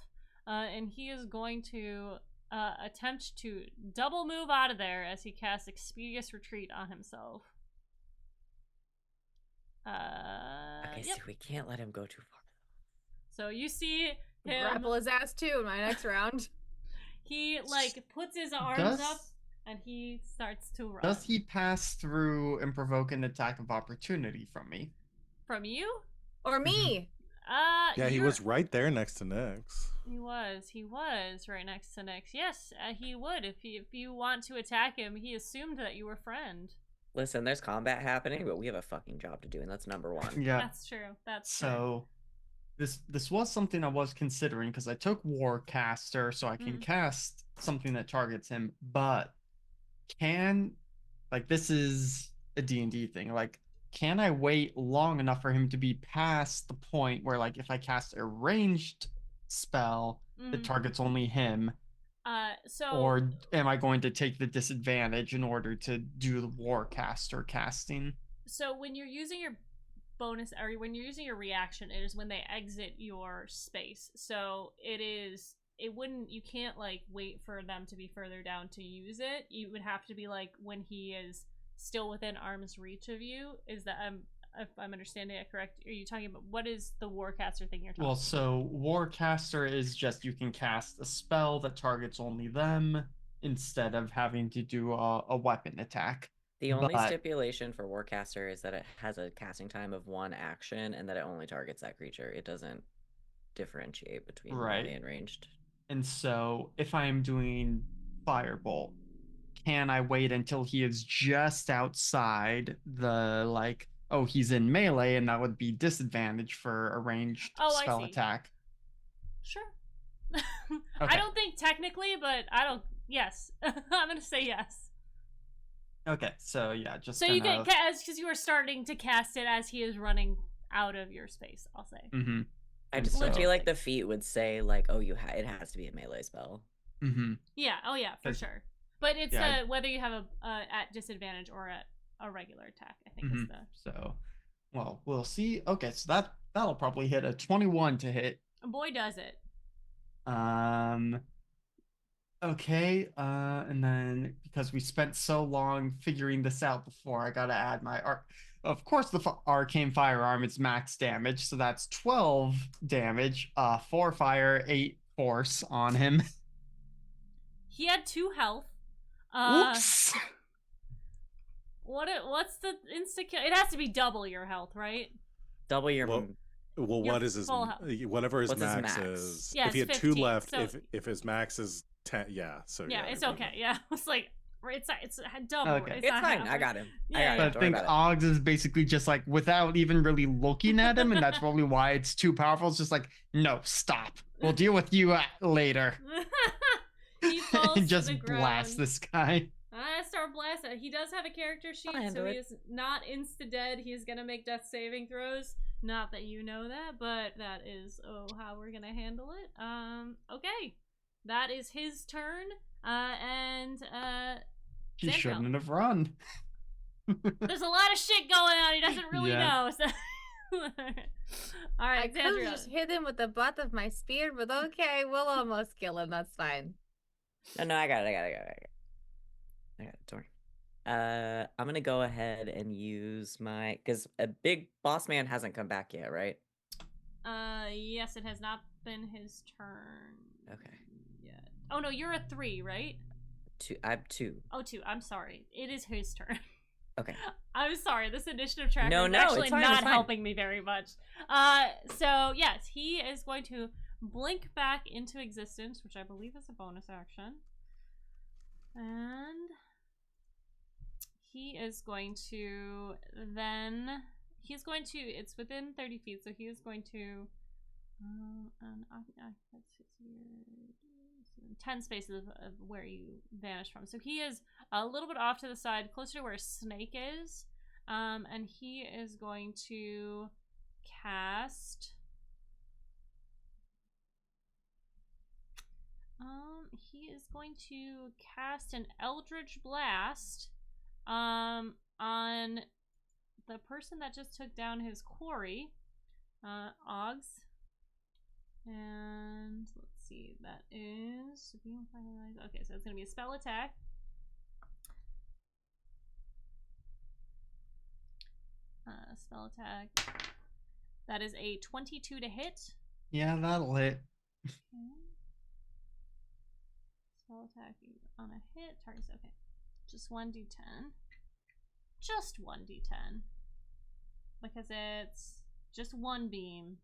and he is going to attempt to double move out of there as he casts Expeditious Retreat on himself. Okay, Yep. so we can't let him go too far. So you see him. Grapple his ass too in my next round. He puts his arms up and he starts to run. Does he pass through and provoke an attack of opportunity from me? From you? Or me. Yeah, he was right there next to Nyx. He was right next to Nyx. Yes, he would if you want to attack him. He assumed that you were friend. Listen, there's combat happening, but we have a fucking job to do, and that's number one. Yeah. That's true. That's true. So this was something I was considering because I took Warcaster so I can cast something that targets him, but this is a D&D thing. Like, can I wait long enough for him to be past the point where, like, if I cast a ranged spell that targets only him, or am I going to take the disadvantage in order to do the Warcaster casting? So when you're using your bonus, or when you're using your reaction, it is when they exit your space. So you can't like wait for them to be further down to use it. You would have to be like when he is still within arm's reach of you. Is that if I'm understanding it correct? Are you talking about what is the Warcaster thing you're talking Well, about? so Warcaster is just you can cast a spell that targets only them instead of having to do a weapon attack. The only stipulation for Warcaster is that it has a casting time of 1 action and that it only targets that creature. It doesn't differentiate between melee and ranged. And so if I am doing Firebolt, can I wait until he is just outside the he's in melee and that would be disadvantage for a ranged spell attack? Sure. Okay. I don't think technically, but yes. I'm gonna say yes. Okay, so yeah, just so you can because you are starting to cast it as he is running out of your space. I'll say. Mm-hmm. I just feel like the feat would say like, oh, it has to be a melee spell. Mm-hmm. Yeah. Oh yeah, for sure. But it's whether you have a at disadvantage or at a regular attack. I think is the. So, well, we'll see. Okay, so that'll probably hit a 21 to hit. Boy, does it. Okay, and then because we spent so long figuring this out before, I gotta add my of course the arcane firearm is max damage, so that's 12 damage, 4 fire, 8 force on him. He had 2 health. Oops. What's the insta kill? It has to be double your health, right? Double your Well, what is his whatever his max is? Yeah, if he had 15, 2 left, so if his max is 10, it's okay. Yeah, it's like it's double. Okay. It's fine. I got him. Yeah, I think Oggs is basically just like without even really looking at him, and that's probably why it's too powerful. It's just like, no, stop. We'll deal with you later. He falls and just to the blast ground. this guy. Start blasting. He does have a character sheet, so he is not insta dead. He's gonna make death saving throws. Not that you know that, but that is how we're gonna handle it. Okay, that is his turn. And He Xandriel. shouldn't have run. There's a lot of shit going on. He doesn't really know. So. All right, I could have just hit him with the butt of my spear, but okay, we'll almost kill him. That's fine. No, I got it. Don't worry. I'm gonna go ahead and use my because a big boss man hasn't come back yet, right? Yes, it has not been his turn. Okay. Yet. Oh no, you're a 3, right? I'm 2. Oh, 2. I'm sorry. It is his turn. Okay. I'm sorry. This initiative tracker No, is no, actually it's fine, not it's fine. helping me very much. So yes, he is going to blink back into existence, which I believe is a bonus action, and he is going to then. He's going to. It's within 30 feet, so he is going to. That's 10 spaces of where you vanished from. So he is a little bit off to the side, closer to where Snake is. And he is going to cast. He is going to cast an Eldritch Blast on the person that just took down his quarry, Oggs. And let's see, that is okay. So it's gonna be a spell attack. Spell attack. That is a 22 to hit. Yeah, that'll hit. Okay. Spell attack on a hit. Targets. Okay. Just 1d10. Just 1d10. Because it's just one beam.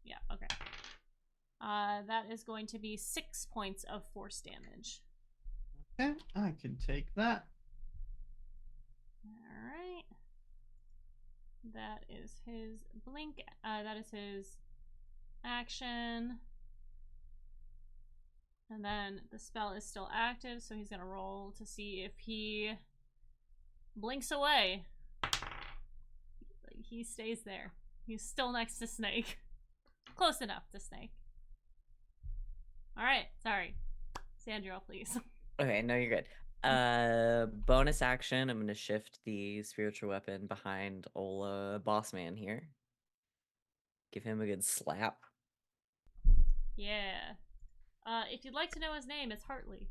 Yeah, okay. That is going to be 6 points of force damage. Okay, I can take that. Alright. That is his blink. That is his action. And then the spell is still active, so he's going to roll to see if he blinks away. He stays there. He's still next to Snake. Close enough to Snake. Alright, sorry. Sandra, please. Okay, no, you're good. Bonus action, I'm gonna shift the spiritual weapon behind Ola Bossman here. Give him a good slap. Yeah. If you'd like to know his name, it's Hartley.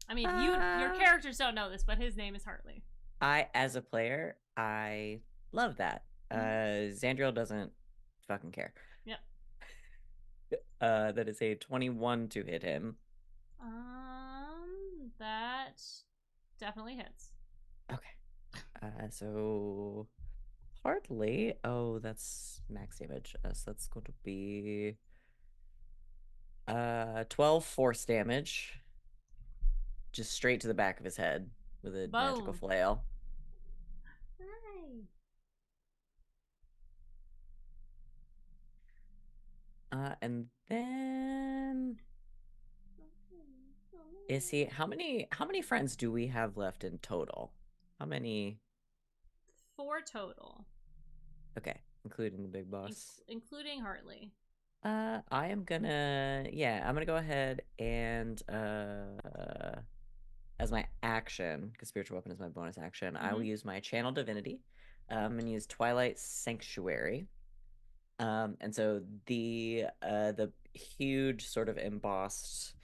I mean, your characters don't know this, but his name is Hartley. As a player, I love that. Xandriel doesn't fucking care. Yep. That is a 21 to hit him. That definitely hits. Okay. So Hartley. Oh, that's max damage. So that's going to be 12 force damage. Just straight to the back of his head with a magical Boom. flail. And then is he how many friends do we have left in total? How many? 4 total. Okay, including the big boss. Including Hartley. I'm gonna go ahead and as my action, because spiritual weapon is my bonus action, I will use my channel divinity. And use Twilight Sanctuary. And so the huge sort of embossed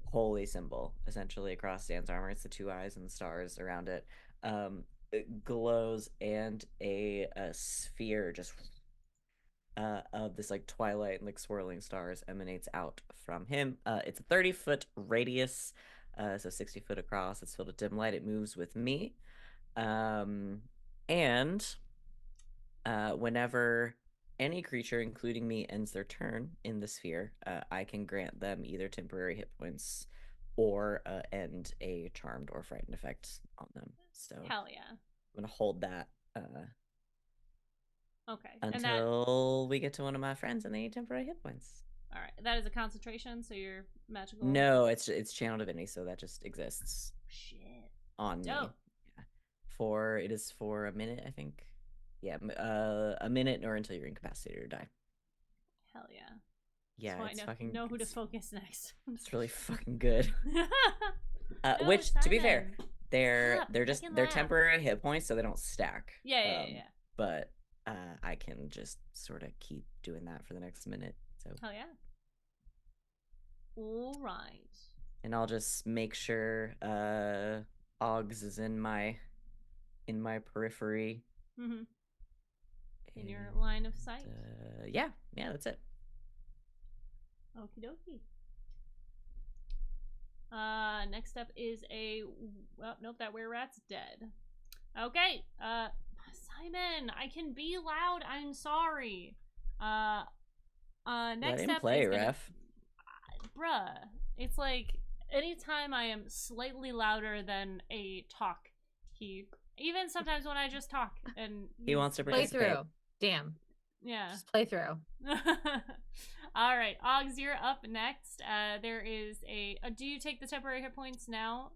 holy symbol essentially across Dan's armor, it's the 2 eyes and the stars around it, it glows, and a sphere just of this like twilight and like swirling stars emanates out from him. It's a 30-foot radius, so 60 foot across. It's filled with dim light. It moves with me, and whenever any creature, including me, ends their turn in the sphere, I can grant them either temporary hit points or end a charmed or frightened effect on them. So hell yeah. I'm gonna hold that Okay. until we get to one of my friends and they need temporary hit points. All right. That is a concentration, so you're magical. No, it's channel divinity, so that just exists. Shit. On me. Dope. Yeah. It is for a minute, I think. Yeah, a minute or until you're incapacitated or die. Hell yeah. Yeah, so it's I fucking. know who to focus next. It's really fucking good. No, Which, to be fair, Simon. they're just Fucking they're laugh. temporary hit points, so they don't stack. Yeah. But I can just sort of keep doing that for the next minute. So Hell yeah. All right. and I'll just make sure Oggs is in my periphery. In your line of sight. Yeah, that's it. Okie dokie. Next up is a. Well, nope, that were-rat's dead. Okay, Simon, I can be loud. I'm sorry. Next Let him up play, is gonna, ref. Bruh, it's like anytime I am slightly louder than a talk, even sometimes when I just talk and He wants to Play participate. through. Damn. Yeah. Just play through. All right, Oggs, you're up next. There is a. Do you take the temporary hit points now?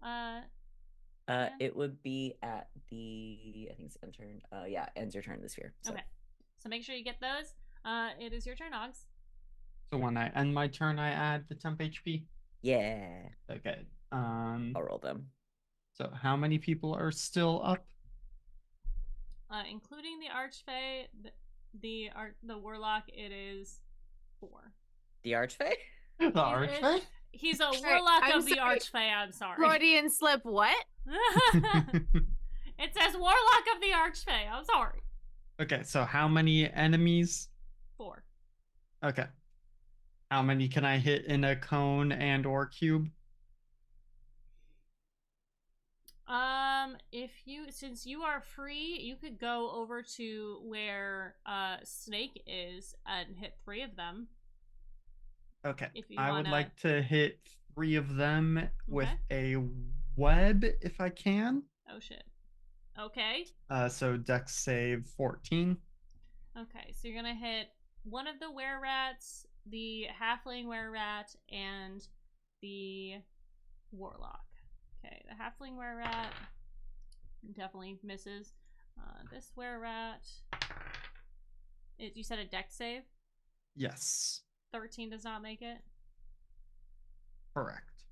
Yeah. It would be at the, I think it's end turn. Yeah, ends your turn this year. So. Okay, so make sure you get those. It is your turn, Oggs. So when I end my turn, I add the temp HP. Yeah. Okay. I'll roll them. So how many people are still up? Including the Archfey, the Warlock, it is 4. The Archfey? The Archfey? He's a Sorry, Warlock I'm of the sorry. Archfey, I'm sorry. Freudian slip, what? It says Warlock of the Archfey, I'm sorry. Okay, so how many enemies? 4. Okay. How many can I hit in a cone and or cube? Since you are free, you could go over to where Snake is and hit 3 of them. Okay. If you I would wanna- like to hit 3 of them with Okay. a web if I can. Oh shit. Okay. So Dex save 14. Okay, so you're gonna hit one of the were-rats, the halfling were-rat, and the warlock. Okay, the halfling were-rat definitely misses. This were-rat, you said a dex save? Yes. 13 does not make it. Correct.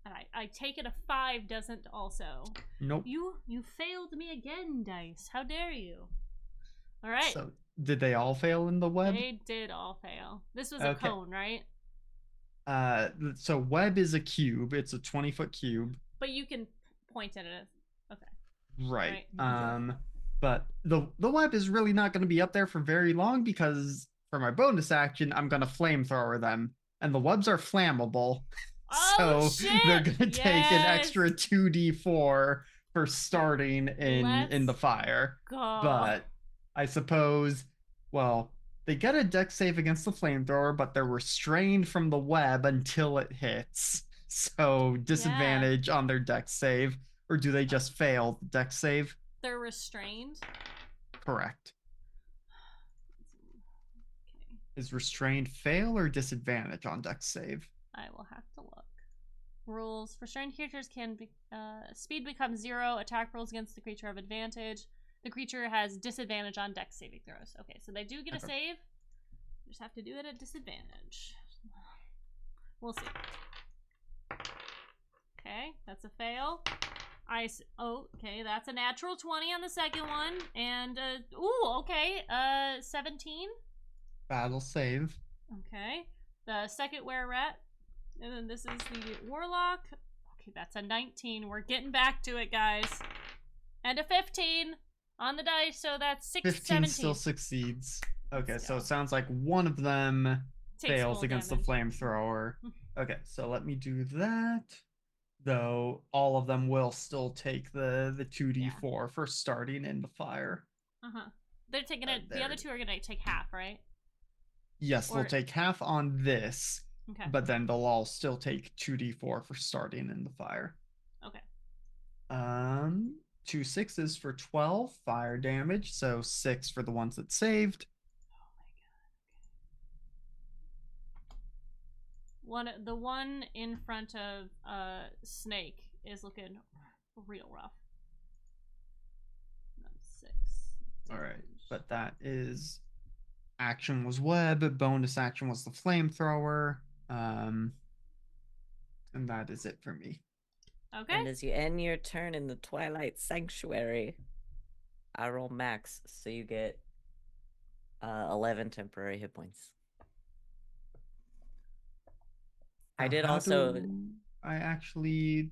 And I take it a 5 doesn't also. Nope. You failed me again, dice. How dare you? All right. So did they all fail in the web? They did all fail. This was Okay. a cone, right? So web is a cube. It's a 20-foot cube. But you can point at it. Okay. Right. Right. But the web is really not going to be up there for very long because for my bonus action, I'm going to flamethrower them, and the webs are flammable. Oh, so shit! they're going to take an Yes! extra 2d4 for starting in the Let's fire. Go. But I suppose, well, they get a dex save against the flamethrower, but they're restrained from the web until it hits. So disadvantage on their dex save. Or do they just fail the dex save? They're restrained. Correct. Okay. Is restrained fail or disadvantage on dex save? I will have to look. Rules. Restrained creatures can be, speed becomes 0. Attack rolls against the creature have advantage. The creature has disadvantage on dex saving throws. Okay, so they do get a save. Just have to do it at disadvantage. We'll see. Okay, that's a fail. Okay, that's a natural 20 on the second one. And, ooh, okay, 17. Battle save. Okay, the second were-rat. And then this is the warlock. Okay, that's a 19. We're getting back to it, guys. And a 15 on the dice, so that's 15 17. still succeeds. Okay, Let's so go. it sounds like one of them Takes fails full against damage. the flamethrower. Okay, so let me do that. Though all of them will still take the 2d4 for starting in the fire. Uh-huh. They're taking it. The there. other two are gonna take half, right? Yes, Or- they'll take half on this, Okay. but then they'll all still take 2d4 for starting in the fire. Okay. 2 6s for 12 fire damage, so 6 for the ones that saved. The one in front of Snake is looking real rough. That's 6. All right, damage. but that is action was web, bonus action was the flamethrower, and that is it for me. Okay. And as you end your turn in the Twilight Sanctuary, I roll max, so you get 11 temporary hit points. I did How also do I actually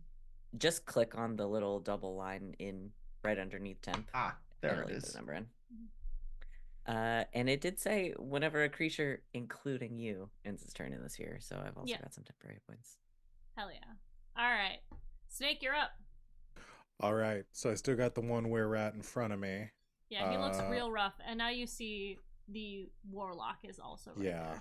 just click on the little double line in right underneath temp. there and it it'll leave is. the number in. And it did say whenever a creature, including you, ends its turn in this sphere. So I've also Yeah. got some temporary points. Hell yeah. All right. Snake, you're up. All right, so I still got the one were rat in front of me. Yeah, he looks real rough. And now you see the warlock is also right Yeah.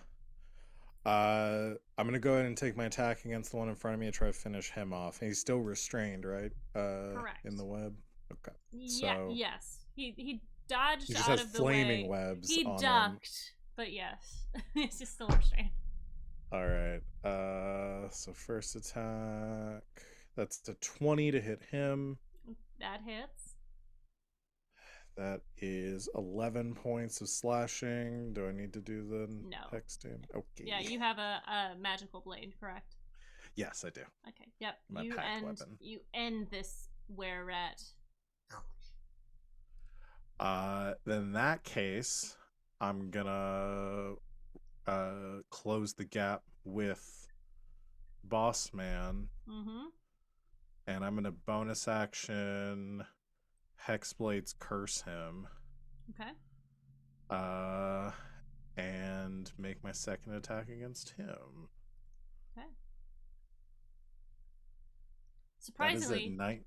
there. I'm gonna go ahead and take my attack against the one in front of me and try to finish him off. He's still restrained, right? Correct. In the web. Okay. Yeah. So Yes. He dodged he just out has of the flaming way. webs He on him. ducked, but yes, he's just still restrained. All right. So first attack. That's the 20 to hit him. That hits. That is 11 points of slashing. Do I need to do the No. hex damage? Okay. Yeah, you have a magical blade, correct? Yes, I do. Okay. Yep. My pact weapon. You end this were rat. Then in that case, I'm gonna close the gap with Boss Man, Mm-hmm. and I'm gonna bonus action Hexblades curse him. Okay. And make my second attack against him. Okay. That is Surprisingly, at night.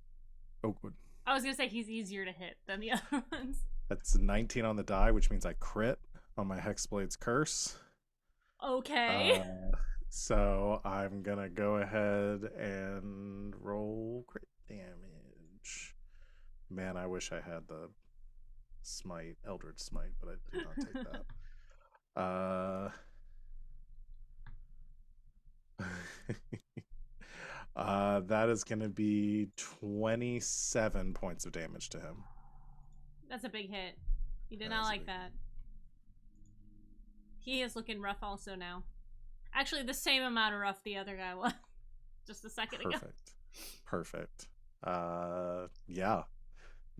Oh, good. I was gonna say he's easier to hit than the other ones. That's a 19 on the die, which means I crit on my Hexblades curse. Okay. So I'm gonna go ahead and roll crit damage. Man, I wish I had the smite, Eldritch Smite, but I did not take that. That is gonna be 27 points of damage to him. That's a big hit. He did That not is a like big that. He is looking rough also now. Actually, the same amount of rough the other guy was just a second ago. Perfect. Yeah.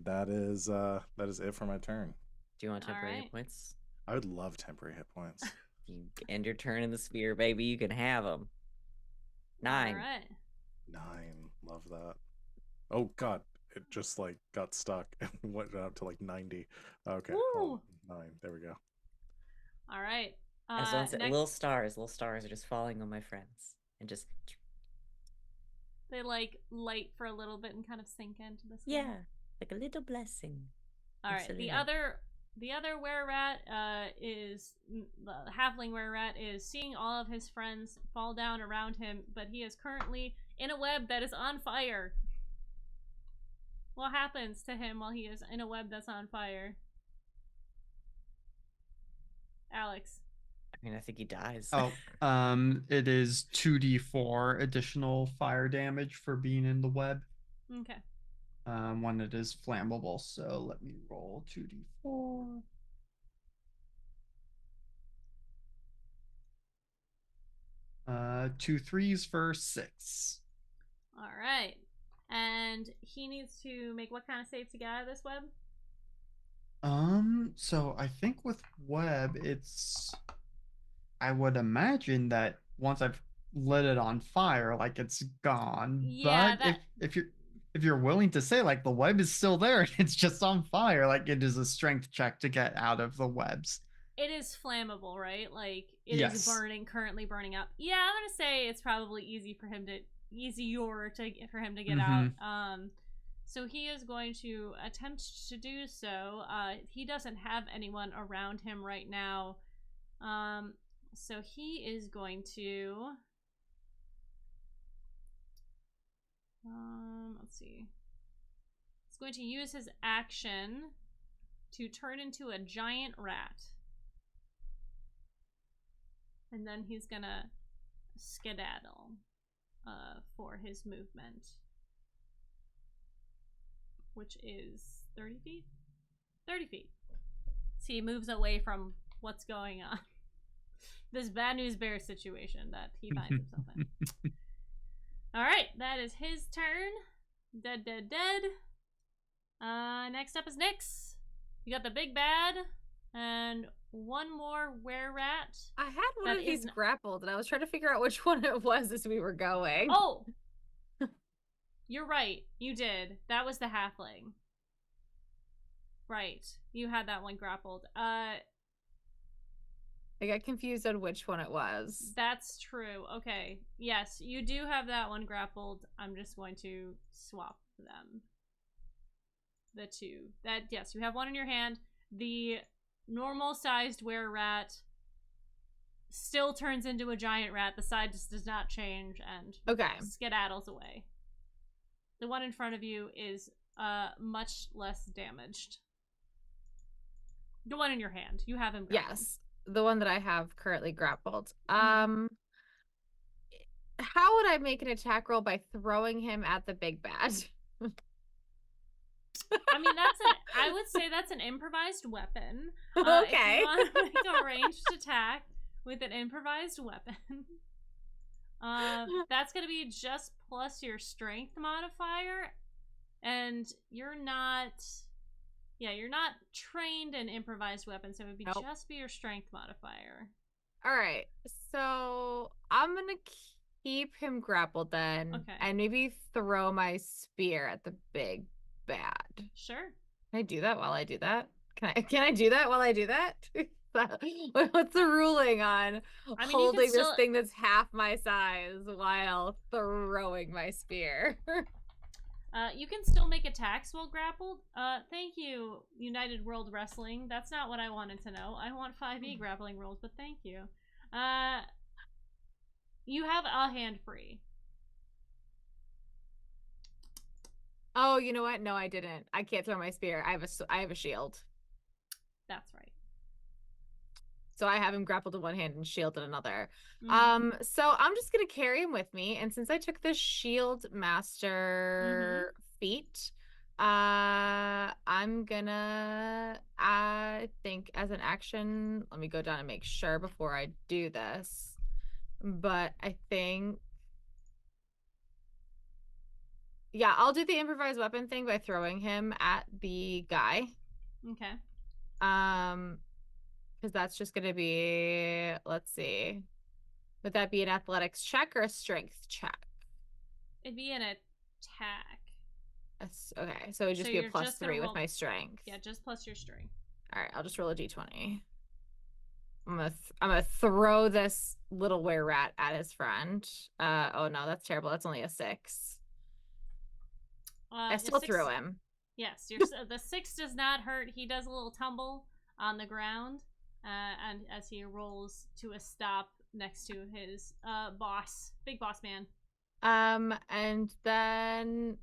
That is it for my turn. Do you want temporary Alright. hit points? I would love temporary hit points. You end your turn in the sphere, baby. You can have them. 9. All right. 9. Love that. Oh god, it just like got stuck and went up to like 90. Okay. Woo! 9. There we go. All right. As long as Next, little stars are just falling on my friends and just they like light for a little bit and kind of sink into the sky. yeah, like a little blessing. All right. The other were rat is the halfling were rat is seeing all of his friends fall down around him, but he is currently in a web that is on fire. What happens to him while he is in a web that's on fire? Alex. I mean, I think he dies. Oh, it is 2d4 additional fire damage for being in the web. Okay. When it is flammable. So let me roll 2d4. Two threes for 6. All right. And he needs to make what kind of save to get out of this web? So I think with web, I would imagine that once I've lit it on fire, like it's gone. Yeah, but if you're willing to say like the web is still there and it's just on fire, like it is a strength check to get out of the webs. It is flammable, right? Like it is Yes. currently burning up. Yeah, I'm gonna say it's probably easier for him to get Mhm. out. So he is going to attempt to do so. He doesn't have anyone around him right now. So he is going to let's see. He's going to use his action to turn into a giant rat. And then he's gonna skedaddle for his movement, which is 30 feet? 30 feet. So he moves away from what's going on. This bad news bear situation that he finds himself in. Alright, that is his turn. Dead. Next up is Nyx. You got the big bad and one more were-rat. I had one That of these is n- grappled, and I was trying to figure out which one it was as we were going. Oh! You're right. You did. That was the halfling. Right. You had that one grappled. I got confused on which one it was. That's true. Okay. Yes, you do have that one grappled. I'm just going to swap them. The two. Yes, you have one in your hand. The normal sized were-rat still turns into a giant rat. The size just does not change and skedaddles away. The one in front of you is much less damaged. The one in your hand. You have him grappled. Yes. The one that I have currently grappled. How would I make an attack roll by throwing him at the big bad? I mean, I would say that's an improvised weapon. Okay. If you want to make a ranged attack with an improvised weapon, that's going to be just plus your strength modifier. And you're not trained in improvised weapons, so it would be just be your strength modifier. All right. So I'm going to keep him grappled then. Okay. And maybe throw my spear at the big bad. Sure. Can I do that while I do that? Can I do that while I do that? What's the ruling on holding this thing that's half my size while throwing my spear? You can still make attacks while grappled. Thank you, United World Wrestling. That's not what I wanted to know. I want 5e grappling rolls, but thank you. You have a hand free. Oh, you know what? No, I didn't. I can't throw my spear. I have a shield. That's right. So I have him grappled in one hand and shield in another. So I'm just gonna carry him with me, and since I took the shield master feat, I'm gonna, I think as an action, let me go down and make sure before I do this. But I think, yeah, I'll do the improvised weapon thing by throwing him at the guy. Okay. Because that's just going to be, let's see. Would that be an athletics check or a strength check? It'd be an attack. Okay, so it'd just be a +3 with my strength. Yeah, just plus your strength. All right, I'll just roll a d20. I'm gonna throw this little were-rat at his friend. Oh no, that's terrible. That's only a 6. I still threw him. Yes, the 6 does not hurt. He does a little tumble on the ground, and as he rolls to a stop next to his big boss man. And then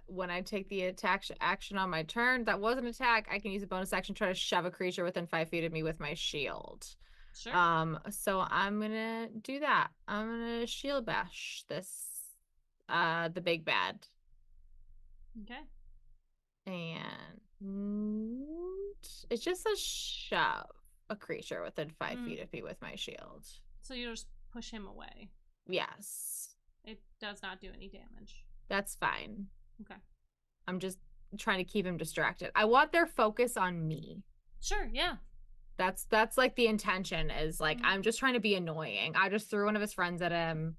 when I take the action on my turn, that was an attack. I can use a bonus action to try to shove a creature within 5 feet of me with my shield. Sure. So I'm gonna do that. I'm gonna shield bash this, the big bad. Okay. And it just says shove a creature within 5 feet of me with my shield. So you just push him away. Yes. It does not do any damage. That's fine. Okay. I'm just trying to keep him distracted. I want their focus on me. Sure, yeah. That's like the intention is like, I'm just trying to be annoying. I just threw one of his friends at him.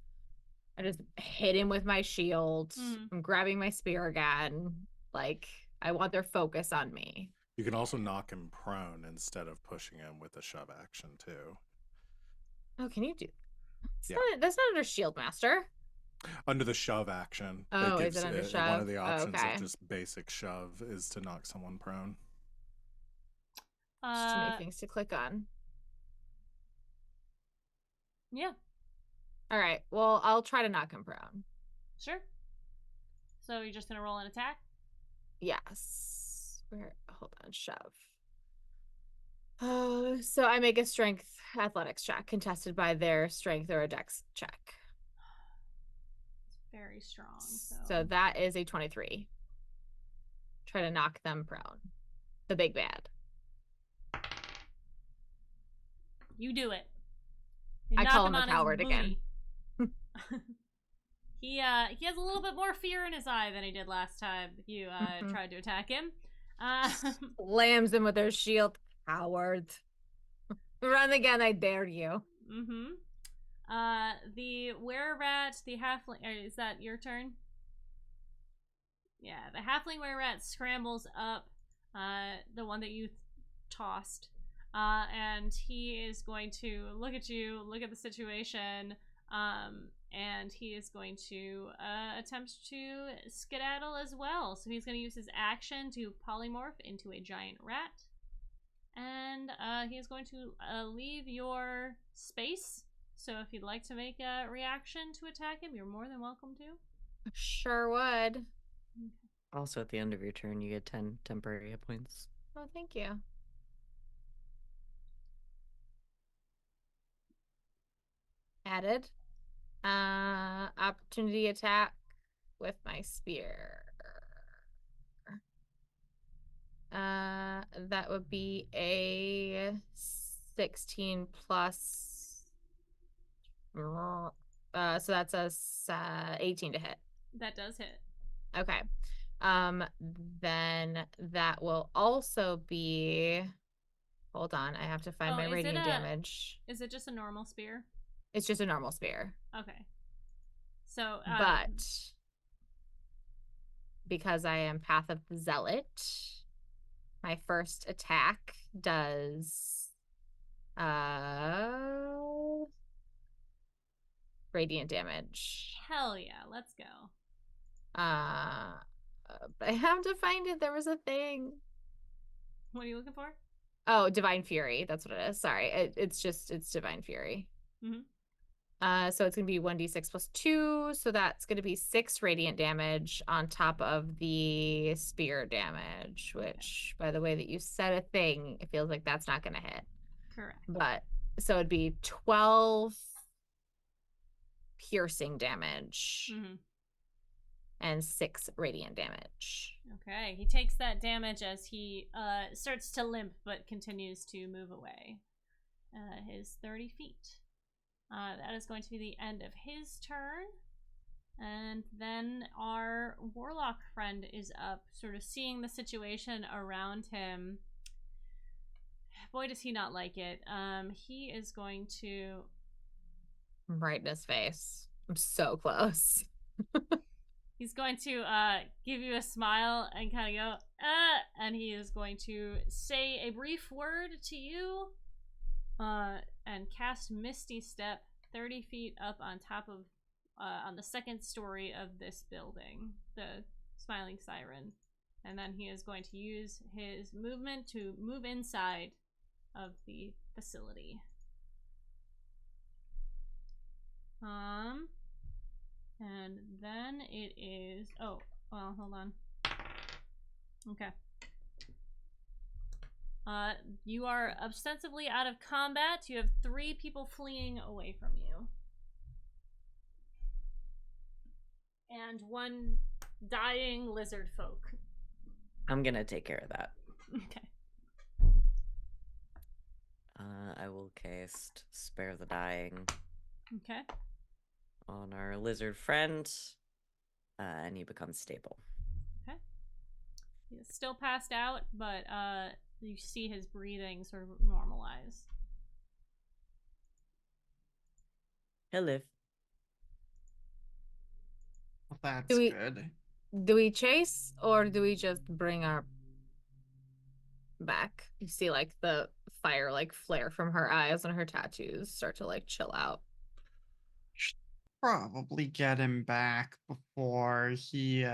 I just hit him with my shield. I'm grabbing my spear again. Like, I want their focus on me. You can also knock him prone instead of pushing him with a shove action too. Oh, can you do? That's not under shield master. Under the shove action. Oh, is it under shove? One of the options of just basic shove is to knock someone prone. There's too many things to click on. Yeah. All right. Well, I'll try to knock him prone. Sure. So you're just gonna roll an attack? Yes. Hold on, shove. So I make a strength athletics check contested by their strength or a dex check. It's very strong. So that is a 23. Try to knock them prone. The big bad. You do it. I call him a coward again. He has a little bit more fear in his eye than he did last time you tried to attack him. Slams him with their shield. Coward. Run again, I dare you. The were-rat, the halfling, is that your turn? Yeah, the halfling were-rat scrambles up the one that you tossed. And he is going to look at you, look at the situation, and he is going to attempt to skedaddle as well. So he's going to use his action to polymorph into a giant rat. And he is going to leave your space. So if you'd like to make a reaction to attack him, you're more than welcome to. Sure would. Also, at the end of your turn, you get 10 temporary hit points. Oh, thank you. Added. Opportunity attack with my spear. That would be a 16 plus. So that's a 18 to hit. That does hit. Okay. Then that will also be. Hold on, I have to find my radiant damage. Is it just a normal spear? It's just a normal spear. Okay. So, but because I am Path of the Zealot, my first attack does radiant damage. Hell yeah, let's go. I have to find it. There was a thing. What are you looking for? Oh, Divine Fury. That's what it is. Sorry. It's Divine Fury. So it's going to be 1d6 plus 2. So that's going to be 6 radiant damage on top of the spear damage, which, by the way that you said a thing, it feels like that's not going to hit. Correct. But so it'd be 12 piercing damage and 6 radiant damage. Okay, he takes that damage as he starts to limp but continues to move away. His 30 feet. That is going to be the end of his turn. And then our warlock friend is up, sort of seeing the situation around him. Boy, does he not like it. He is going to... Right in his face. I'm so close. He's going to give you a smile and kind of go, and he is going to say a brief word to you and cast Misty Step 30 feet up on top of, on the second story of this building, the Smiling Siren. And then he is going to use his movement to move inside of the facility. And then it is, oh, well, hold on. Okay. You are ostensibly out of combat. You have 3 people fleeing away from you. And 1 dying lizard folk. I'm gonna take care of that. Okay. I will cast Spare the Dying Okay. on our lizard friend, and he becomes stable. Okay. He's still passed out, but you see his breathing sort of normalize. He'll live. Well, that's Do we- good. Do we chase or do we just bring her back? You see like the fire like flare from her eyes and her tattoos start to like chill out. Probably get him back before he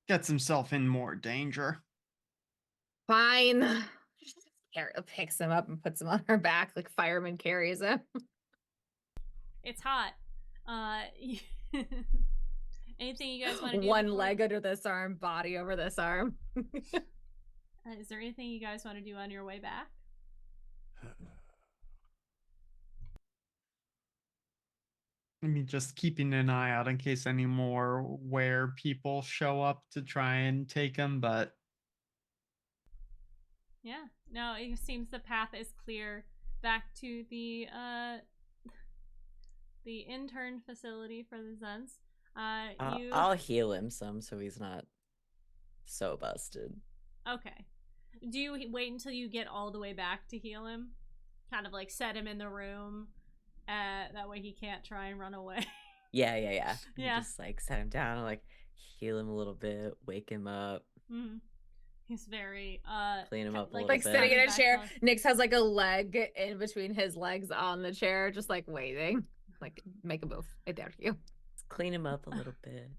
gets himself in more danger. Fine. Ariel picks him up and puts him on her back like fireman carries him. It's hot. Anything you guys want to do? One leg under this arm, body over this arm. Is there anything you guys want to do on your way back? I mean, just keeping an eye out in case any more where people show up to try and take him, but Yeah. No, it seems the path is clear back to the intern facility for the Zuns. I'll heal him some so he's not so busted. Okay. Do you wait until you get all the way back to heal him? Kind of like set him in the room. That way he can't try and run away. Yeah. Yeah. Just like set him down, like heal him a little bit, wake him up. Mm-hmm. He's very Clean him up a like, little Like bit. sitting in a back chair. on- Nyx has like a leg in between his legs on the chair, just like waiting. Like, make a move. Right there for you. Let's clean him up a little bit.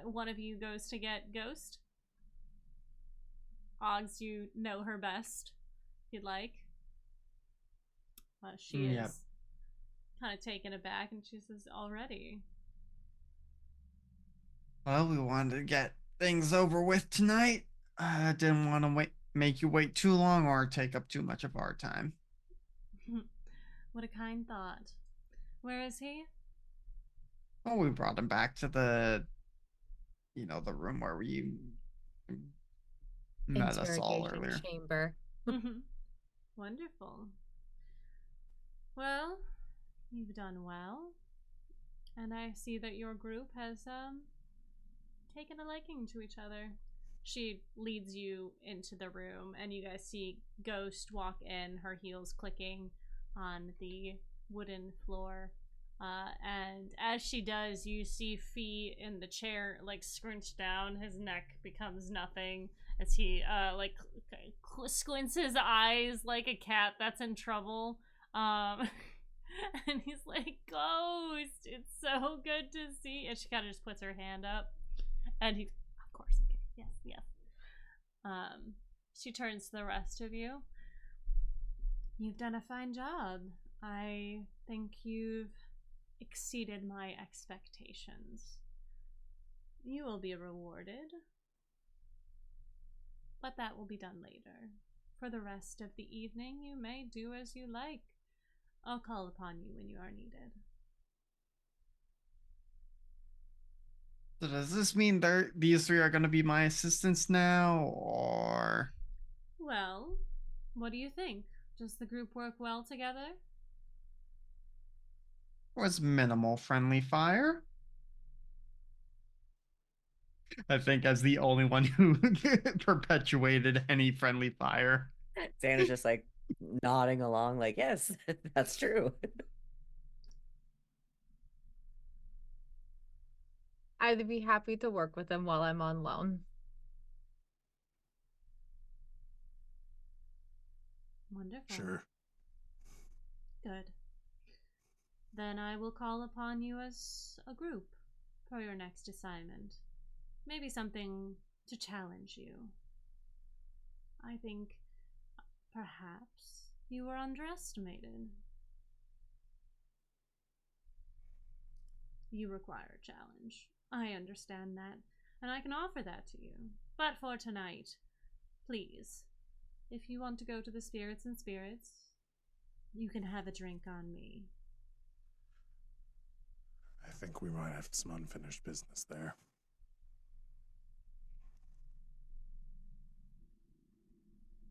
One of you goes to get Ghost. Oggs, you know her best, if you'd like. She Yep. is kind of taken aback, and she says, "Already." Well, we wanted to get things over with tonight. Didn't want to make you wait too long or take up too much of our time. What a kind thought. Where is he? Oh, we brought him back to the room where we met us all Interrogation earlier. chamber. Wonderful. Well, you've done well. And I see that your group has taken a liking to each other. She leads you into the room, and you guys see Ghost walk in, her heels clicking on the wooden floor. And as she does, you see Fee in the chair, like, scrunched down. His neck becomes nothing as he, squints his eyes like a cat that's in trouble. And he's like, "Ghost, it's so good to see." And she kind of just puts her hand up. And he's, "Of course, okay, yes." She turns to the rest of you. "You've done a fine job. I think you've exceeded my expectations. You will be rewarded, but that will be done later. For the rest of the evening, you may do as you like. I'll call upon you when you are needed." So does this mean these three are going to be my assistants now, or? Well, what do you think? Does the group work well together? Was minimal friendly fire? I think as the only one who perpetuated any friendly fire. Xander's just like nodding along, like, yes, that's true. I'd be happy to work with him while I'm on loan. Wonderful. Sure. Good. Then I will call upon you as a group for your next assignment. Maybe something to challenge you. I think perhaps you were underestimated. You require a challenge. I understand that, and I can offer that to you. But for tonight, please, if you want to go to the Spirits and Spirits, you can have a drink on me. I think we might have some unfinished business there.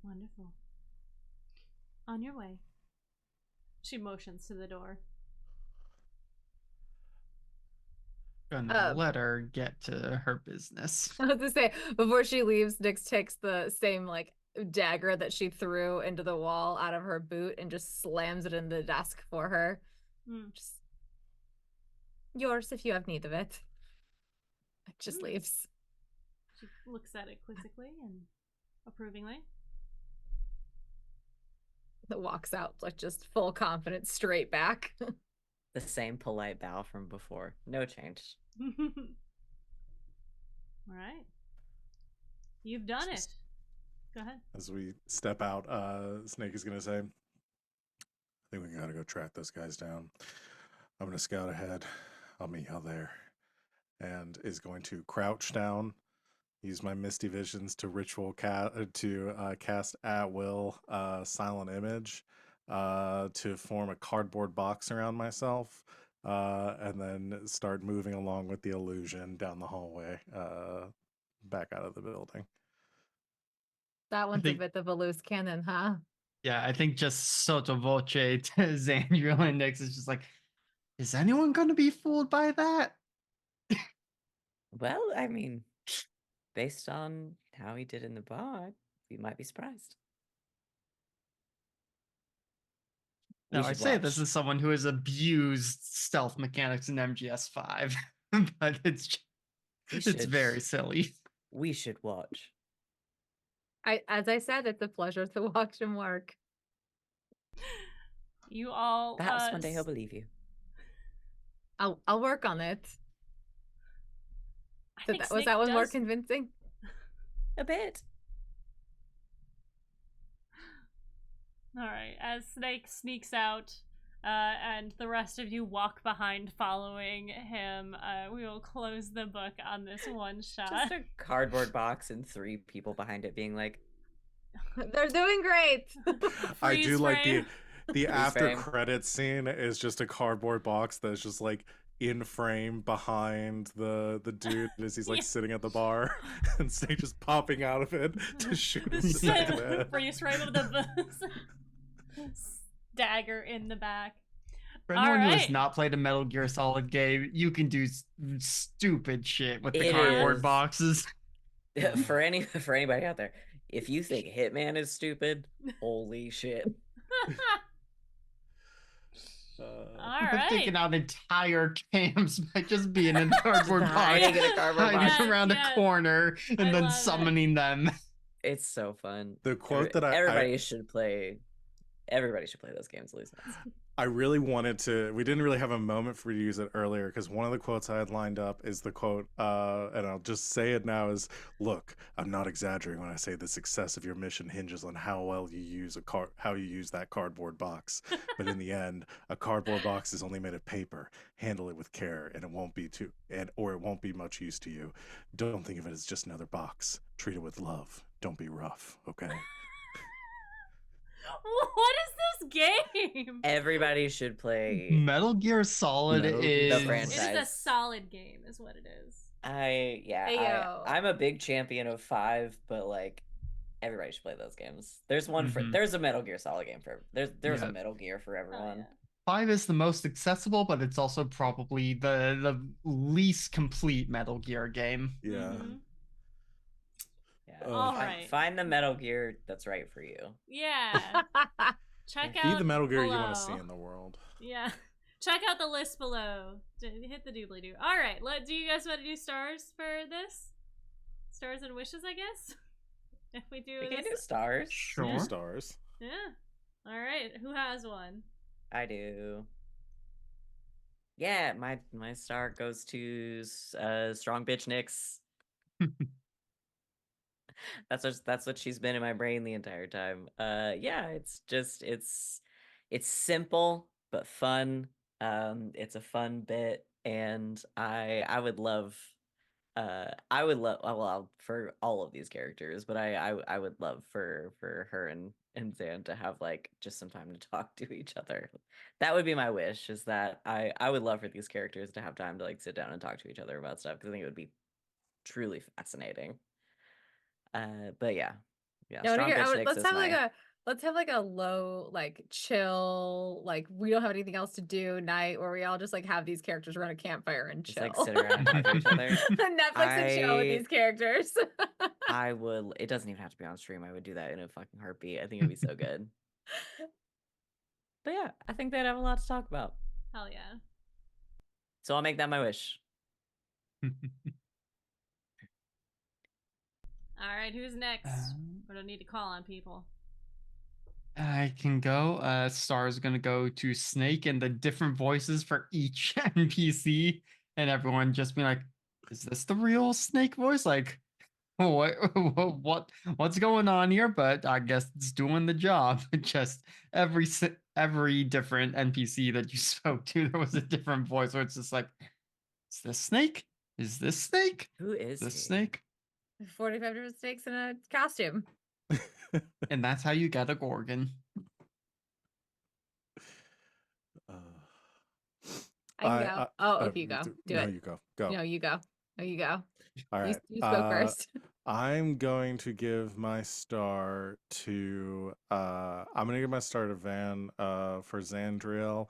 Wonderful. On your way. She motions to the door. Gonna let her get to her business. I was to say, before she leaves, Nyx takes the same like dagger that she threw into the wall out of her boot and just slams it in the desk for her. Just yours if you have need of it. It just leaves. She looks at it quizzically and approvingly. That walks out like just full confidence straight back. The same polite bow from before. No change. All right. You've done it. Go ahead. As we step out, Snake is going to say, "I think we got to go track those guys down. I'm going to scout ahead. I'll meet y'all there." And is going to crouch down, use my misty visions to cast at will silent image to form a cardboard box around myself, and then start moving along with the illusion down the hallway back out of the building. That one's a bit of a loose cannon, huh? Yeah, I think just sotto voce to Xandriel and Nyx is just like, is anyone going to be fooled by that? Well, I mean, based on how he did in the bar, we might be surprised. No, I say this is someone who has abused stealth mechanics in MGS5, but it's very silly. we should watch. As I said, it's a pleasure to watch him work. You all. Perhaps one day he'll believe you. I'll work on it. I So think was Snake that one more does- convincing? A bit. All right. As Snake sneaks out, and the rest of you walk behind, following him, we will close the book on this one shot. Just a cardboard box and 3 people behind it being like, They're doing great. I do Freeze like frame. the Freeze after frame. credits scene is just a cardboard box that's just like in frame behind the dude as he's like Yeah. sitting at the bar and Snake just popping out of it to shoot him in the back of the head. Freeze frame of the dagger in the back. For anyone who has Alright. not played a Metal Gear Solid game, you can do stupid shit with the It cardboard is. boxes. for anybody out there, if you think Hitman is stupid, holy shit. I've taken Alright. out entire camps by just being in a cardboard box, Hiding in a cardboard hiding box. Yes, around yes. a corner, and I then love it. summoning them. It's so fun. The quote that I everybody should play those games at least once. I really wanted to. We didn't really have a moment for you to use it earlier because one of the quotes I had lined up is the quote, and I'll just say it now: "Is look, I'm not exaggerating when I say the success of your mission hinges on how well you use how you use that cardboard box. But in the end, a cardboard box is only made of paper. Handle it with care, and it won't be or it won't be much use to you. Don't think of it as just another box. Treat it with love. Don't be rough, okay?" What is this game? Everybody should play. Metal Gear Solid Metal Gear is The franchise. It is a solid game, is what it is. Ayo. I'm a big champion of 5, but like everybody should play those games. There's one for Mhm. there's a Metal Gear Solid game for there's Yeah. a Metal Gear for Oh, everyone. yeah. 5 is the most accessible, but it's also probably the least complete Metal Gear game. Yeah. Mhm. Yeah. All right. Find the Metal Gear that's right for you. Yeah. Check Be out the Metal Gear you want to below. see in the world. Yeah. Check out the list below. Hit the doobly-doo. All right. Do you guys want to do stars for this? Stars and wishes, I guess? If we do We can do this. stars. Two Sure. stars. Yeah. All right. Who has one? I do. Yeah, my star goes to strong bitch Nyx. That's what she's been in my brain the entire time. Yeah, it's simple but fun. It's a fun bit, and I would love well for all of these characters, but I would love for her and Zan to have like just some time to talk to each other. That would be my wish, is that I would love for these characters to have time to like sit down and talk to each other about stuff, because I think it would be truly fascinating. But yeah, No, strong bitch Nyx let's is have my- let's have like a low, like chill, like we don't have anything else to do night where we all just like have these characters around a campfire and just chill. like sit around and talk to each other. Netflix and chill with I- these characters. I would. It doesn't even have to be on stream. I would do that in a fucking heartbeat. I think it'd be so good. But yeah, I think they'd have a lot to talk about. Hell yeah. So I'll make that my wish. All right. Who's next? We don't need to call on people. I can go. Star is gonna go to Snake, and the different voices for each NPC, and everyone just be like, "Is this the real Snake voice? Like, what's going on here?" But I guess it's doing the job. Just every different NPC that you spoke to, there was a different voice. Where it's just like, "Is this Snake? Is this Snake? Who is Is this he? Snake?" 45 different snakes in a costume. And that's how you get a Gorgon. Uh, I can go. If you go, do no, it. you go. Go. No, you go. No, you go. All right. You spoke first. I'm going to give my star to Van for Zandriel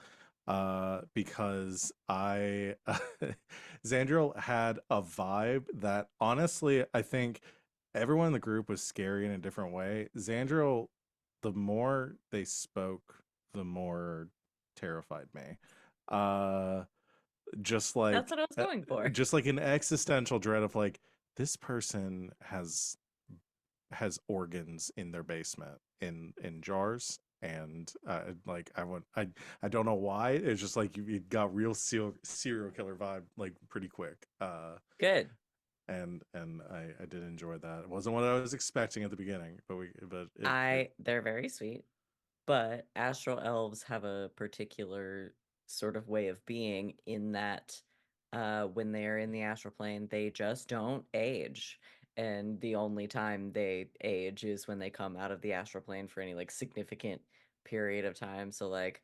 because Zandriel had a vibe that honestly I think everyone in the group was scary in a different way. Zandriel, the more they spoke, the more terrified me. Just like That's what I was going for. just like an existential dread of like, this person has organs in their basement in jars, and like I don't know why, it's just like you got real serial killer vibe like pretty quick. Good. And I did enjoy that. It wasn't what I was expecting at the beginning, but They're very sweet, but astral elves have a particular sort of way of being in that when they're in the astral plane, they just don't age. And the only time they age is when they come out of the astral plane for any like significant period of time. So like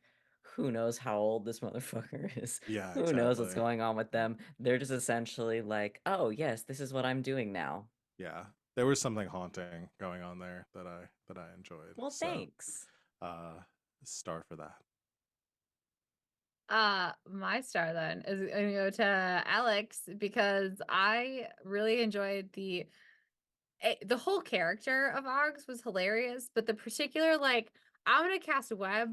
who knows how old this motherfucker is? yeah, Who knows what's exactly. going on with them? They're just essentially like, "Oh, yes, this is what I'm doing now." Yeah, there was something haunting going on there that I enjoyed. Well, So, thanks. star for that. My star then is gonna go to Alex because I really enjoyed the whole character of Oggs was hilarious, but the particular like I'm gonna cast a web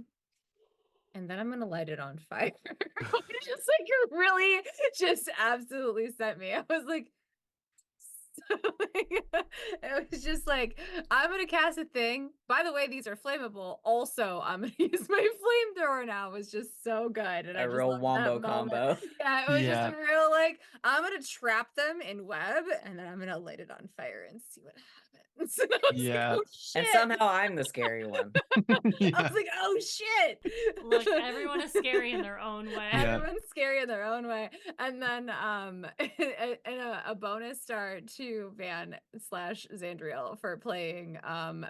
and then I'm gonna light it on fire. Just like it really just absolutely sent me. I was like, it was just like, I'm gonna cast a thing. By the way, these are flammable. Also, I'm gonna use my flamethrower now. It was just so good. And I A just real loved wombo that moment. combo. Yeah, it was just Yeah. a real like, I'm gonna trap them in web and then I'm gonna light it on fire and see what happens. And I was Yeah. like, oh shit. And somehow I'm the scary one. I Yeah. was like, oh shit. Look, everyone is scary in their own way. Yeah. Everyone's scary in their own way. And then and a bonus star to Van / Zandriel for playing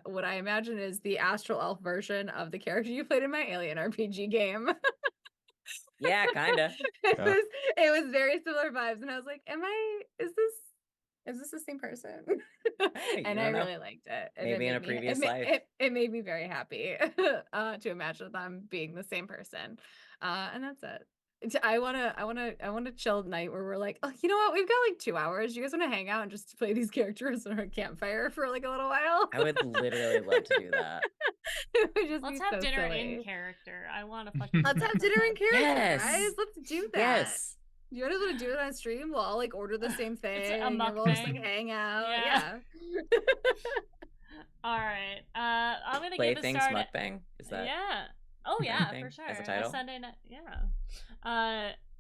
what I imagine is the astral elf version of the character you played in my Alien RPG game. Yeah, kinda. it Yeah. was it was very similar vibes, and I was like, is this the same person? Hey, And you I don't know. really liked it. And Maybe it in a made me, previous it, life. it made me very happy to imagine them being the same person. And that's it. I wanna chill night where we're like, oh, you know what? We've got like 2 hours. You guys wanna hang out and just play these characters on a campfire for like a little while? I would literally love to do that. It would just Let's be have so dinner silly. in character. I want to fucking. Let's have dinner in character, Yes. guys. Let's do that. Yes. You guys want to do it on stream? We'll all like order the same thing. It's a and we'll just like mukbang. hang out. Yeah. Yeah. All right. I'm gonna give a Playthings start. mukbang? Is that Yeah. Oh the yeah, thing for sure. as a title? Sunday night. Yeah.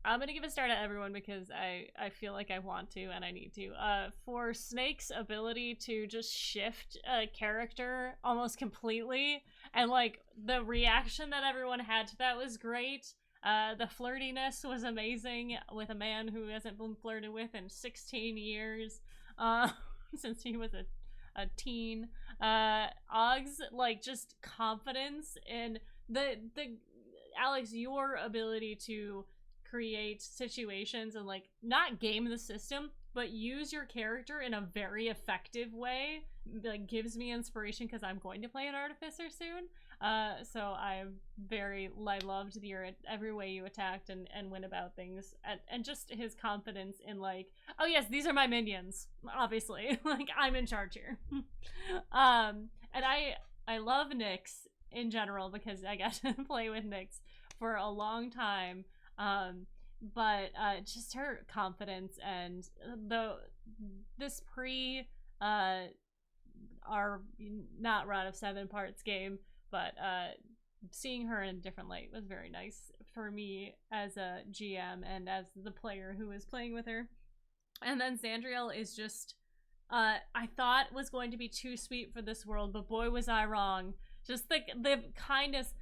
I'm gonna give a start at everyone because I feel like I want to and I need to. For Snake's ability to just shift a character almost completely, and like the reaction that everyone had to that was great. The flirtiness was amazing with a man who hasn't been flirted with in 16 years, since he was a teen. Og's like just confidence in the Alex, your ability to create situations and like not game the system but use your character in a very effective way like gives me inspiration because I'm going to play an artificer soon. So I loved your every way you attacked and went about things, and just his confidence in like, oh yes, these are my minions, obviously. Like I'm in charge here. And I love Nyx in general because I got to play with Nyx for a long time. But just her confidence and this our not Rod of Seven Parts game, but seeing her in a different light was very nice for me as a GM and as the player who was playing with her. And then Zandriel is just I thought was going to be too sweet for this world, but boy was I wrong. Just the kindness.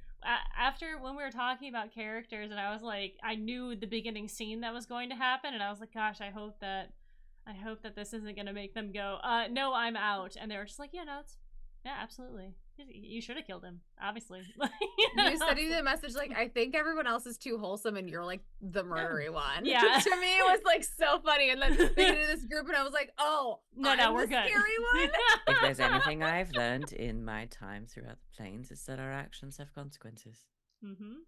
After when we were talking about characters and I was like, I knew the beginning scene that was going to happen and I was like, gosh, I hope that this isn't going to make them go, no, I'm out. And they were just like, yeah, absolutely. You should have killed him, obviously. You sent me the message like, I think everyone else is too wholesome and you're like the murdery one. Yeah. To me, it was like so funny. And then they did this group and I was like, oh, no, we're the good. scary one. If there's anything I've learned in my time throughout the plains, it's that our actions have consequences. Mm-hmm.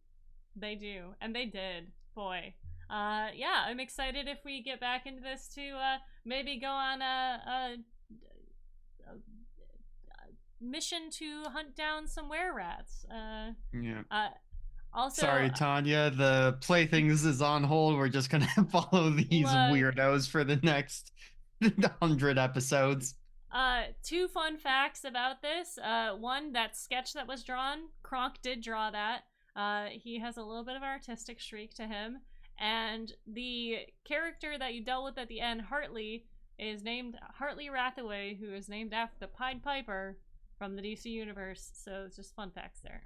They do, and they did. Boy, yeah, I'm excited if we get back into this to maybe go on a mission to hunt down some were-rats. Yeah. Also, sorry, Tanya. The playthings is on hold. We're just gonna follow these Look. weirdos for the next 100 episodes. Two fun facts about this. One, that sketch that was drawn, Kronk did draw that. He has a little bit of artistic streak to him. And the character that you dealt with at the end, Hartley, is named Hartley Rathaway, who is named after the Pied Piper from the DC universe. So it's just fun facts there.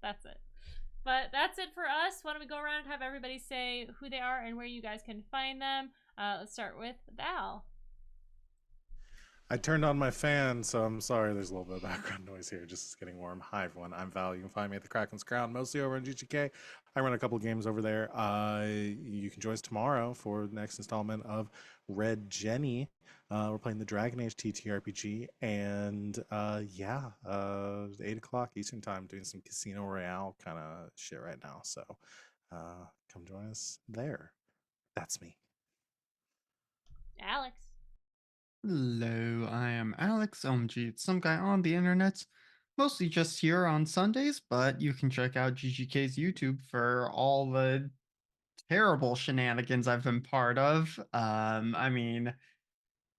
That's it. But that's it for us. Why don't we go around and have everybody say who they are and where you guys can find them. Let's start with Val. I turned on my fan, so I'm sorry there's a little bit of background noise here. Just getting warm. Hi, everyone. I'm Val. You can find me at the Kraken's Crown, mostly over on GGK. I run a couple of games over there. You can join us tomorrow for the next installment of Red Jenny. We're playing the Dragon Age TTRPG, and 8 o'clock Eastern Time, doing some Casino Royale kind of shit right now. So come join us there. That's me. Alex. Hello, I am Alex OMG. It's some guy on the internet, mostly just here on Sundays, but you can check out GGK's YouTube for all the terrible shenanigans I've been part of. I mean,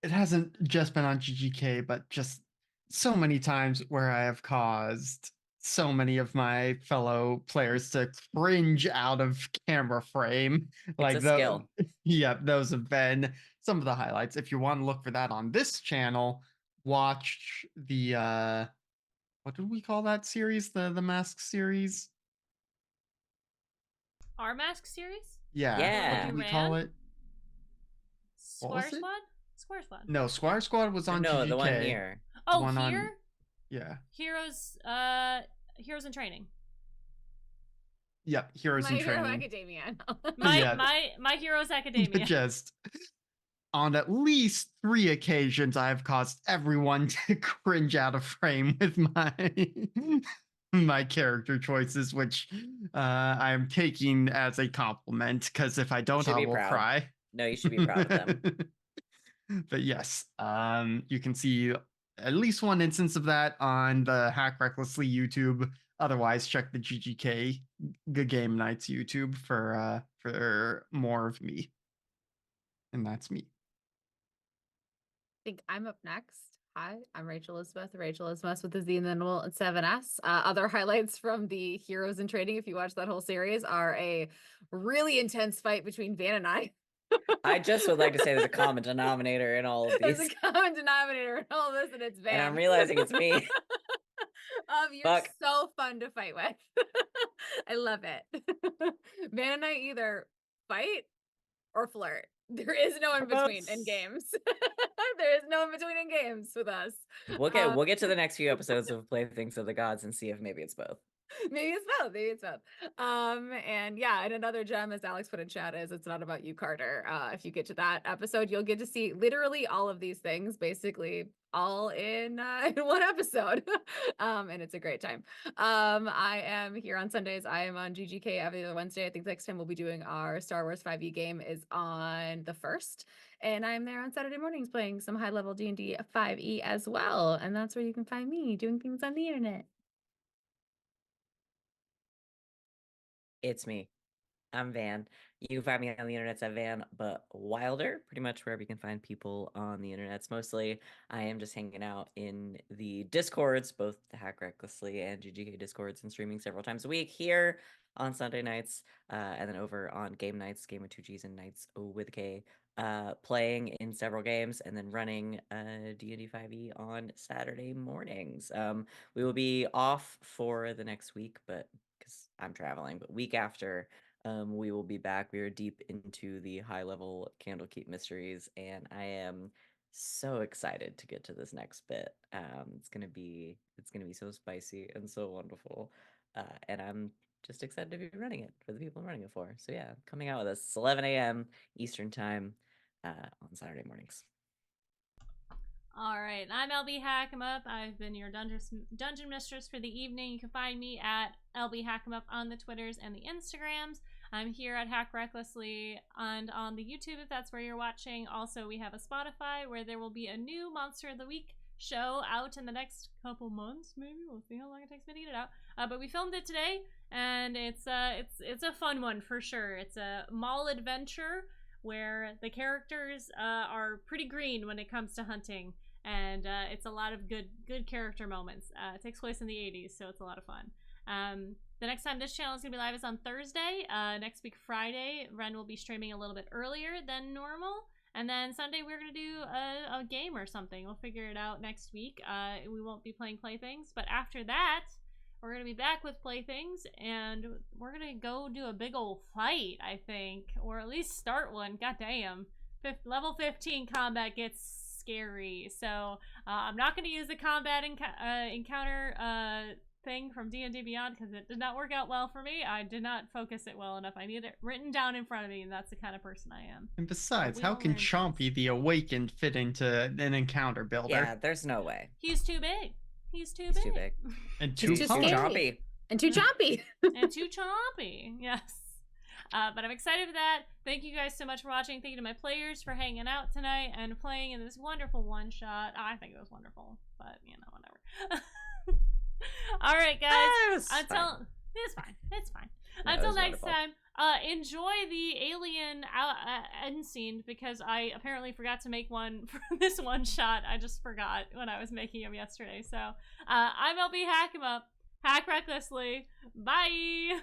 it hasn't just been on GGK, but just so many times where I have caused so many of my fellow players to cringe out of camera frame. It's a skill. Yeah, those have been some of the highlights. If you want to look for that on this channel, watch the what did we call that series? The Mask series? Our Mask series? Yeah. Yeah. What did we call it? What was Square it? Squad? Square Squad. No, Squire Squad was on No, GGK. the one here. Oh, one on- here? Yeah. Heroes in Training. Yep, Heroes in My Hero Training. Academia. Yeah. My Heroes Academia. Just on at least 3 occasions, I've caused everyone to cringe out of frame with my character choices, which I am taking as a compliment, because if I don't, should I be will proud. cry. No, you should be proud of them. But yes, you can see at least one instance of that on the Hack Recklessly YouTube. Otherwise, check the GGK Good Game Nights YouTube for more of me. And that's me. I think I'm up next. Hi, I'm Rachel Elizabeth with the Z and then we'll 7S. Other highlights from the Heroes in Trading, if you watch that whole series, are a really intense fight between Van and I. I just would like to say there's a common denominator in all of There's these. a common denominator in all this, and it's Van. And I'm realizing it's me. You're Fuck. so fun to fight with. I love it. Van and I either fight or flirt. There is no in between in games. There is no in between in games with us. We'll get to the next few episodes of Playthings of the Gods and see if maybe it's both. Maybe it's both. And yeah, and another gem, as Alex put in chat, is It's Not About You, Carter. If you get to that episode, you'll get to see literally all of these things, basically all in one episode. And it's a great time. I am here on Sundays. I am on GGK every other Wednesday. I think next time we'll be doing our Star Wars 5e game is on the 1st. And I'm there on Saturday mornings playing some high-level D&D 5e as well. And that's where you can find me doing things on the internet. It's me. I'm Van. You can find me on the internet at Van, but Wilder, pretty much wherever you can find people on the internet. Mostly, I am just hanging out in the Discords, both the Hack Recklessly and GGK Discords, and streaming several times a week here on Sunday nights, and then over on game nights, Game with 2 Gs and Nights with a K, playing in several games, and then running D&D 5e on Saturday mornings. We will be off for the next week, but because I'm traveling, but week after, we will be back. We are deep into the high-level Candlekeep mysteries, and I am so excited to get to this next bit. It's gonna be so spicy and so wonderful, and I'm just excited to be running it for the people I'm running it for. So yeah, coming out with us. It's 11 a.m. Eastern time on Saturday mornings. All right, I'm LB Hackemup. I've been your dungeon mistress for the evening. You can find me at LB Hackemup on the Twitters and the Instagrams. I'm here at Hack Recklessly and on the YouTube if that's where you're watching. Also, we have a Spotify where there will be a new Monster of the Week show out in the next couple months. Maybe we'll see how long it takes me to get it out. But we filmed it today, and it's a fun one for sure. It's a mall adventure where the characters are pretty green when it comes to hunting, and it's a lot of good character moments. It takes place in the 80s, so it's a lot of fun. The next time this channel is going to be live is on Thursday. Next week, Friday, Ren will be streaming a little bit earlier than normal. And then Sunday, we're going to do a game or something. We'll figure it out next week. We won't be playing Playthings. But after that, we're going to be back with Playthings. And we're going to go do a big old fight, I think. Or at least start one. God damn. Level 15 combat gets scary. So I'm not going to use the combat encounter thing from D&D Beyond because it did not work out well for me. I did not focus it well enough. I need it written down in front of me, and that's the kind of person I am. And besides, we how all can learn things. Chompy the Awakened fit into an encounter builder? Yeah, there's no way. He's too big. He's too He's big. too big. And Too too Too scary. hard. chompy. And too chompy. And too chompy. Yes. But I'm excited for that. Thank you guys so much for watching. Thank you to my players for hanging out tonight and playing in this wonderful one-shot. I think it was wonderful, but, you know, whatever. All right, guys. It's fine. It's fine. No, it Until was next wonderful. time, enjoy the alien end scene because I apparently forgot to make one for this one shot. I just forgot when I was making them yesterday. So I'm LB Hack 'em Up. Hack recklessly. Bye.